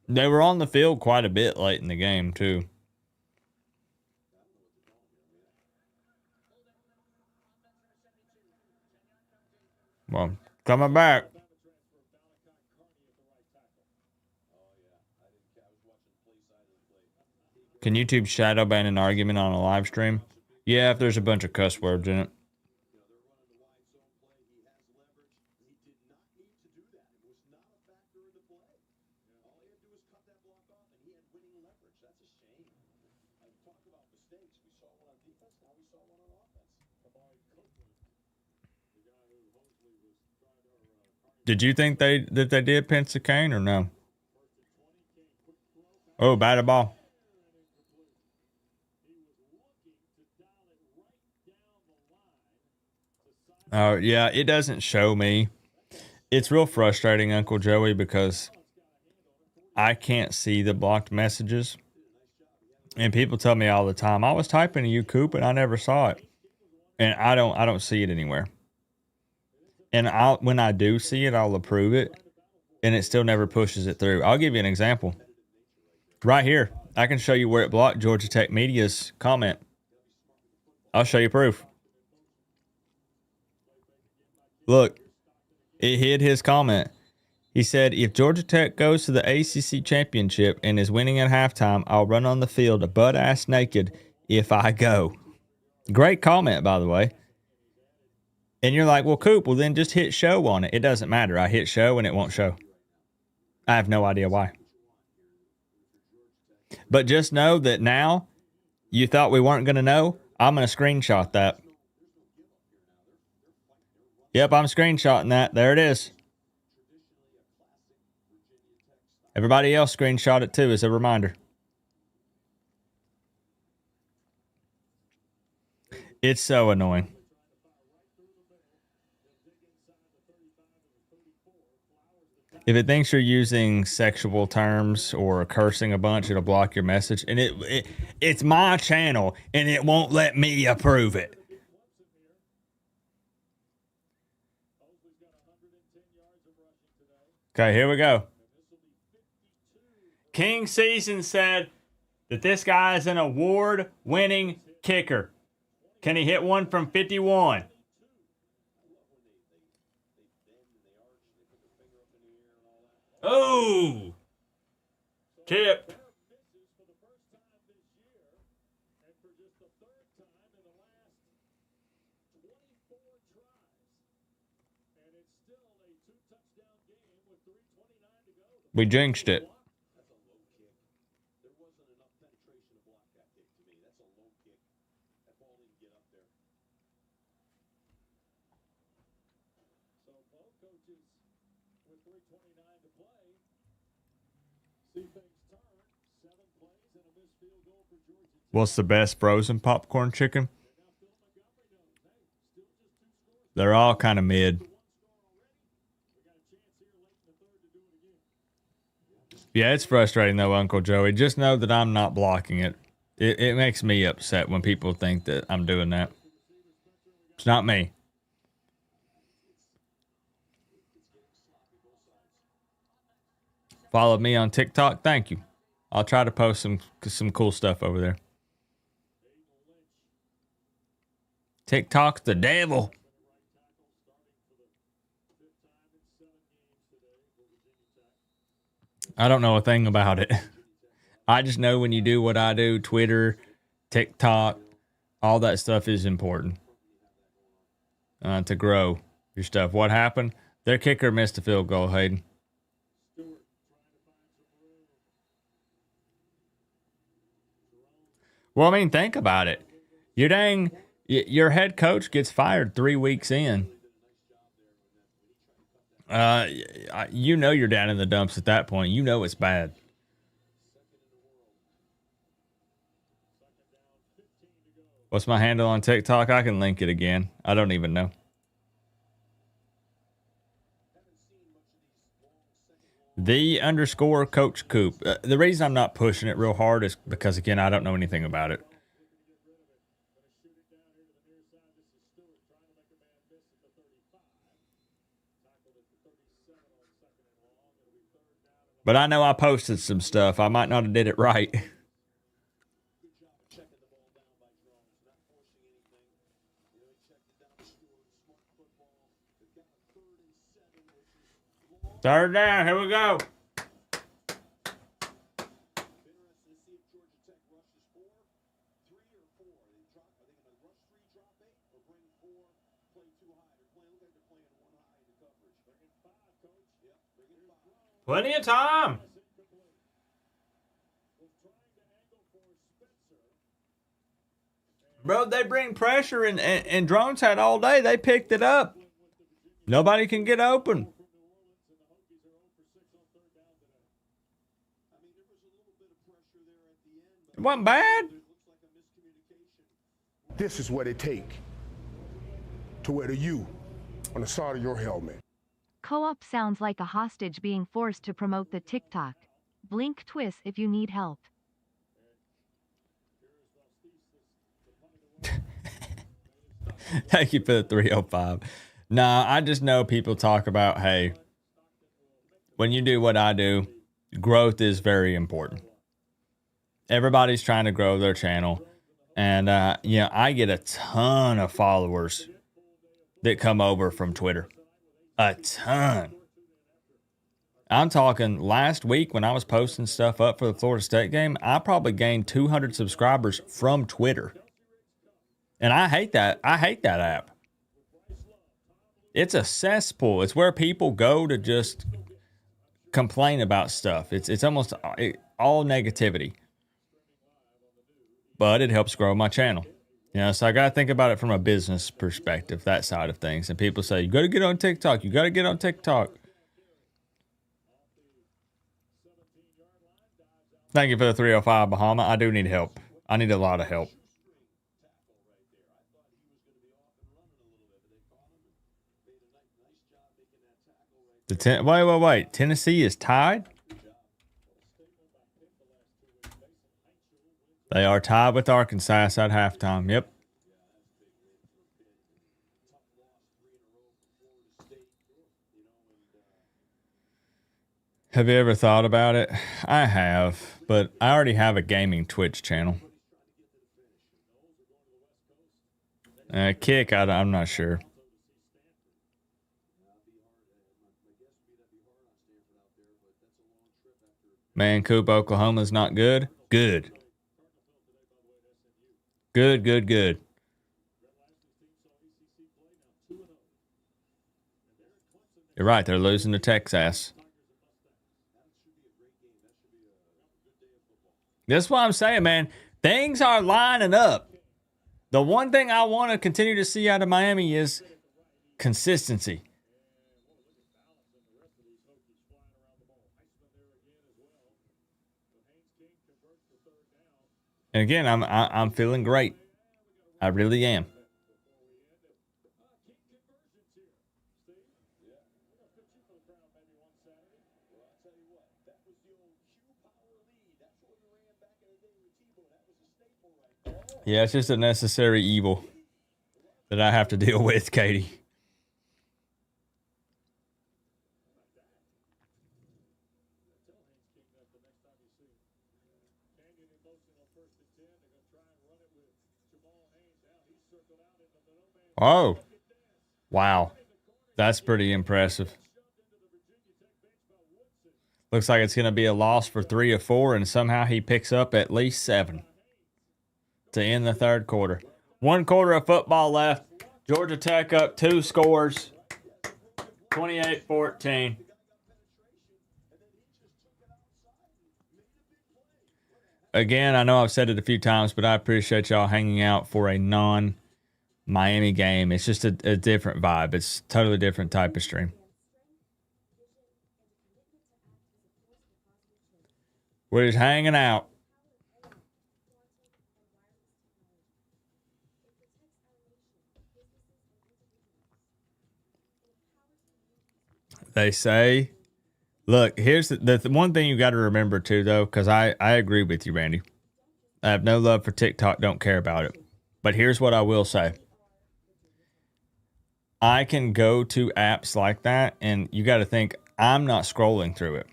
They were on the field quite a bit late in the game, too. Well, coming back. Can YouTube shadow ban an argument on a live stream? Yeah, if there's a bunch of cuss words in it. Did you think that they did pinch the cane or no? Oh, batted ball. Oh, yeah, it doesn't show me. It's real frustrating, Uncle Joey, because I can't see the blocked messages. And people tell me all the time, I was typing to you, Coop, and I never saw it. And I don't see it anywhere. And when I do see it, I'll approve it. And it still never pushes it through. I'll give you an example. Right here. I can show you where it blocked Georgia Tech Media's comment. I'll show you proof. Look. It hid his comment. He said, if Georgia Tech goes to the ACC championship and is winning at halftime, I'll run on the field butt-ass naked if I go. Great comment, by the way. And you're like, well, Coop, well, then just hit show on it. It doesn't matter. I hit show and it won't show. I have no idea why. But just know that now you thought we weren't going to know. I'm going to screenshot that. Yep, I'm screenshotting that. There it is. Everybody else screenshot it too as a reminder. It's so annoying. If it thinks you're using sexual terms or cursing a bunch, it'll block your message. And it's my channel, and it won't let me approve it. Okay, here we go. King Season said that this guy is an award-winning kicker. Can he hit one from 51? Oh! Tip. We jinxed it. What's the best frozen popcorn chicken? They're all kind of mid. Yeah, it's frustrating though, Uncle Joey. Just know that I'm not blocking it. It makes me upset when people think that I'm doing that. It's not me. Follow me on TikTok. Thank you. I'll try to post some cool stuff over there. TikTok's the devil. I don't know a thing about it. I just know when you do what I do, Twitter, TikTok, all that stuff is important to grow your stuff. What happened? Their kicker missed a field goal, Hayden. Well, I mean, think about it. Your head coach gets fired 3 weeks in. You know you're down in the dumps at that point. You know it's bad. What's my handle on TikTok? I can link it again. I don't even know. _Coach Coop. The reason I'm not pushing it real hard is because, again, I don't know anything about it. But I know I posted some stuff. I might not have did it right. Third down. Here we go. Plenty of time. Bro, they bring pressure and drones had all day. They picked it up. Nobody can get open. It wasn't bad. This is what it take to wear the U on the side of your helmet. Co-op sounds like a hostage being forced to promote the TikTok. Blink twist if you need help. Thank you for the 305. Nah, I just know people talk about, hey, when you do what I do, growth is very important. Everybody's trying to grow their channel. And, I get a ton of followers that come over from Twitter. A ton. I'm talking last week when I was posting stuff up for the Florida State game, I probably gained 200 subscribers from Twitter. And I hate that. I hate that app. It's a cesspool. It's where people go to just complain about stuff. It's almost all negativity. But it helps grow my channel. So I got to think about it from a business perspective, that side of things. And people say, you got to get on TikTok. You got to get on TikTok. Thank you for the 305, Bahama. I do need help. I need a lot of help. Wait. Tennessee is tied? They are tied with Arkansas at halftime. Yep. Have you ever thought about it? I have, but I already have a gaming Twitch channel. Kick, I'm not sure. Man, Coop, Oklahoma's not good. Good. Good. You're right. They're losing to Texas. That's what I'm saying, man. Things are lining up. The one thing I want to continue to see out of Miami is consistency. And again, I'm feeling great. I really am. Yeah, it's just a necessary evil that I have to deal with, Katie. Oh, wow. That's pretty impressive. Looks like it's going to be a loss for 3 or 4, and somehow he picks up at least 7 to end the third quarter. 1 quarter of football left. Georgia Tech up 2 scores, 28-14. Again, I know I've said it a few times, but I appreciate y'all hanging out for a non-Miami game. It's just a different vibe. It's a totally different type of stream. We're just hanging out. They say, look, here's the one thing you got to remember too, though, because I agree with you, Randy. I have no love for TikTok, don't care about it. But here's what I will say. I can go to apps like that, and you got to think, I'm not scrolling through it.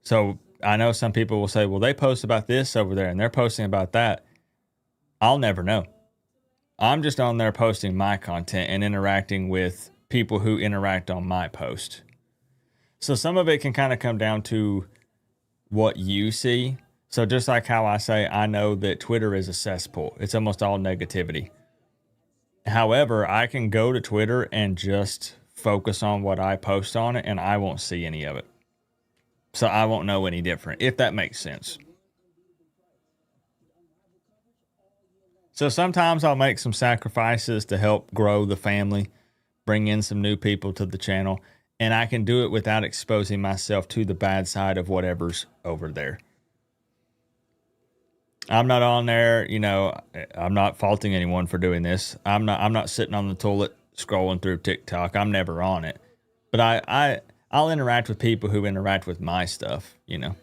So I know some people will say, well, they post about this over there, and they're posting about that. I'll never know. I'm just on there posting my content and interacting with people who interact on my post. So some of it can kind of come down to what you see. So just like how I say, I know that Twitter is a cesspool. It's almost all negativity. However, I can go to Twitter and just focus on what I post on it, and I won't see any of it. So I won't know any different, if that makes sense. So sometimes I'll make some sacrifices to help grow the family, bring in some new people to the channel, and I can do it without exposing myself to the bad side of whatever's over there. I'm not on there, I'm not faulting anyone for doing this. I'm not sitting on the toilet scrolling through TikTok. I'm never on it. But I'll interact with people who interact with my stuff, You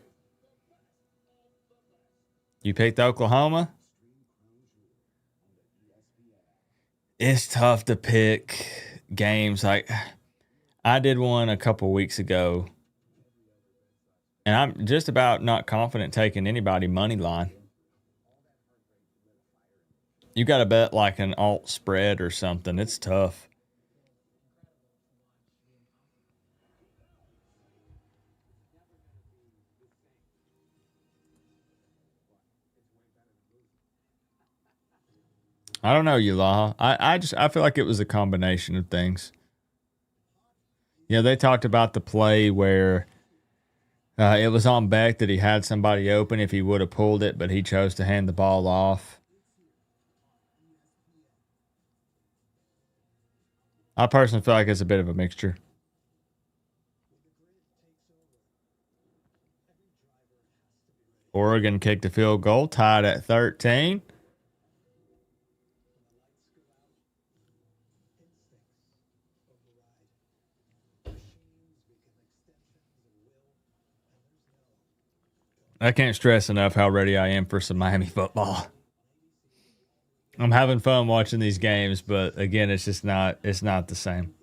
picked Oklahoma? It's tough to pick games. Like, I did one a couple weeks ago, and I'm just about not confident taking anybody money line. You got to bet like an alt spread or something. It's tough. I don't know, Yulaha. I feel like it was a combination of things. They talked about the play where it was on Beck that he had somebody open if he would have pulled it, but he chose to hand the ball off. I personally feel like it's a bit of a mixture. Oregon kicked a field goal, tied at 13. I can't stress enough how ready I am for some Miami football. I'm having fun watching these games, but again, it's not the same.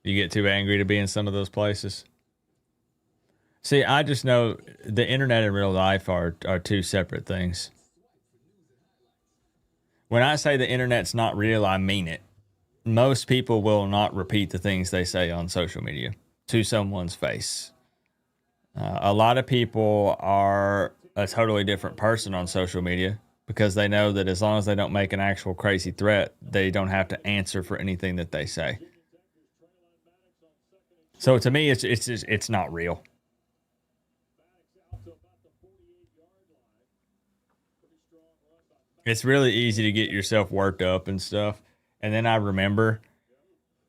You get too angry to be in some of those places. See, I just know the internet and real life are two separate things. When I say the internet's not real, I mean it. Most people will not repeat the things they say on social media to someone's face. A lot of people are a totally different person on social media because they know that as long as they don't make an actual crazy threat, they don't have to answer for anything that they say. So to me, it's not real. It's really easy to get yourself worked up and stuff. And then I remember,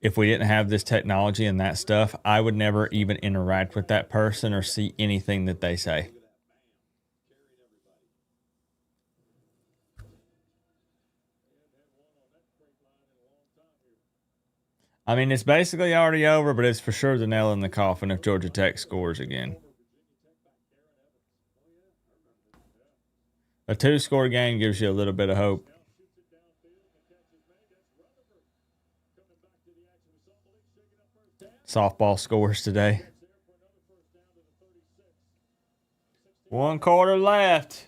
if we didn't have this technology and that stuff, I would never even interact with that person or see anything that they say. I mean, it's basically already over, but it's for sure the nail in the coffin if Georgia Tech scores again. A 2-score game gives you a little bit of hope. Softball scores today. 1 quarter left.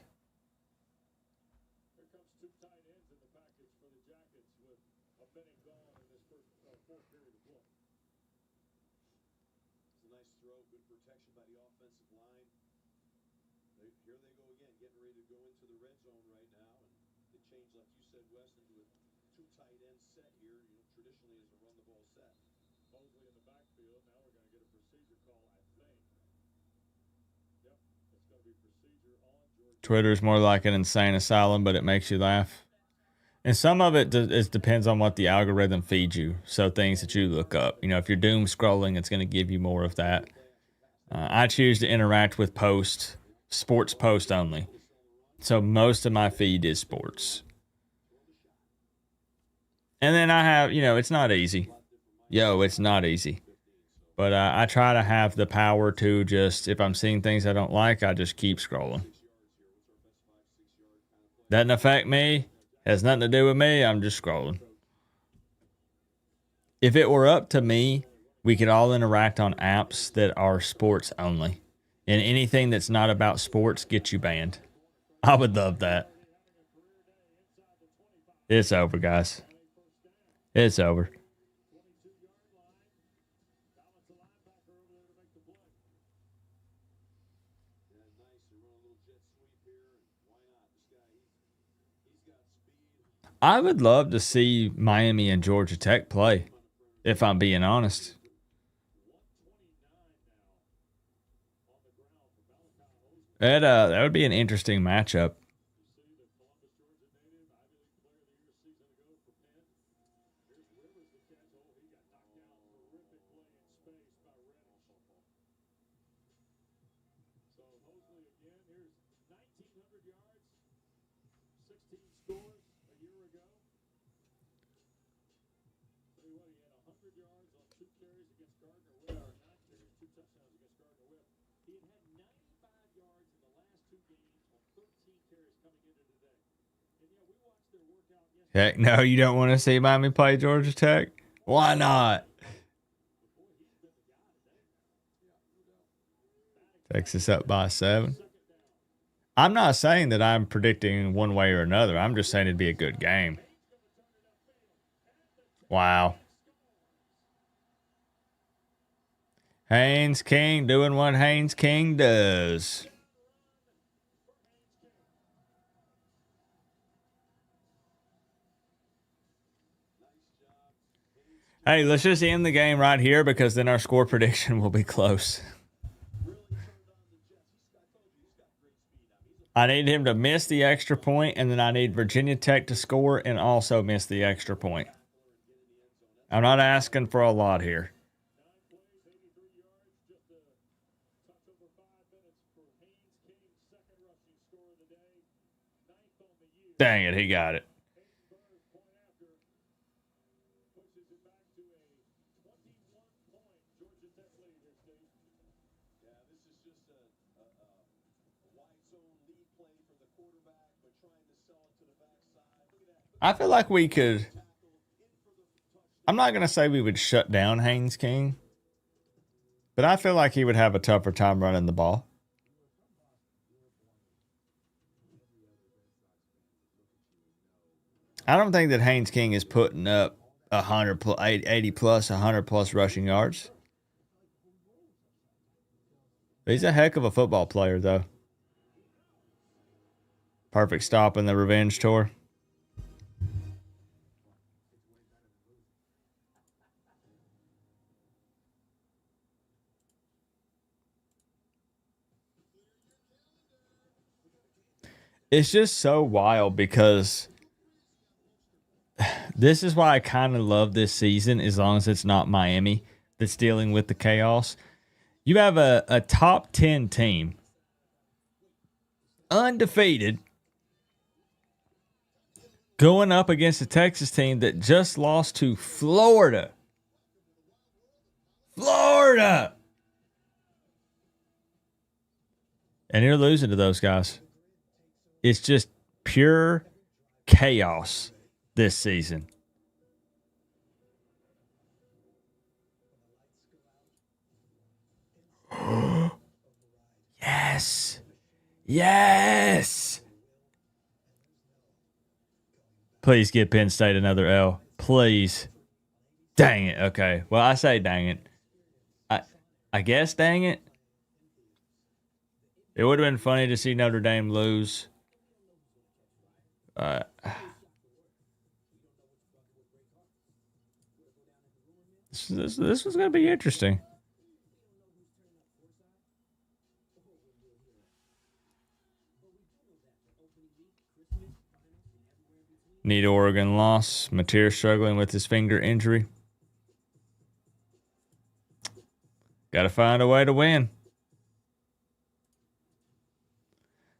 Here they go again, getting ready to go into the red zone right now. And they changed, like you said, Wes, into a 2 tight end set here. You know, traditionally is a run the ball set. Mosley in the backfield. Now we're going to get a procedure call, I think. Yep, it's going to be procedure on Georgia. Twitter's more like an insane asylum, but it makes you laugh. And some of it depends on what the algorithm feeds you. So things that you look up. You know, if you're doom scrolling, it's going to give you more of that. I choose to interact with sports post only. So most of my feed is sports. And then I have, you know, it's not easy. It's not easy. But I try to have the power to just, if I'm seeing things I don't like, I just keep scrolling. Doesn't affect me. Has nothing to do with me. I'm just scrolling. If it were up to me, we could all interact on apps that are sports only. And anything that's not about sports gets you banned. I would love that. It's over, guys. It's over. I would love to see Miami and Georgia Tech play, if I'm being honest. That would be an interesting matchup. Heck no, you don't want to see Miami play Georgia Tech? Why not? Texas up by 7. I'm not saying that I'm predicting one way or another. I'm just saying it'd be a good game. Wow. Haynes King doing what Haynes King does. Hey, let's just end the game right here because then our score prediction will be close. I need him to miss the extra point, and then I need Virginia Tech to score and also miss the extra point. I'm not asking for a lot here. Dang it, he got it. I feel like we could. I'm not going to say we would shut down Haynes King, but I feel like he would have a tougher time running the ball. I don't think that Haynes King is putting up 80 plus, 100 plus rushing yards. He's a heck of a football player, though. Perfect stop in the revenge tour. It's just so wild because this is why I kind of love this season, as long as it's not Miami that's dealing with the chaos. You have a top 10 team, undefeated, going up against a Texas team that just lost to Florida Florida. And you're losing to those guys. It's just pure chaos this season. Yes. Yes. Please give Penn State another L. Please. Dang it. Okay. Well, I say dang it. I guess dang it. It would have been funny to see Notre Dame lose. This was going to be interesting. Need Oregon loss. Mateer struggling with his finger injury. Got to find a way to win.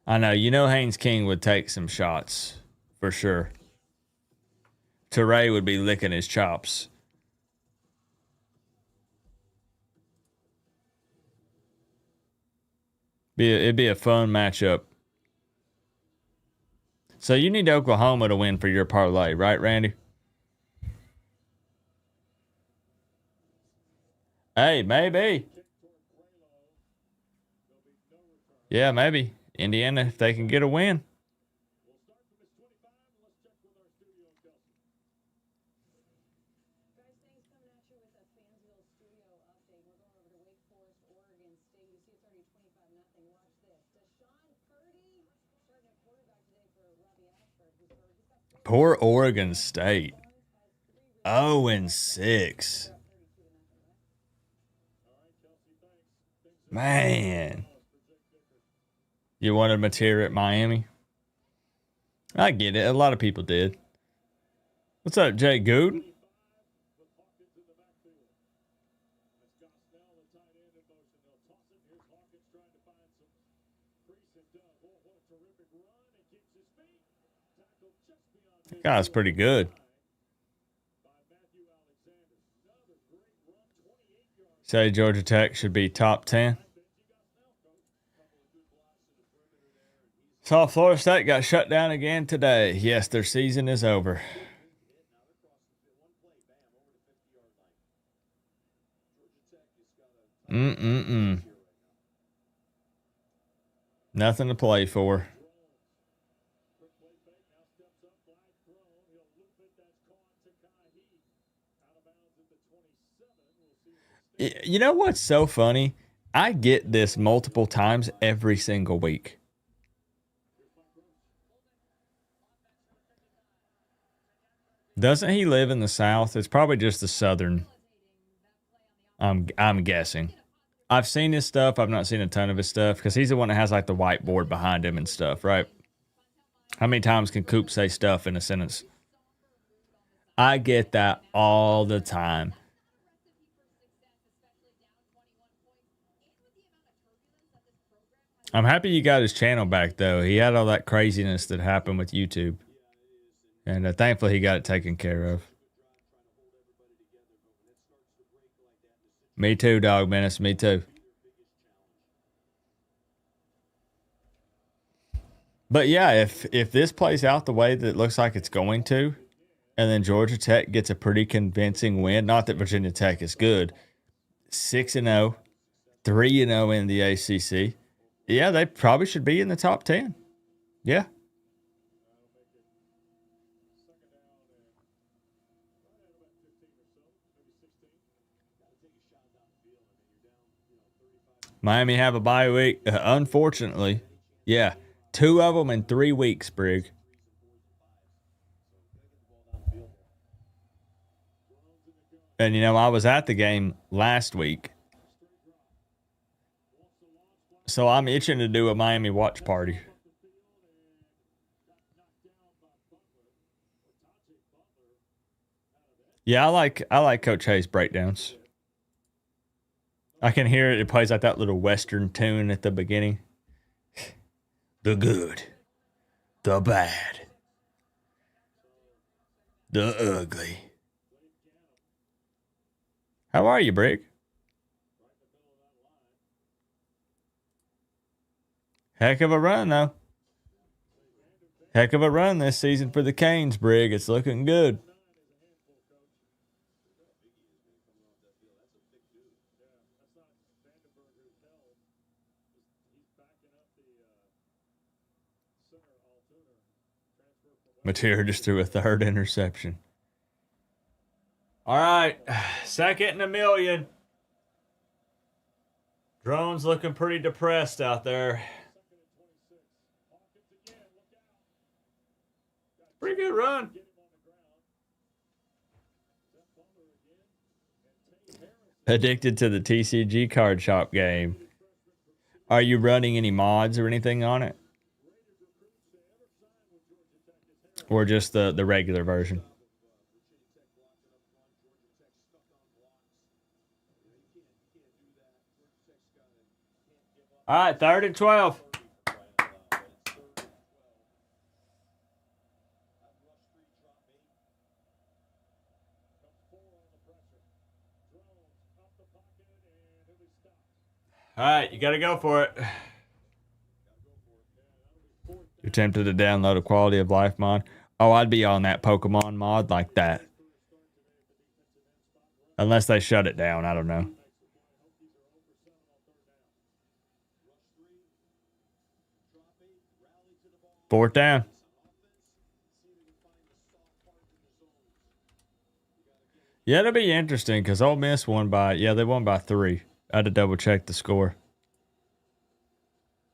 I know. You know Haynes King would take some shots. For sure. Teray would be licking his chops. It'd be a fun matchup. So you need Oklahoma to win for your parlay, right, Randy? Hey, maybe. Yeah, maybe. Indiana, if they can get a win. Poor Oregon State. 0-6. Man. You wanted Mateer at Miami? I get it. A lot of people did. What's up, Jay Gooden? That guy's pretty good. Say Georgia Tech should be top 10. Saw Florida State got shut down again today. Yes, their season is over. Nothing to play for. You know what's so funny? I get this multiple times every single week. Doesn't he live in the South? It's probably just the Southern. I'm guessing. I've seen his stuff. I've not seen a ton of his stuff because he's the one that has like the whiteboard behind him and stuff, right? How many times can Coop say stuff in a sentence? I get that all the time. I'm happy you got his channel back, though. He had all that craziness that happened with YouTube. And thankfully, he got it taken care of. Me too, Dog Menace. Me too. But yeah, if this plays out the way that it looks like it's going to, and then Georgia Tech gets a pretty convincing win, not that Virginia Tech is good, 6-0, 3-0 in the ACC, yeah, they probably should be in the top 10. Yeah. Miami have a bye week. Unfortunately, yeah. 2 of them in 3 weeks, Brig. And, you know, I was at the game last week. So I'm itching to do a Miami watch party. Yeah, I like Coach Hayes' breakdowns. I can hear it. It plays like that little Western tune at the beginning. The good, the bad, the ugly. How are you, Brig? Heck of a run, though. Heck of a run this season for the Canes, Brig. It's looking good. Matera just threw a third interception. All right, second and a million. Drone's looking pretty depressed out there. Pretty good run. Addicted to the TCG card shop game. Are you running any mods or anything on it? Or just the regular version? All right, 3rd and 12. All right, you got to go for it. You're tempted to download a quality of life mod. Oh, I'd be on that Pokemon mod like that. Unless they shut it down, I don't know. 4th down. Yeah, it'll be interesting because Ole Miss won by, they won by 3. I had to double check the score.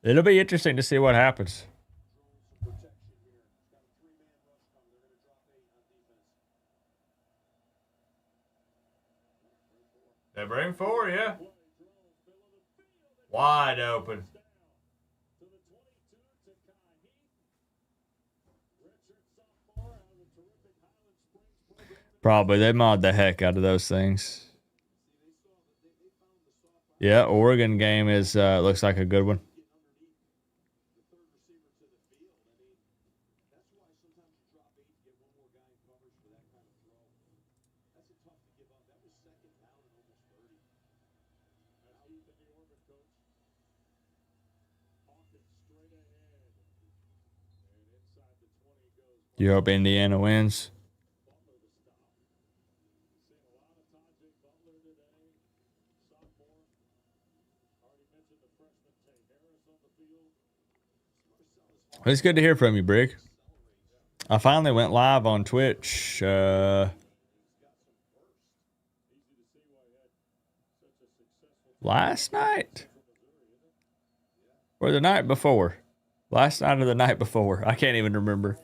It'll be interesting to see what happens. They bring 4, yeah. Wide open. Probably. They mod the heck out of those things. Yeah, Oregon game is looks like a good one. You hope Indiana wins? It's good to hear from you, Brig. I finally went live on Twitch last night or the night before. Last night or the night before. I can't even remember.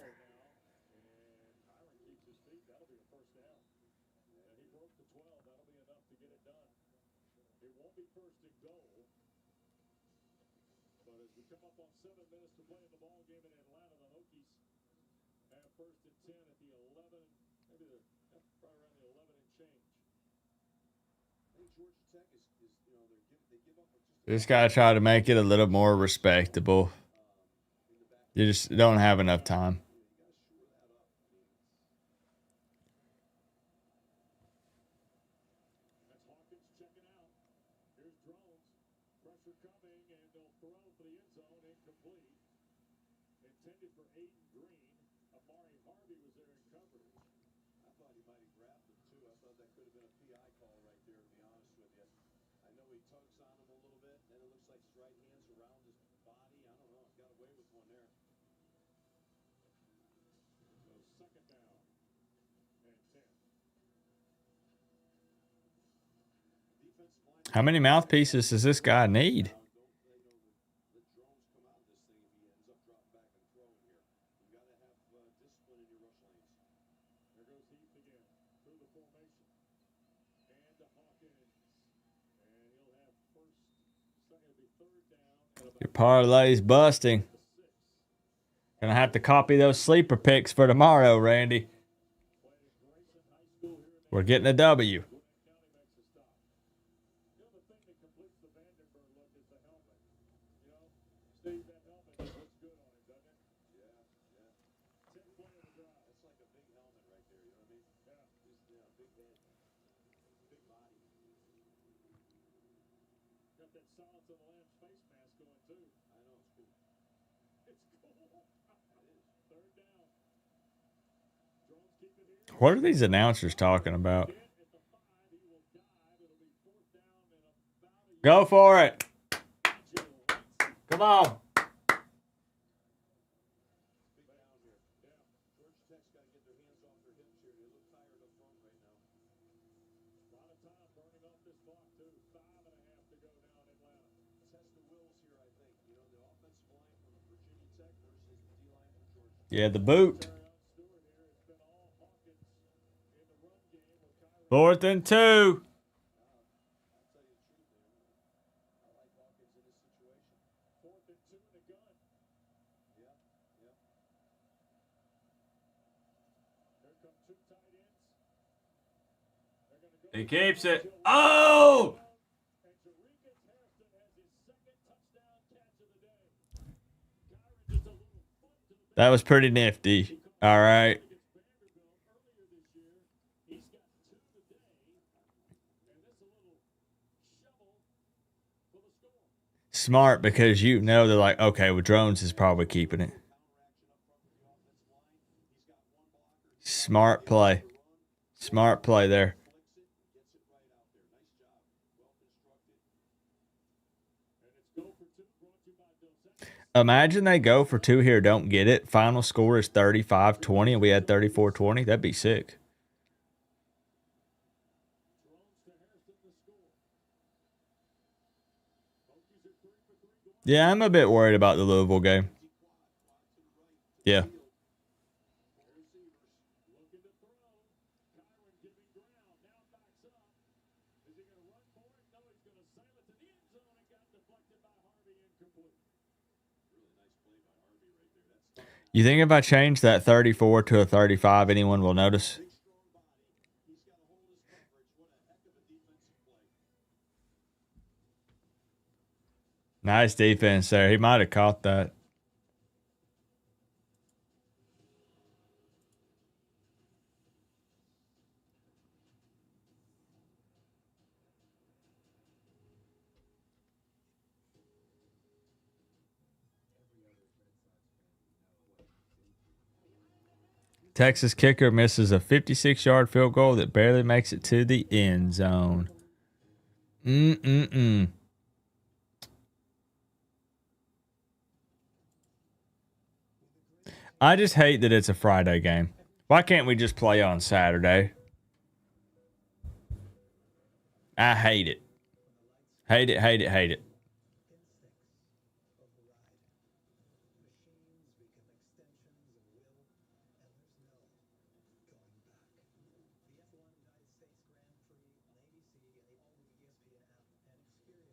Just gotta try to make it a little more respectable. You just don't have enough time. How many mouthpieces does this guy need? Your parlay's busting. Gonna have to copy those sleeper picks for tomorrow, Randy. We're getting a W. What are these announcers talking about? Go for it. Come on. Yeah, the boot. 4th and 2. He keeps it. Oh! That was pretty nifty. All right. Smart, because you know they're like, okay, well, Drones is probably keeping it. Smart play. Smart play there. Imagine they go for 2 here, don't get it. Final score is 35-20, and we had 34-20. That'd be sick. Yeah, I'm a bit worried about the Louisville game. Yeah. You think if I change that 34 to a 35, anyone will notice? Nice defense there. He might have caught that. Texas kicker misses a 56-yard field goal that barely makes it to the end zone. I just hate that it's a Friday game. Why can't we just play on Saturday? I hate it. Hate it, hate it, hate it.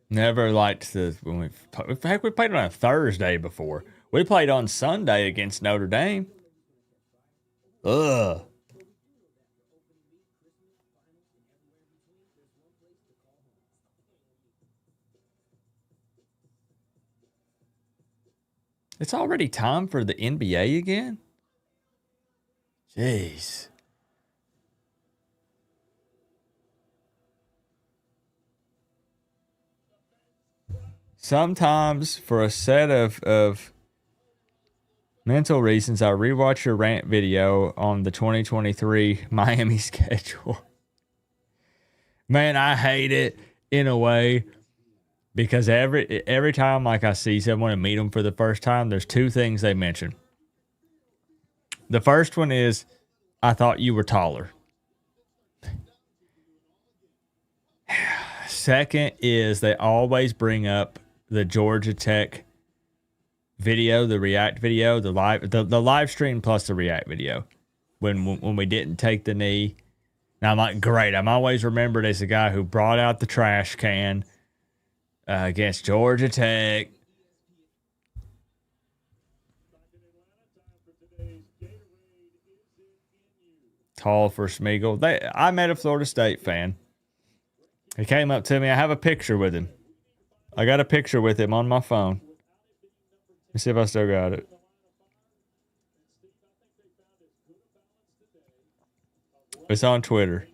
Never liked the when in fact we played on a Thursday before. We played on Sunday against Notre Dame. Ugh. It's already time for the NBA again? Jeez. Sometimes, for a set of mental reasons, I rewatch your rant video on the 2023 Miami schedule. Man, I hate it in a way because every time like I see someone and meet them for the first time, there's 2 things they mention. The first one is, I thought you were taller. Second is they always bring up the Georgia Tech video, the React video, the live stream plus the React video when we didn't take the knee. Now I'm like, great. I'm always remembered as the guy who brought out the trash can against Georgia Tech. Tall for Smeagol. I met a Florida State fan. He came up to me. I have a picture with him. I got a picture with him on my phone. Let me see if I still got it. It's on Twitter.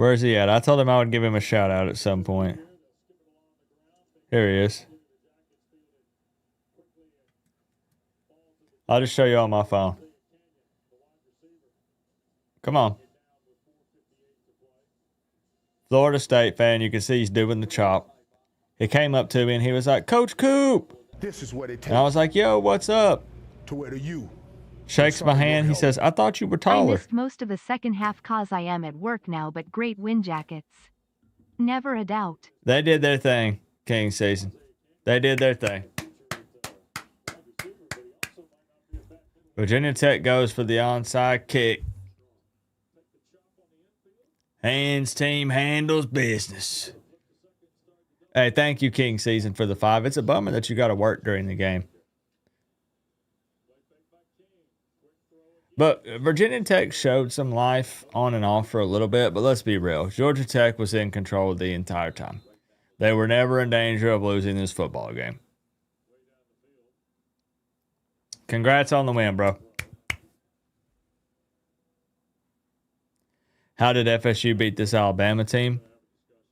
Where's he at? I told him I would give him a shout out at some point. Here he is. I'll just show you on my phone. Come on. Florida State fan. You can see he's doing the chop. He came up to me and he was like, Coach Coop. This is what it And I was takes like, yo, what's up? to where you Shakes my hand. He says, I thought you were I taller. missed most of the second half cause I am at work now, but great win jackets. Never a doubt. They did their thing, King season. They did their thing. Virginia Tech goes for the onside kick. Hands team handles business. Hey, thank you, King Season, for the 5. It's a bummer that you got to work during the game. But Virginia Tech showed some life on and off for a little bit, but let's be real. Georgia Tech was in control the entire time. They were never in danger of losing this football game. Congrats on the win, bro. How did FSU beat this Alabama team?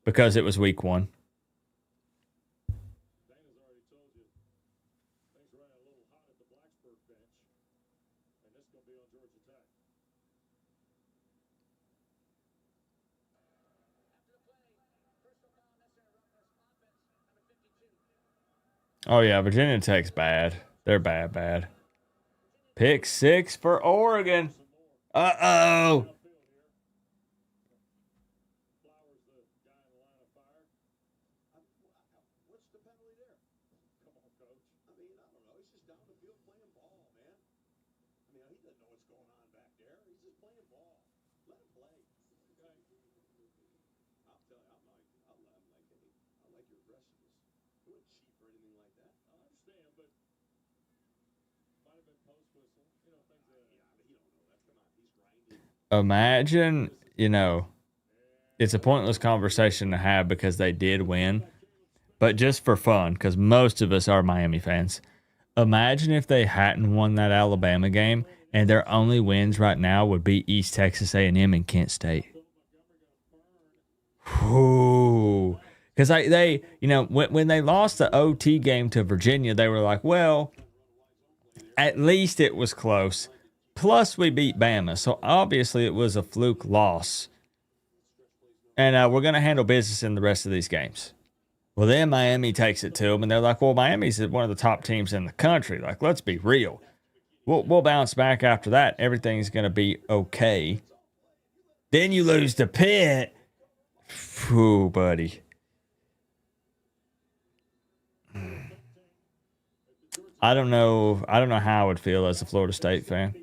Because it was week 1. Oh, yeah, Virginia Tech's bad. They're bad. Pick 6 for Oregon. Uh-oh. What's the penalty there? Come on, coach. I mean, I don't know. He's just down the field playing ball, man. I mean, he doesn't know what's going on back there. He's just playing ball. Let him play. Okay. I'll tell you, I like your aggressiveness. You weren't cheap or anything like that. I understand, but might have been post whistle. You know, things like that. Yeah, but he don't know that. Come on, he's grinding. Imagine, it's a pointless conversation to have because they did win. But just for fun, because most of us are Miami fans, imagine if they hadn't won that Alabama game and their only wins right now would be East Texas A&M and Kent State. Whoo. Because they when they lost the OT game to Virginia, they were like, well, at least it was close. Plus, we beat Bama. So, obviously, it was a fluke loss. And we're going to handle business in the rest of these games. Well, then Miami takes it to them, and they're like, well, Miami's one of the top teams in the country. Like, let's be real. We'll bounce back after that. Everything's going to be okay. Then you lose to Pitt. Whew, buddy. I don't know how I would feel as a Florida State fan.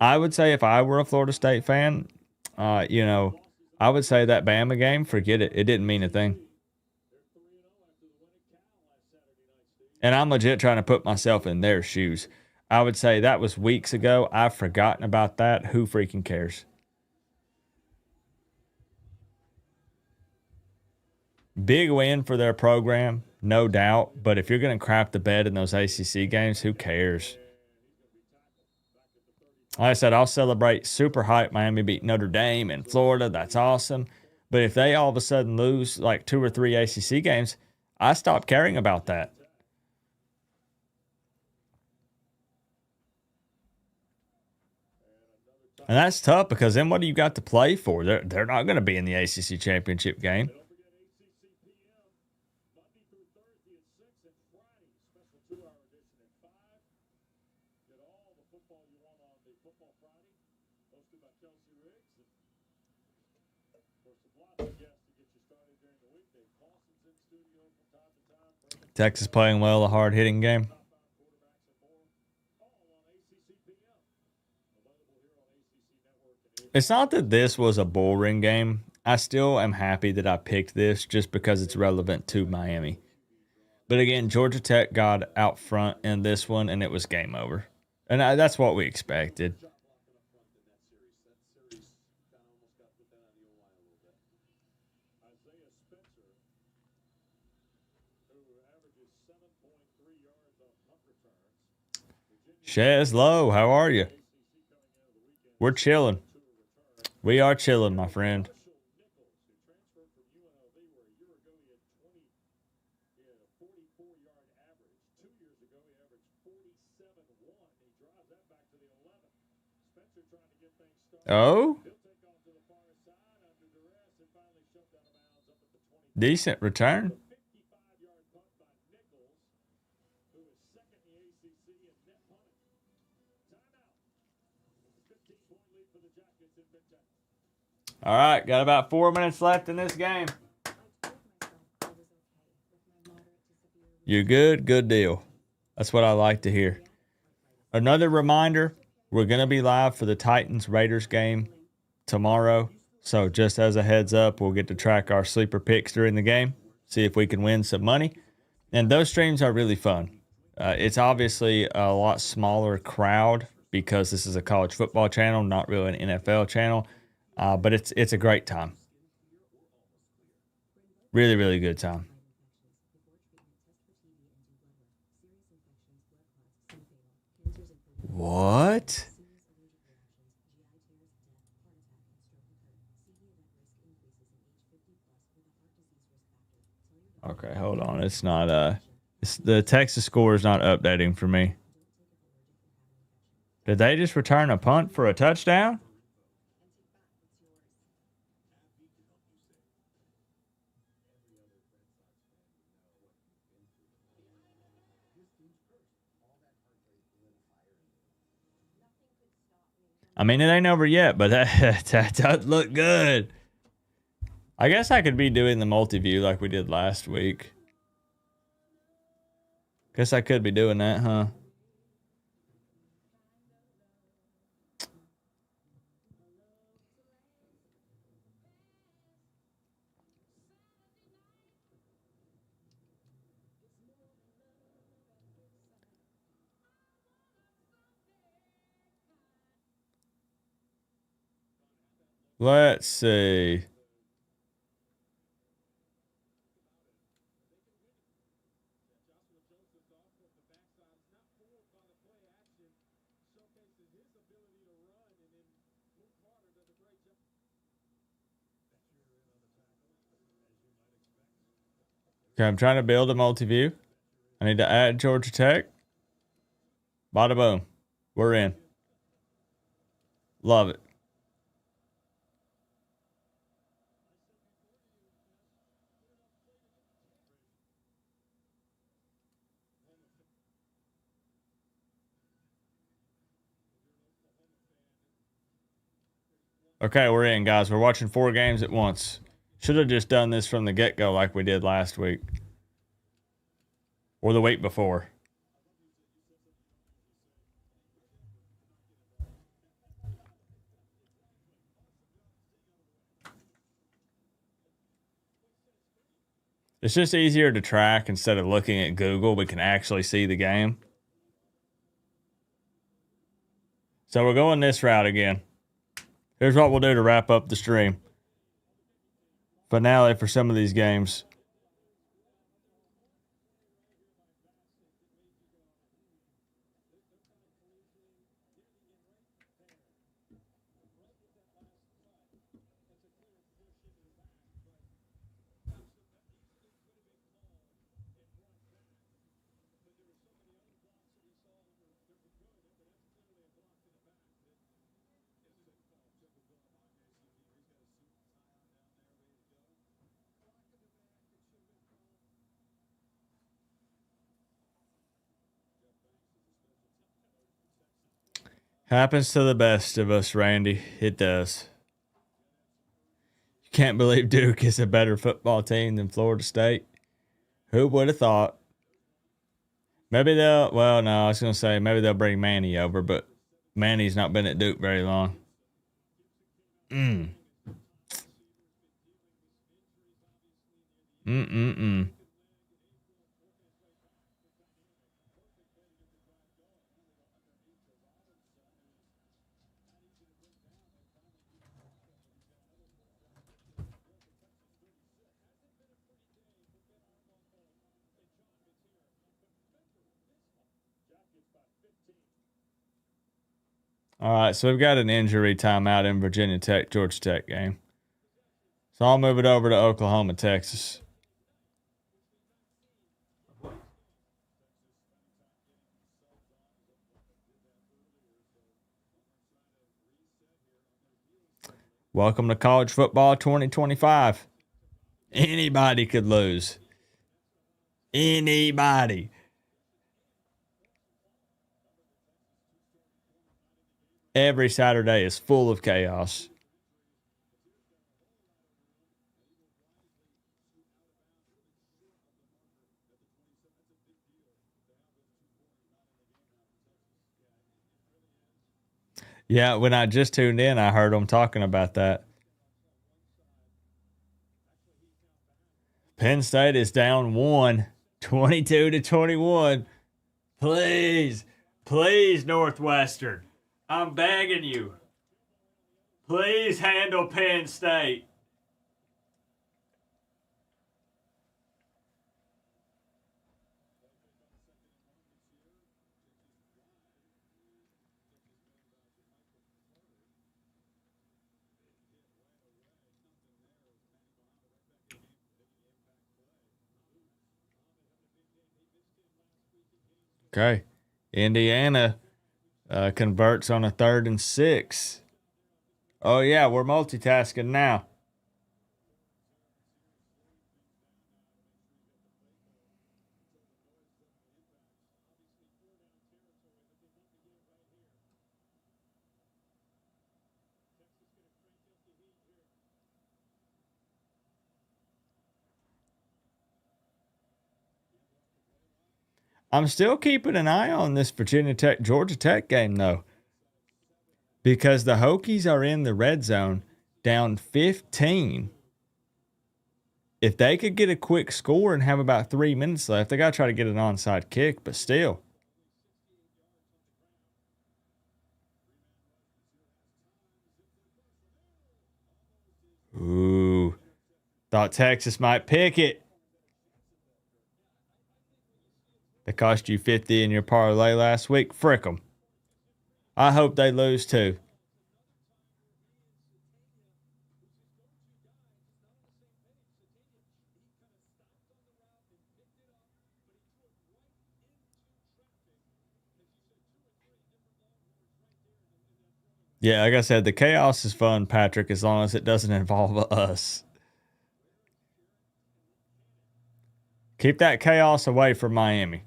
I would say if I were a Florida State fan, I would say that Bama game, forget it. It didn't mean a thing. And I'm legit trying to put myself in their shoes. I would say that was weeks ago. I've forgotten about that. Who freaking cares? Big win for their program, no doubt. But if you're going to crap the bed in those ACC games, who cares? Like I said, I'll celebrate super hype. Miami beat Notre Dame and Florida. That's awesome. But if they all of a sudden lose like 2 or 3 ACC games, I stop caring about that. And that's tough because then what do you got to play for? They're not going to be in the ACC championship game. Texas playing well, a hard-hitting game. It's not that this was a boring game. I still am happy that I picked this just because it's relevant to Miami. But again, Georgia Tech got out front in this one, and it was game over. And that's what we expected. Shez Low, how are you? We're chilling. We are chilling, my friend. Oh? Decent return. All right, got about 4 minutes left in this game. You're good? Good deal. That's what I like to hear. Another reminder, we're going to be live for the Titans-Raiders game tomorrow. So just as a heads up, we'll get to track our sleeper picks during the game, see if we can win some money. And those streams are really fun. It's obviously a lot smaller crowd because this is a college football channel, not really an NFL channel. But it's a great time. Really, really good time. What? Okay, hold on. It's not the Texas score is not updating for me. Did they just return a punt for a touchdown? I mean, it ain't over yet, but that does look good. I guess I could be doing the multi-view like we did last week. Guess I could be doing that, huh? Let's see. Okay, I'm trying to build a multi-view. I need to add Georgia Tech. Bada boom. We're in. Love it. Okay, we're in, guys. We're watching 4 games at once. Should have just done this from the get-go like we did last week. Or the week before. It's just easier to track instead of looking at Google. We can actually see the game. So we're going this route again. Here's what we'll do to wrap up the stream. Finale for some of these games. Happens to the best of us, Randy. It does. You can't believe Duke is a better football team than Florida State. Who would have thought? Maybe they'll, well, no, I was going to say maybe they'll bring Manny over, but Manny's not been at Duke very long. All right, so we've got an injury timeout in Virginia Tech, Georgia Tech game. So I'll move it over to Oklahoma, Texas. Welcome to college football 2025. Anybody could lose. Anybody. Every Saturday is full of chaos. Yeah, when I just tuned in, I heard them talking about that. Penn State is down 1, 22-21. Please, please, Northwestern. I'm begging you. Please handle Penn State. Okay. Indiana converts on a 3rd and 6. Oh, yeah, we're multitasking now. I'm still keeping an eye on this Virginia Tech, Georgia Tech game, though, because the Hokies are in the red zone down 15. If they could get a quick score and have about 3 minutes left, they got to try to get an onside kick, but still. Ooh. Thought Texas might pick it. They cost you 50 in your parlay last week. Frick them. I hope they lose too. Yeah, like I said, the chaos is fun, Patrick, as long as it doesn't involve us. Keep that chaos away from Miami.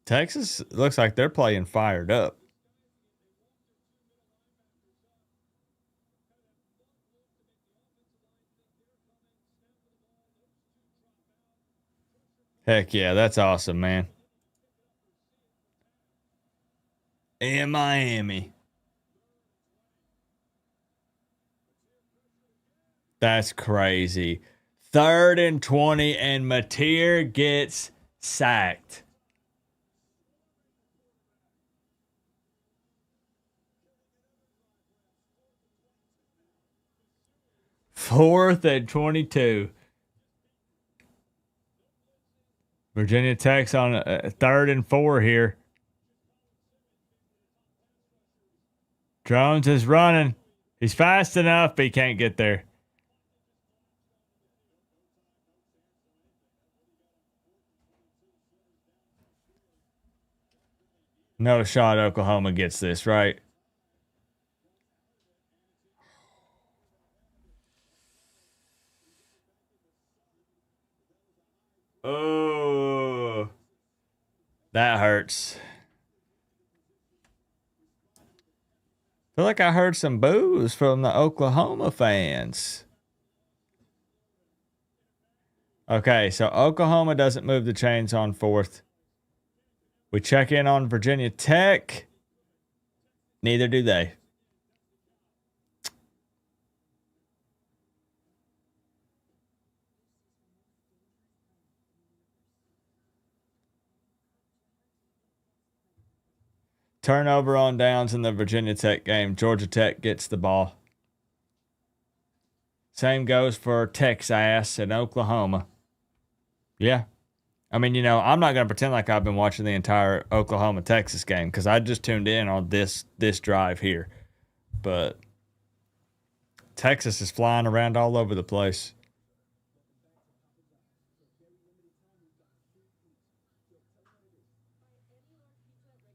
Texas looks like they're playing fired up. Heck yeah, that's awesome, man. In Miami. That's crazy. 3rd and 20, and Mateer gets sacked. Fourth and 22. Virginia Tech's on a 3rd and 4 here. Jones is running. He's fast enough, but he can't get there. No shot Oklahoma gets this, right? Oh, that hurts. Feel like I heard some boos from the Oklahoma fans. Okay, so Oklahoma doesn't move the chains on 4th. We check in on Virginia Tech. Neither do they. Turnover on downs in the Virginia Tech game. Georgia Tech gets the ball. Same goes for Texas and Oklahoma. Yeah. I mean, I'm not going to pretend like I've been watching the entire Oklahoma-Texas game because I just tuned in on this drive here. But Texas is flying around all over the place.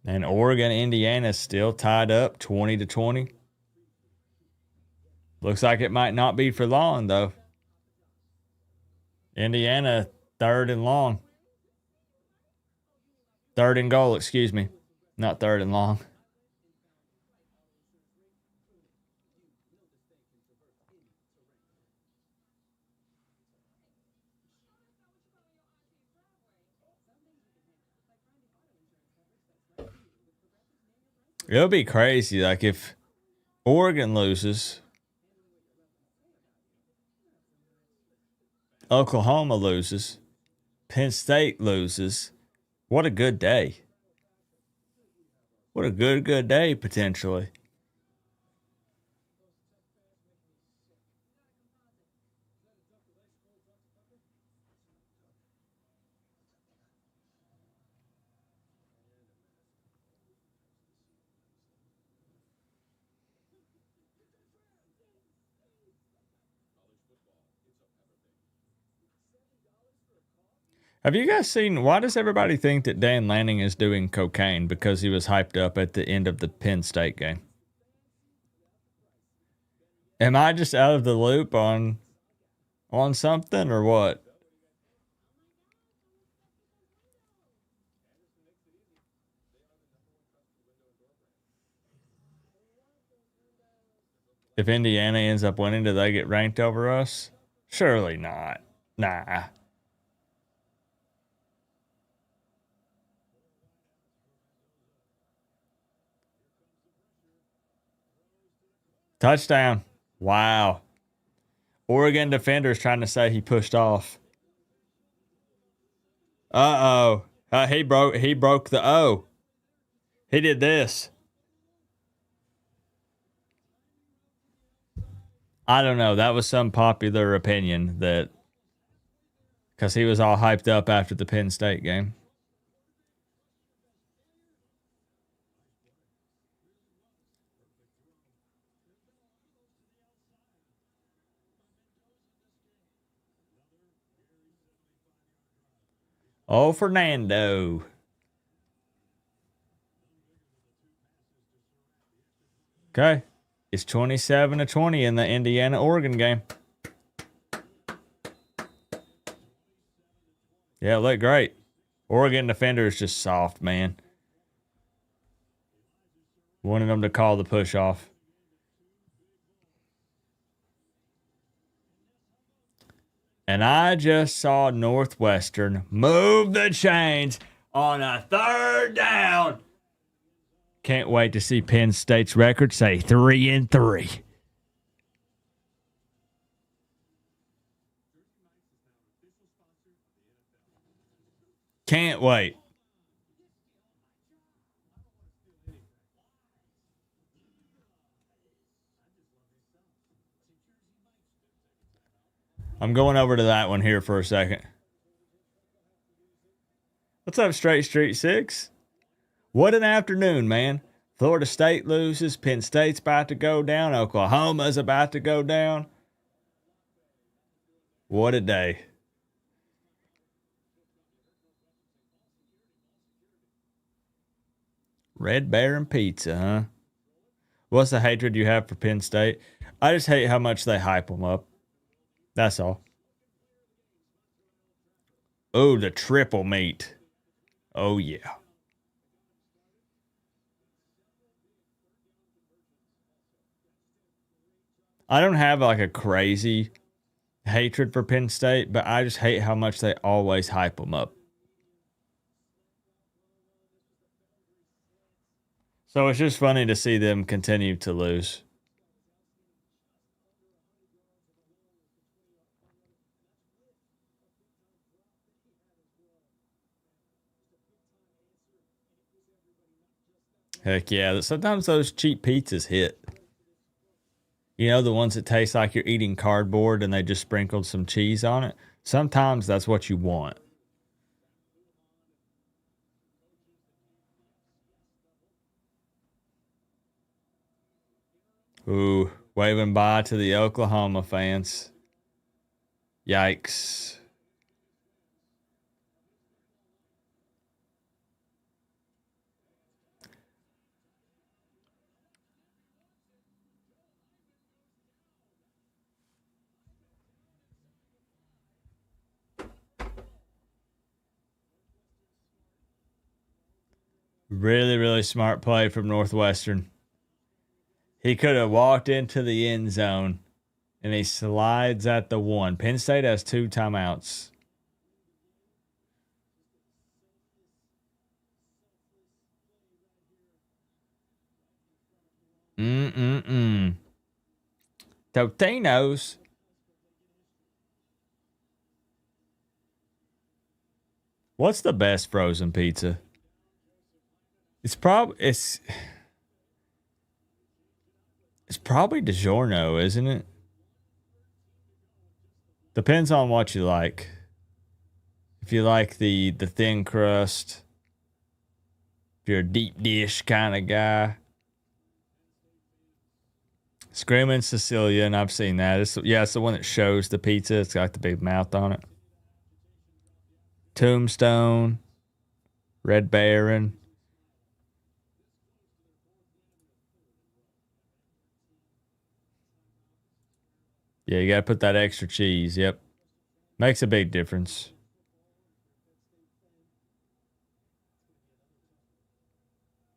And Oregon, Indiana is still tied up 20-20. Looks like it might not be for long, though. Indiana, third and long. Third and goal, excuse me. Not third and long. It'll be crazy. Like if Oregon loses, Oklahoma loses, Penn State loses. What a good day. What a good day, potentially. Have you guys seen, why does everybody think that Dan Lanning is doing cocaine? Because he was hyped up at the end of the Penn State game. Am I just out of the loop on something or what? If Indiana ends up winning, do they get ranked over us? Surely not. Nah. Touchdown. Wow. Oregon defender is trying to say he pushed off. Uh-oh. He broke the O. He did this. I don't know. That was some popular opinion that because he was all hyped up after the Penn State game. Oh, Fernando. Okay. It's 27-20 in the Indiana-Oregon game. Yeah, it looked great. Oregon defender is just soft, man. Wanted them to call the push off. And I just saw Northwestern move the chains on a third down. Can't wait to see Penn State's record say 3-3. Can't wait. I'm going over to that one here for a second. What's up, Straight Street 6? What an afternoon, man. Florida State loses. Penn State's about to go down. Oklahoma's about to go down. What a day. Red Baron Pizza, huh? What's the hatred you have for Penn State? I just hate how much they hype them up. That's all. Oh, the triple meat. Oh, yeah. I don't have like a crazy hatred for Penn State, but I just hate how much they always hype them up. So it's just funny to see them continue to lose. Heck yeah. Sometimes those cheap pizzas hit. You know, the ones that taste like you're eating cardboard and they just sprinkled some cheese on it? Sometimes that's what you want. Ooh, waving bye to the Oklahoma fans. Yikes. Really, really smart play from Northwestern. He could have walked into the end zone and he slides at the 1. Penn State has 2 timeouts. Totinos. What's the best frozen pizza? It's probably DiGiorno, isn't it? Depends on what you like. If you like the thin crust, if you're a deep dish kind of guy. Screaming Sicilian, I've seen that. It's the one that shows the pizza. It's got the big mouth on it. Tombstone, Red Baron. Yeah, you got to put that extra cheese. Yep. Makes a big difference.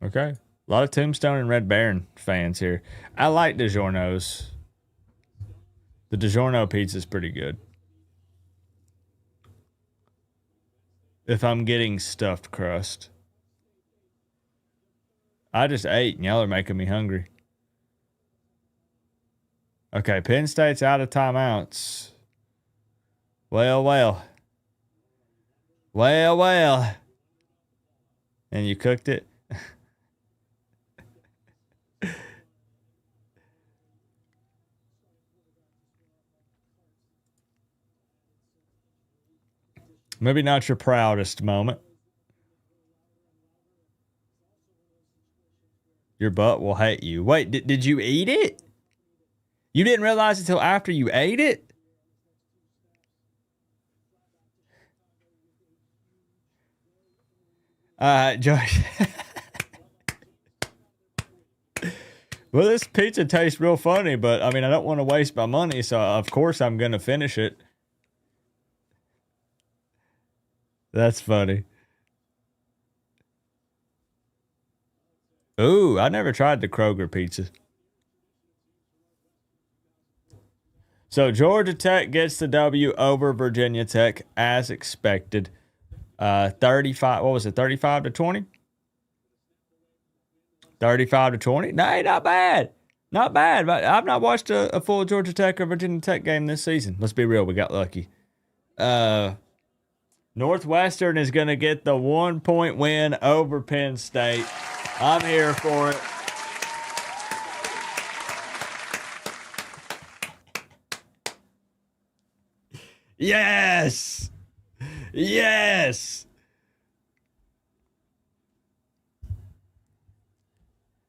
Okay. A lot of Tombstone and Red Baron fans here. I like DiGiorno's. The DiGiorno pizza is pretty good. If I'm getting stuffed crust. I just ate and y'all are making me hungry. Okay, Penn State's out of timeouts. Well. And you cooked it? Maybe not your proudest moment. Your butt will hate you. Wait, did you eat it? You didn't realize until after you ate it? Josh. Well, this pizza tastes real funny, but I mean, I don't want to waste my money, so of course I'm going to finish it. That's funny. Ooh, I never tried the Kroger pizza. So Georgia Tech gets the W over Virginia Tech as expected. 35, what was it? 35 to 20? 35 to 20? No, not bad. Not bad. But I've not watched a full Georgia Tech or Virginia Tech game this season. Let's be real. We got lucky. Northwestern is going to get the 1-point win over Penn State. I'm here for it. Yes. Yes.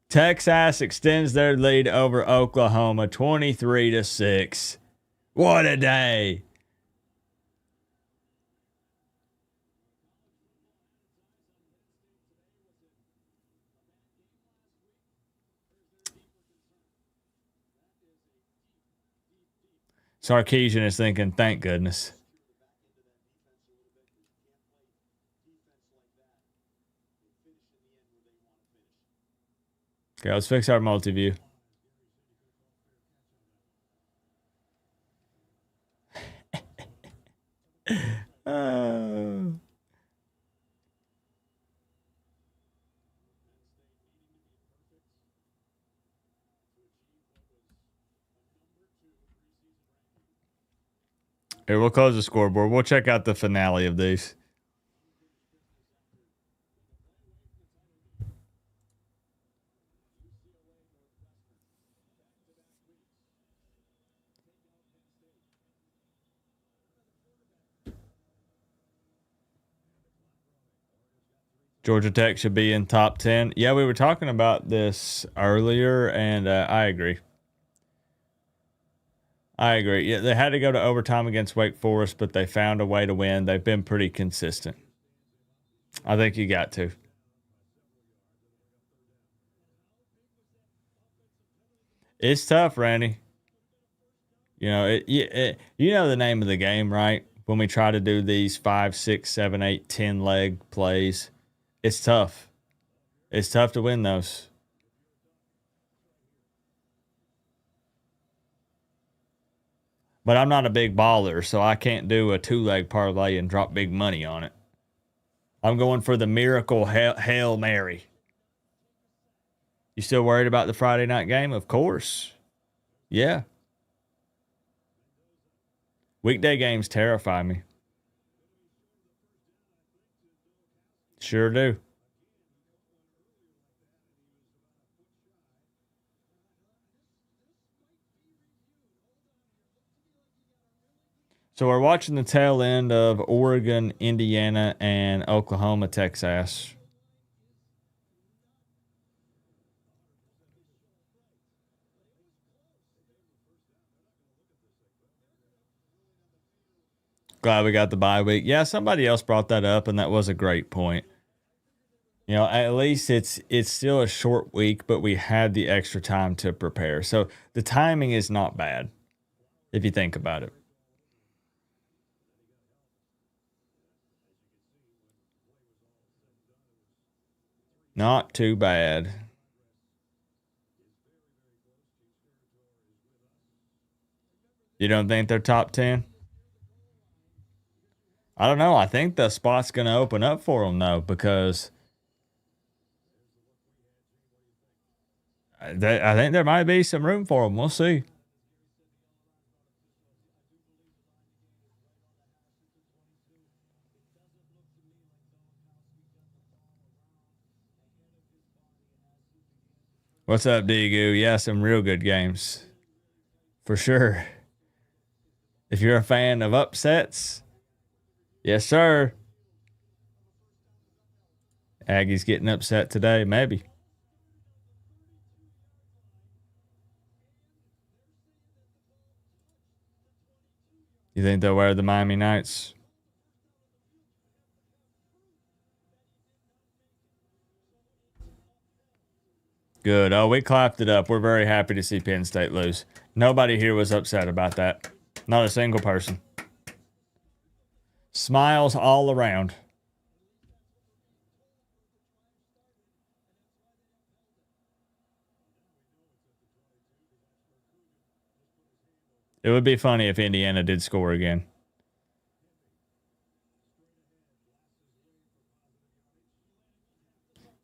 Texas extends their lead over Oklahoma 23-6. What a day. Sarkeesian is thinking, thank goodness. Okay, let's fix our multi-view. Here, we'll close the scoreboard. We'll check out the finale of these. Georgia Tech should be in top 10. Yeah, we were talking about this earlier, and I agree. I agree. Yeah, they had to go to overtime against Wake Forest, but they found a way to win. They've been pretty consistent. I think you got to. It's tough, Randy. You know, you know the name of the game, right? When we try to do these 5, 6, 7, 8, 10 leg plays, it's tough. It's tough to win those. But I'm not a big baller, so I can't do a 2-leg parlay and drop big money on it. I'm going for the miracle Hail Mary. You still worried about the Friday night game? Of course. Yeah. Weekday games terrify me. Sure do. So we're watching the tail end of Oregon, Indiana, and Oklahoma, Texas. Glad we got the bye week. Yeah, somebody else brought that up, and that was a great point. You know, at least it's still a short week, but we had the extra time to prepare. So the timing is not bad if you think about it. Not too bad. You don't think they're top 10? I don't know. I think the spot's going to open up for them, though, because I think there might be some room for them. We'll see. What's up, Dingo? Yeah, some real good games. For sure. If you're a fan of upsets, yes, sir. Aggie's getting upset today, maybe. You think they'll wear the Miami Knights? Good. Oh, we clapped it up. We're very happy to see Penn State lose. Nobody here was upset about that. Not a single person. Smiles all around. It would be funny if Indiana did score again.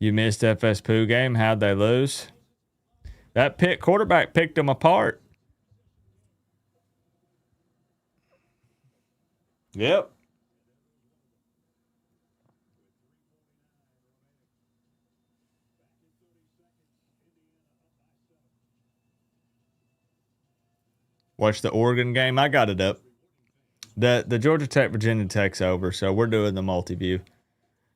You missed FS Pooh game. How'd they lose? That Pitt quarterback picked them apart. Yep. Watch the Oregon game. I got it up. The Georgia Tech Virginia Tech's over, so we're doing the multi-view.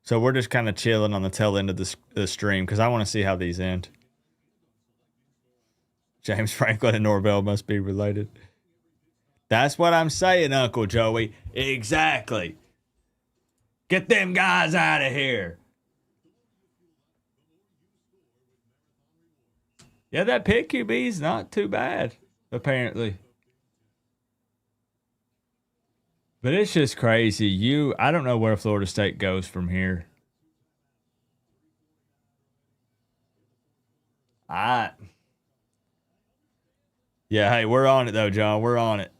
So we're just kind of chilling on the tail end of the stream because I want to see how these end. James Franklin and Norvell must be related. That's what I'm saying, Uncle Joey. Exactly. Get them guys out of here. Yeah, that Pitt QB is not too bad, apparently. But it's just crazy. I don't know where Florida State goes from here. Yeah, hey, we're on it though, John. We're on it.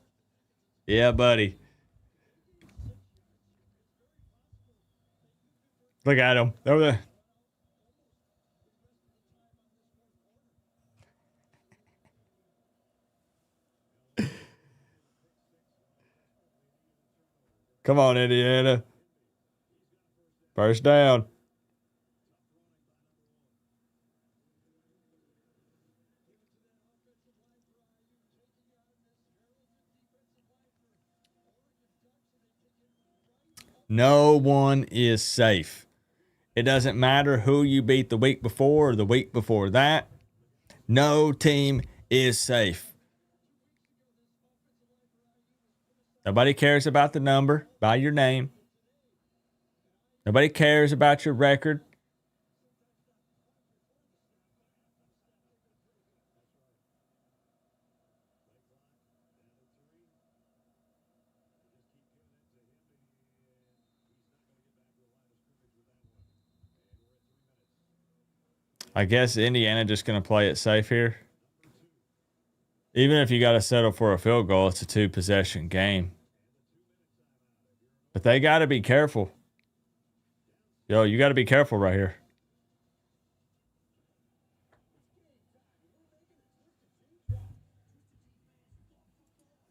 Yeah, buddy. Look at him. Over there. Come on, Indiana. First down. No one is safe. It doesn't matter who you beat the week before or the week before that. No team is safe. Nobody cares about the number by your name. Nobody cares about your record. I guess Indiana just going to play it safe here. Even if you got to settle for a field goal, it's a 2-possession game. But they got to be careful. Yo, you got to be careful right here.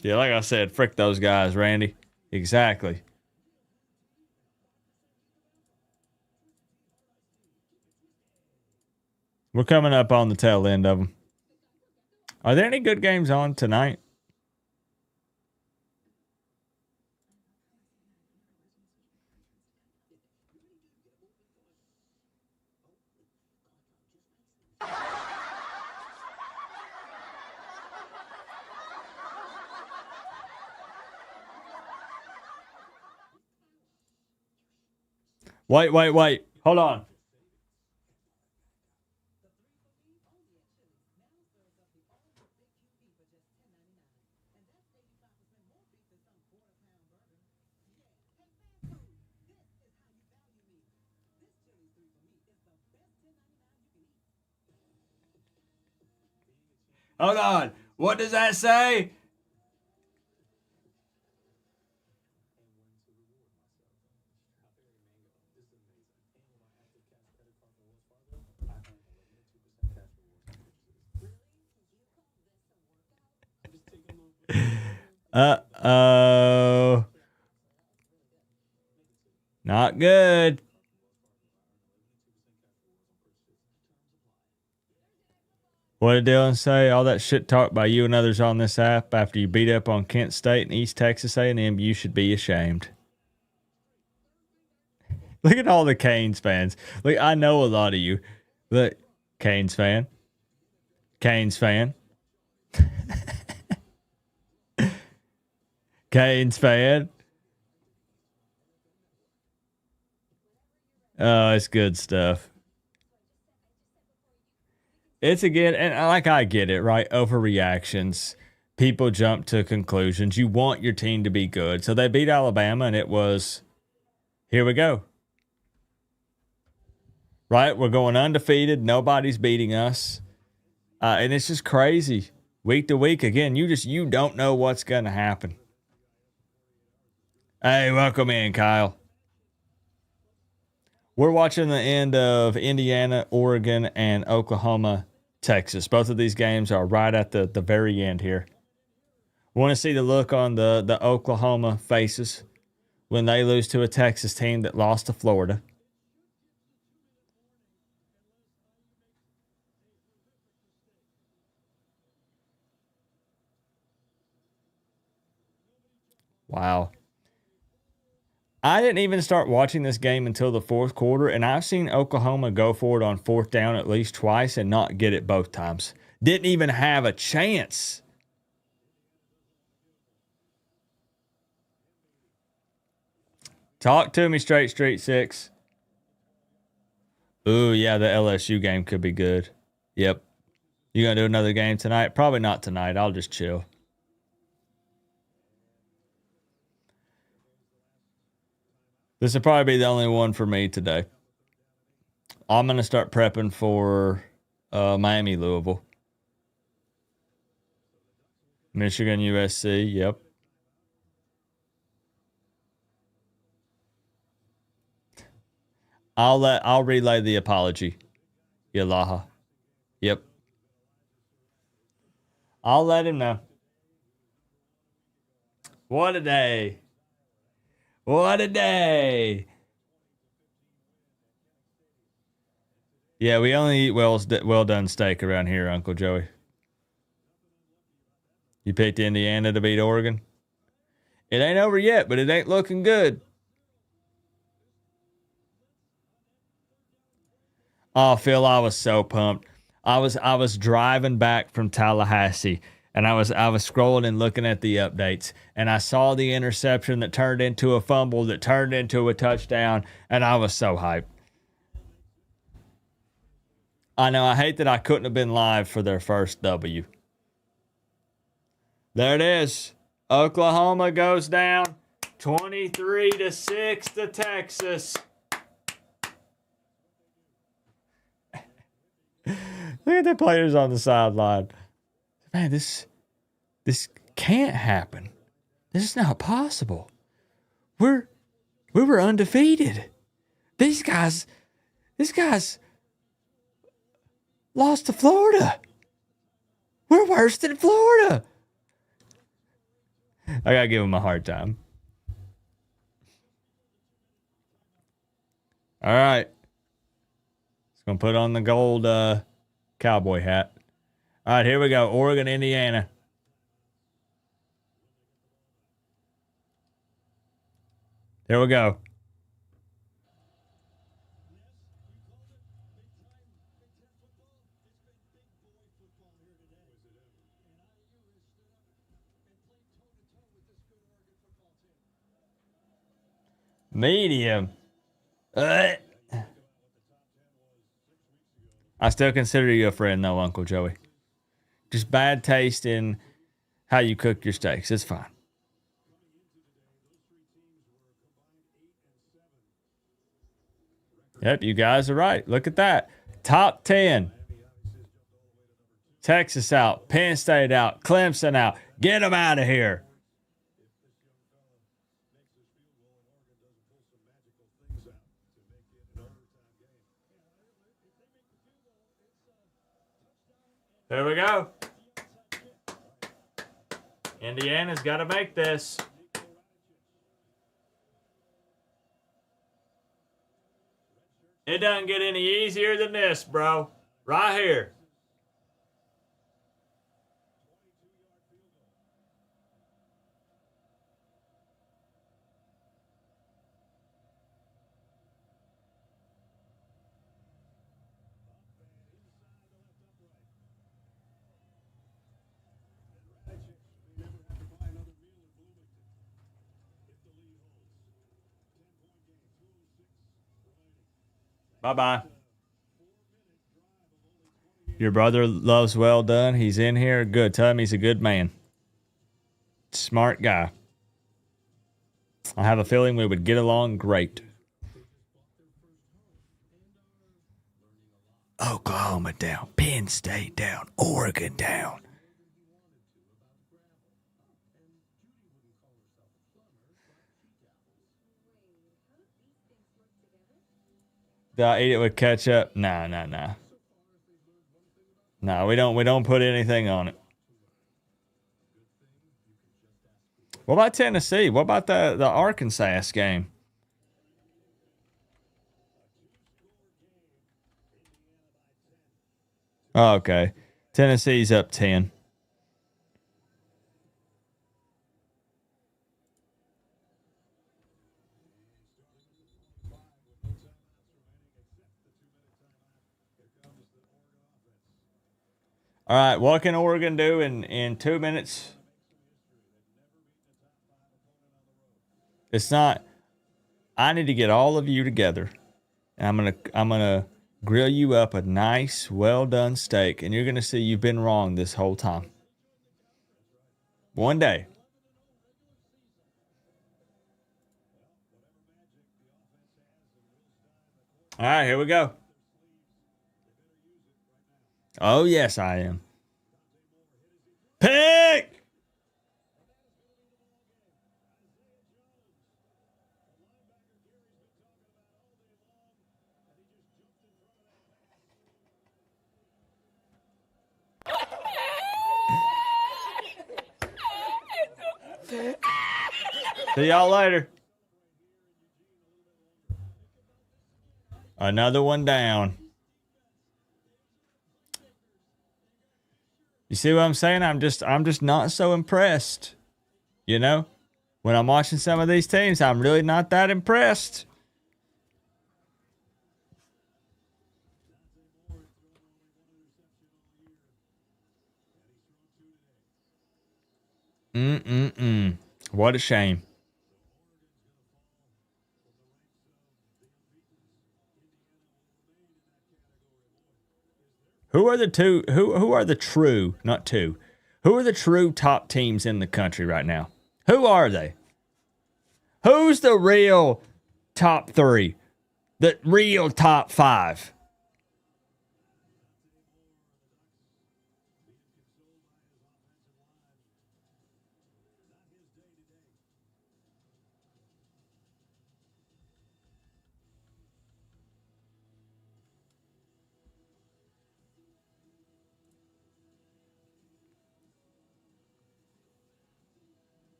Yeah, like I said, frick those guys, Randy. Exactly. We're coming up on the tail end of them. Are there any good games on tonight? Wait. Hold on. Hold on. What does that say? Uh-oh. Not good. What did Dylan say? All that shit talk by you and others on this app after you beat up on Kent State and East Texas A&M, you should be ashamed. Look at all the Canes fans. Look, I know a lot of you. Look, Canes fan. Canes fan. Canes fan. Oh, it's good stuff. It's again, and like I get it, right? Overreactions. People jump to conclusions. You want your team to be good. So they beat Alabama, and it was, here we go. Right? We're going undefeated. Nobody's beating us. And it's just crazy. Week to week, again, you don't know what's going to happen. Hey, welcome in, Kyle. We're watching the end of Indiana, Oregon, and Oklahoma, Texas. Both of these games are right at the very end here. Want to see the look on the Oklahoma faces when they lose to a Texas team that lost to Florida. Wow. I didn't even start watching this game until the fourth quarter, and I've seen Oklahoma go for it on fourth down at least twice and not get it both times. Didn't even have a chance. Talk to me, Straight Street 6. Ooh, yeah, the LSU game could be good. Yep. You gonna do another game tonight? Probably not tonight. I'll just chill. This will probably be the only one for me today. I'm going to start prepping for Miami, Louisville. Michigan, USC, yep. I'll relay the apology. Yalaha. Yep. I'll let him know. What a day. What a day. Yeah, we only eat well done steak around here, Uncle Joey. You picked Indiana to beat Oregon? It ain't over yet, but it ain't looking good. Oh, Phil, I was so pumped. I was driving back from Tallahassee, and I was scrolling and looking at the updates, and I saw the interception that turned into a fumble that turned into a touchdown, and I was so hyped. I know, I hate that I couldn't have been live for their first W. There it is. Oklahoma goes down 23-6 to Texas. Look at the players on the sideline. Man, this can't happen. This is not possible. We were undefeated. These guys lost to Florida. We're worse than Florida. I gotta give them a hard time. All right. Just gonna put on the gold cowboy hat. All right, here we go. Oregon, Indiana. Here we go. Medium. I still consider you a friend, though, Uncle Joey. Just bad taste in how you cook your steaks. It's fine. Yep, you guys are right. Look at that. Top 10. Texas out. Penn State out. Clemson out. Get them out of here. There we go. Indiana's got to make this. It doesn't get any easier than this, bro. Right here. Bye-bye. Your brother loves well done. He's in here. Good. Tell him he's a good man. Smart guy. I have a feeling we would get along great. Oklahoma down. Penn State down. Oregon down. Do I eat it with ketchup? Nah. No, we don't put anything on it. What about Tennessee? What about the Arkansas game? Oh, okay. Tennessee's up 10. All right, what can Oregon do in 2 minutes? It's not. I need to get all of you together, and I'm gonna grill you up a nice, well done steak, and you're gonna see you've been wrong this whole time. One day. All right, here we go. Oh, yes, I am. Pick! See y'all later. Another one down. You see what I'm saying? I'm just not so impressed. You know? When I'm watching some of these teams, I'm really not that impressed. What a shame. Who are the two? Who are the true? Not two. Who are the true top teams in the country right now? Who are they? Who's the real top three? The real top five?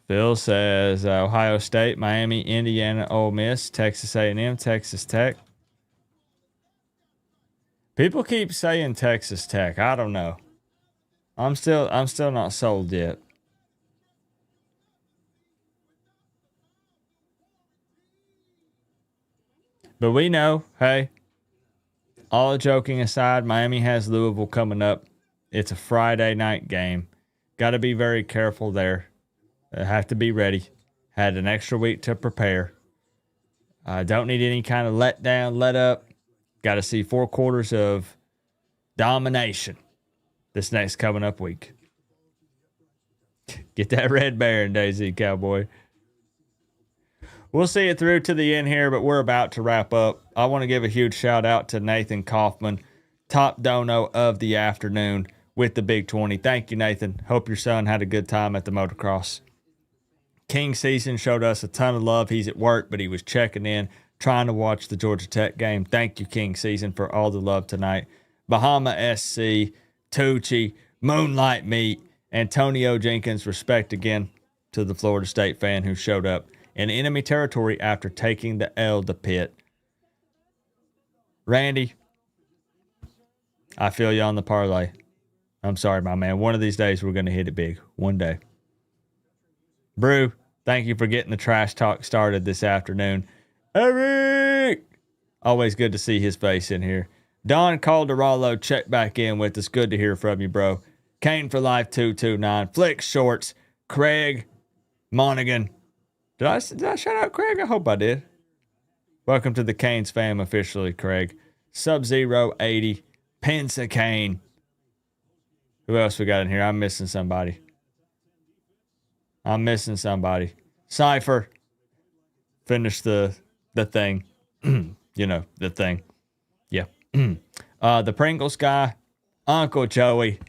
Phil says Ohio State, Miami, Indiana, Ole Miss, Texas A&M, Texas Tech. People keep saying Texas Tech. I don't know. I'm still not sold yet. But we know, hey, all joking aside, Miami has Louisville coming up. It's a Friday night game. Got to be very careful there. Have to be ready. Had an extra week to prepare. Don't need any kind of let down, let up. Got to see 4 quarters of domination this next coming up week. Get that red Baron, Daisy Cowboy. We'll see it through to the end here, but we're about to wrap up. I want to give a huge shout out to Nathan Kaufman, top dono of the afternoon with the Big 20. Thank you, Nathan. Hope your son had a good time at the motocross. King Season showed us a ton of love. He's at work, but he was checking in, trying to watch the Georgia Tech game. Thank you, King Season, for all the love tonight. Bahama SC, Tucci, Moonlight Meat, Antonio Jenkins, respect again to the Florida State fan who showed up in enemy territory after taking the L to Pitt. Randy, I feel you on the parlay. I'm sorry, my man. One of these days, we're going to hit it big. One day. Brew, thank you for getting the trash talk started this afternoon. Eric! Always good to see his face in here. Don Calderalo, check back in with us. Good to hear from you, bro. Kane for Life 229. Flick Shorts. Craig Monaghan. Did I shout out Craig? I hope I did. Welcome to the Canes fam officially, Craig. Sub-Zero 80. Pensa Kane. Who else we got in here? I'm missing somebody. Cypher. Finish the thing. You know, the thing. Yeah. The Pringles guy. Uncle Joey.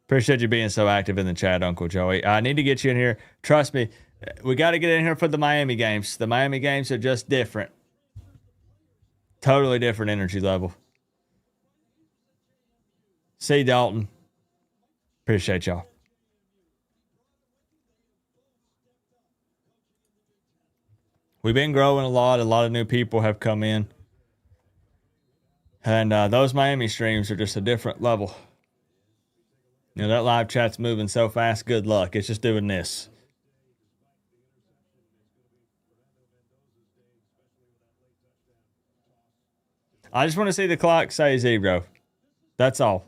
Appreciate you being so active in the chat, Uncle Joey. I need to get you in here. Trust me, we got to get in here for the Miami games. The Miami games are just different. Totally different energy level. C. Dalton. Appreciate y'all. We've been growing a lot. A lot of new people have come in. And those Miami streams are just a different level. You know, that live chat's moving so fast. Good luck. It's just doing this. I just want to see the clock say 0. That's all.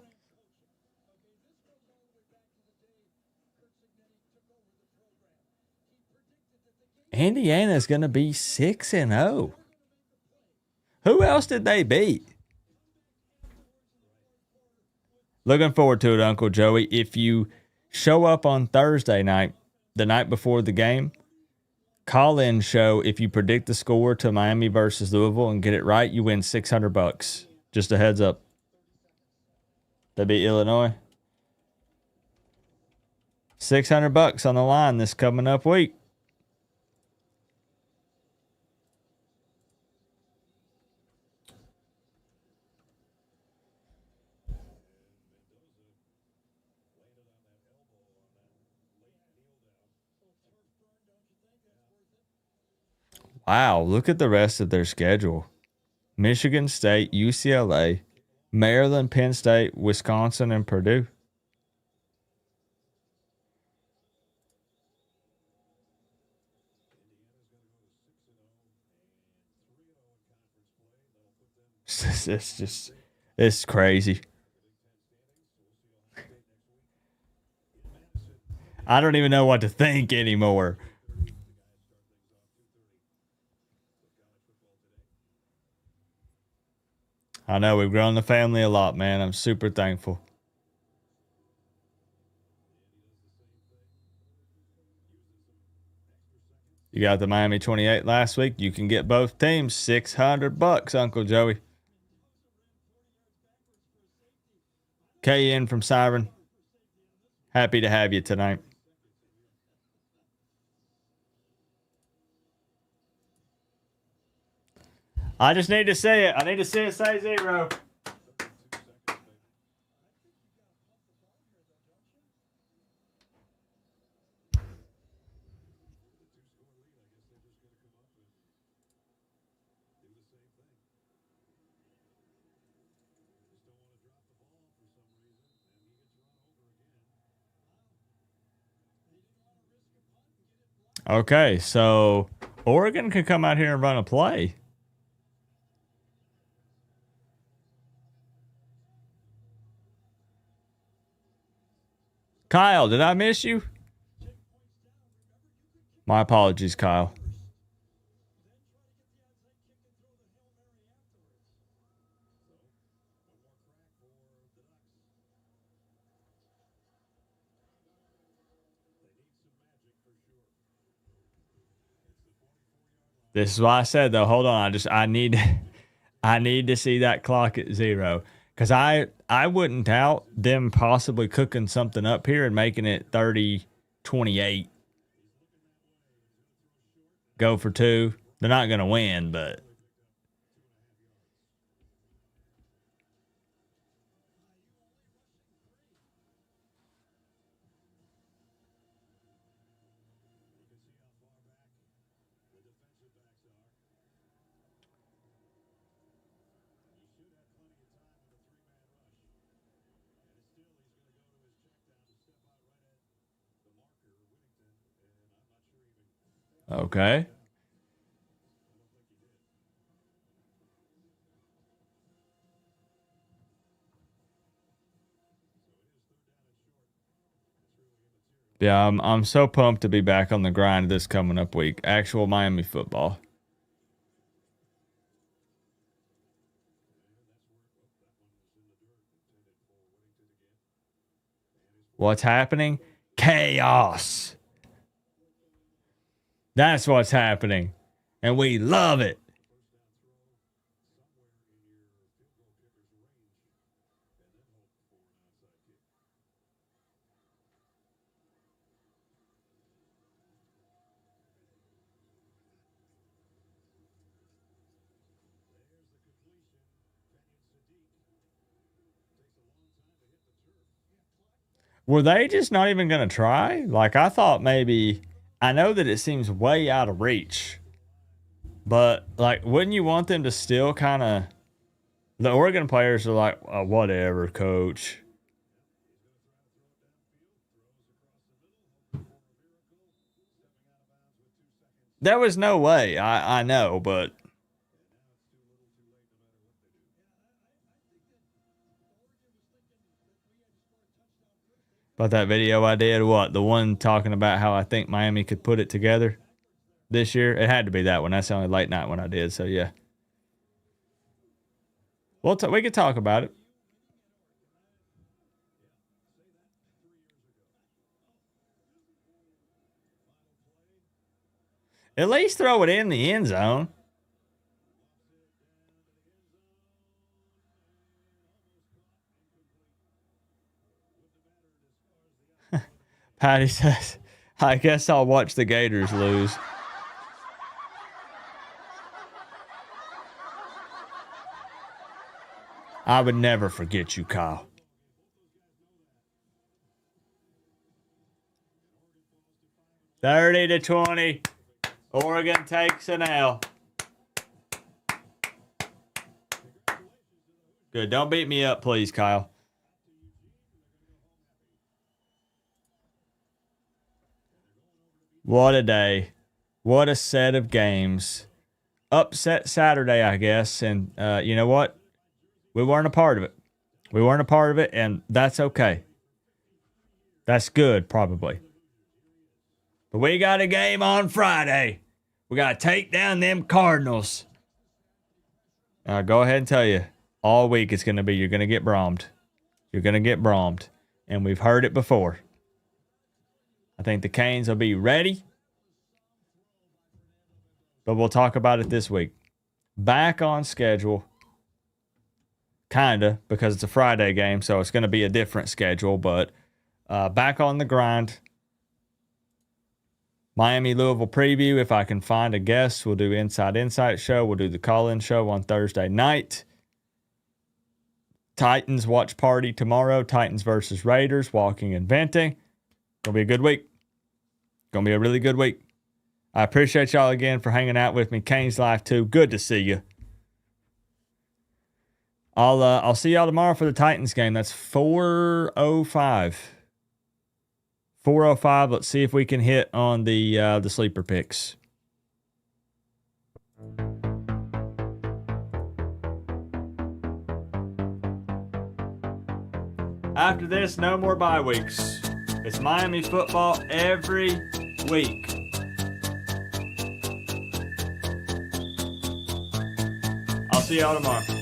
Indiana's going to be 6-0. Who else did they beat? Looking forward to it, Uncle Joey. If you show up on Thursday night, the night before the game, call-in show. If you predict the score to Miami versus Louisville and get it right, you win $600. Just a heads up. They beat Illinois. $600 on the line this coming up week. Wow, look at the rest of their schedule. Michigan State, UCLA, Maryland, Penn State, Wisconsin, and Purdue. it's crazy. I don't even know what to think anymore. I know we've grown the family a lot, man. I'm super thankful. You got the Miami 28 last week. You can get both teams $600, Uncle Joey. KN from Siren. Happy to have you tonight. I just need to see it. I need to see it say 0. Okay, so Oregon could come out here and run a play. Kyle, did I miss you? My apologies, Kyle. This is why I said though. Hold on, I need to see that clock at 0 because I wouldn't doubt them possibly cooking something up here and making it 30-28. Go for 2. They're not gonna win, but okay. Yeah, I'm so pumped to be back on the grind this coming up week. Actual Miami football. What's happening? Chaos. That's what's happening. And we love it. Were they just not even going to try? Like, I thought maybe, I know that it seems way out of reach, but like, wouldn't you want them to still kind of, the Oregon players are like, whatever, coach. There was no way. I know, but that video I did, what? The one talking about how I think Miami could put it together this year? It had to be that one. That's the only late night one I did, so yeah. Well, we could talk about it. At least throw it in the end zone. Patty says, I guess I'll watch the Gators lose. I would never forget you, Kyle. $30-20. Oregon takes an L. Good. Don't beat me up, please, Kyle. What a day. What a set of games. Upset Saturday, I guess. And you know what? We weren't a part of it. We weren't a part of it, and that's okay. That's good, probably. But we got a game on Friday. We got to take down them Cardinals. And I'll go ahead and tell you, all week it's going to be, you're going to get brahmed. You're going to get brahmed. And we've heard it before. I think the Canes will be ready. But we'll talk about it this week. Back on schedule. Kinda, because it's a Friday game, so it's going to be a different schedule. But back on the grind. Miami Louisville preview. If I can find a guest, we'll do Inside Insight show. We'll do the call-in show on Thursday night. Titans watch party tomorrow. Titans versus Raiders. Walking and venting. Gonna be a good week. Gonna be a really good week. I appreciate y'all again for hanging out with me. Canes Life 2. Good to see you. I'll see y'all tomorrow for the Titans game. That's 4:05. 4:05. Let's see if we can hit on the sleeper picks. After this, no more bye weeks. It's Miami football every week. I'll see y'all tomorrow.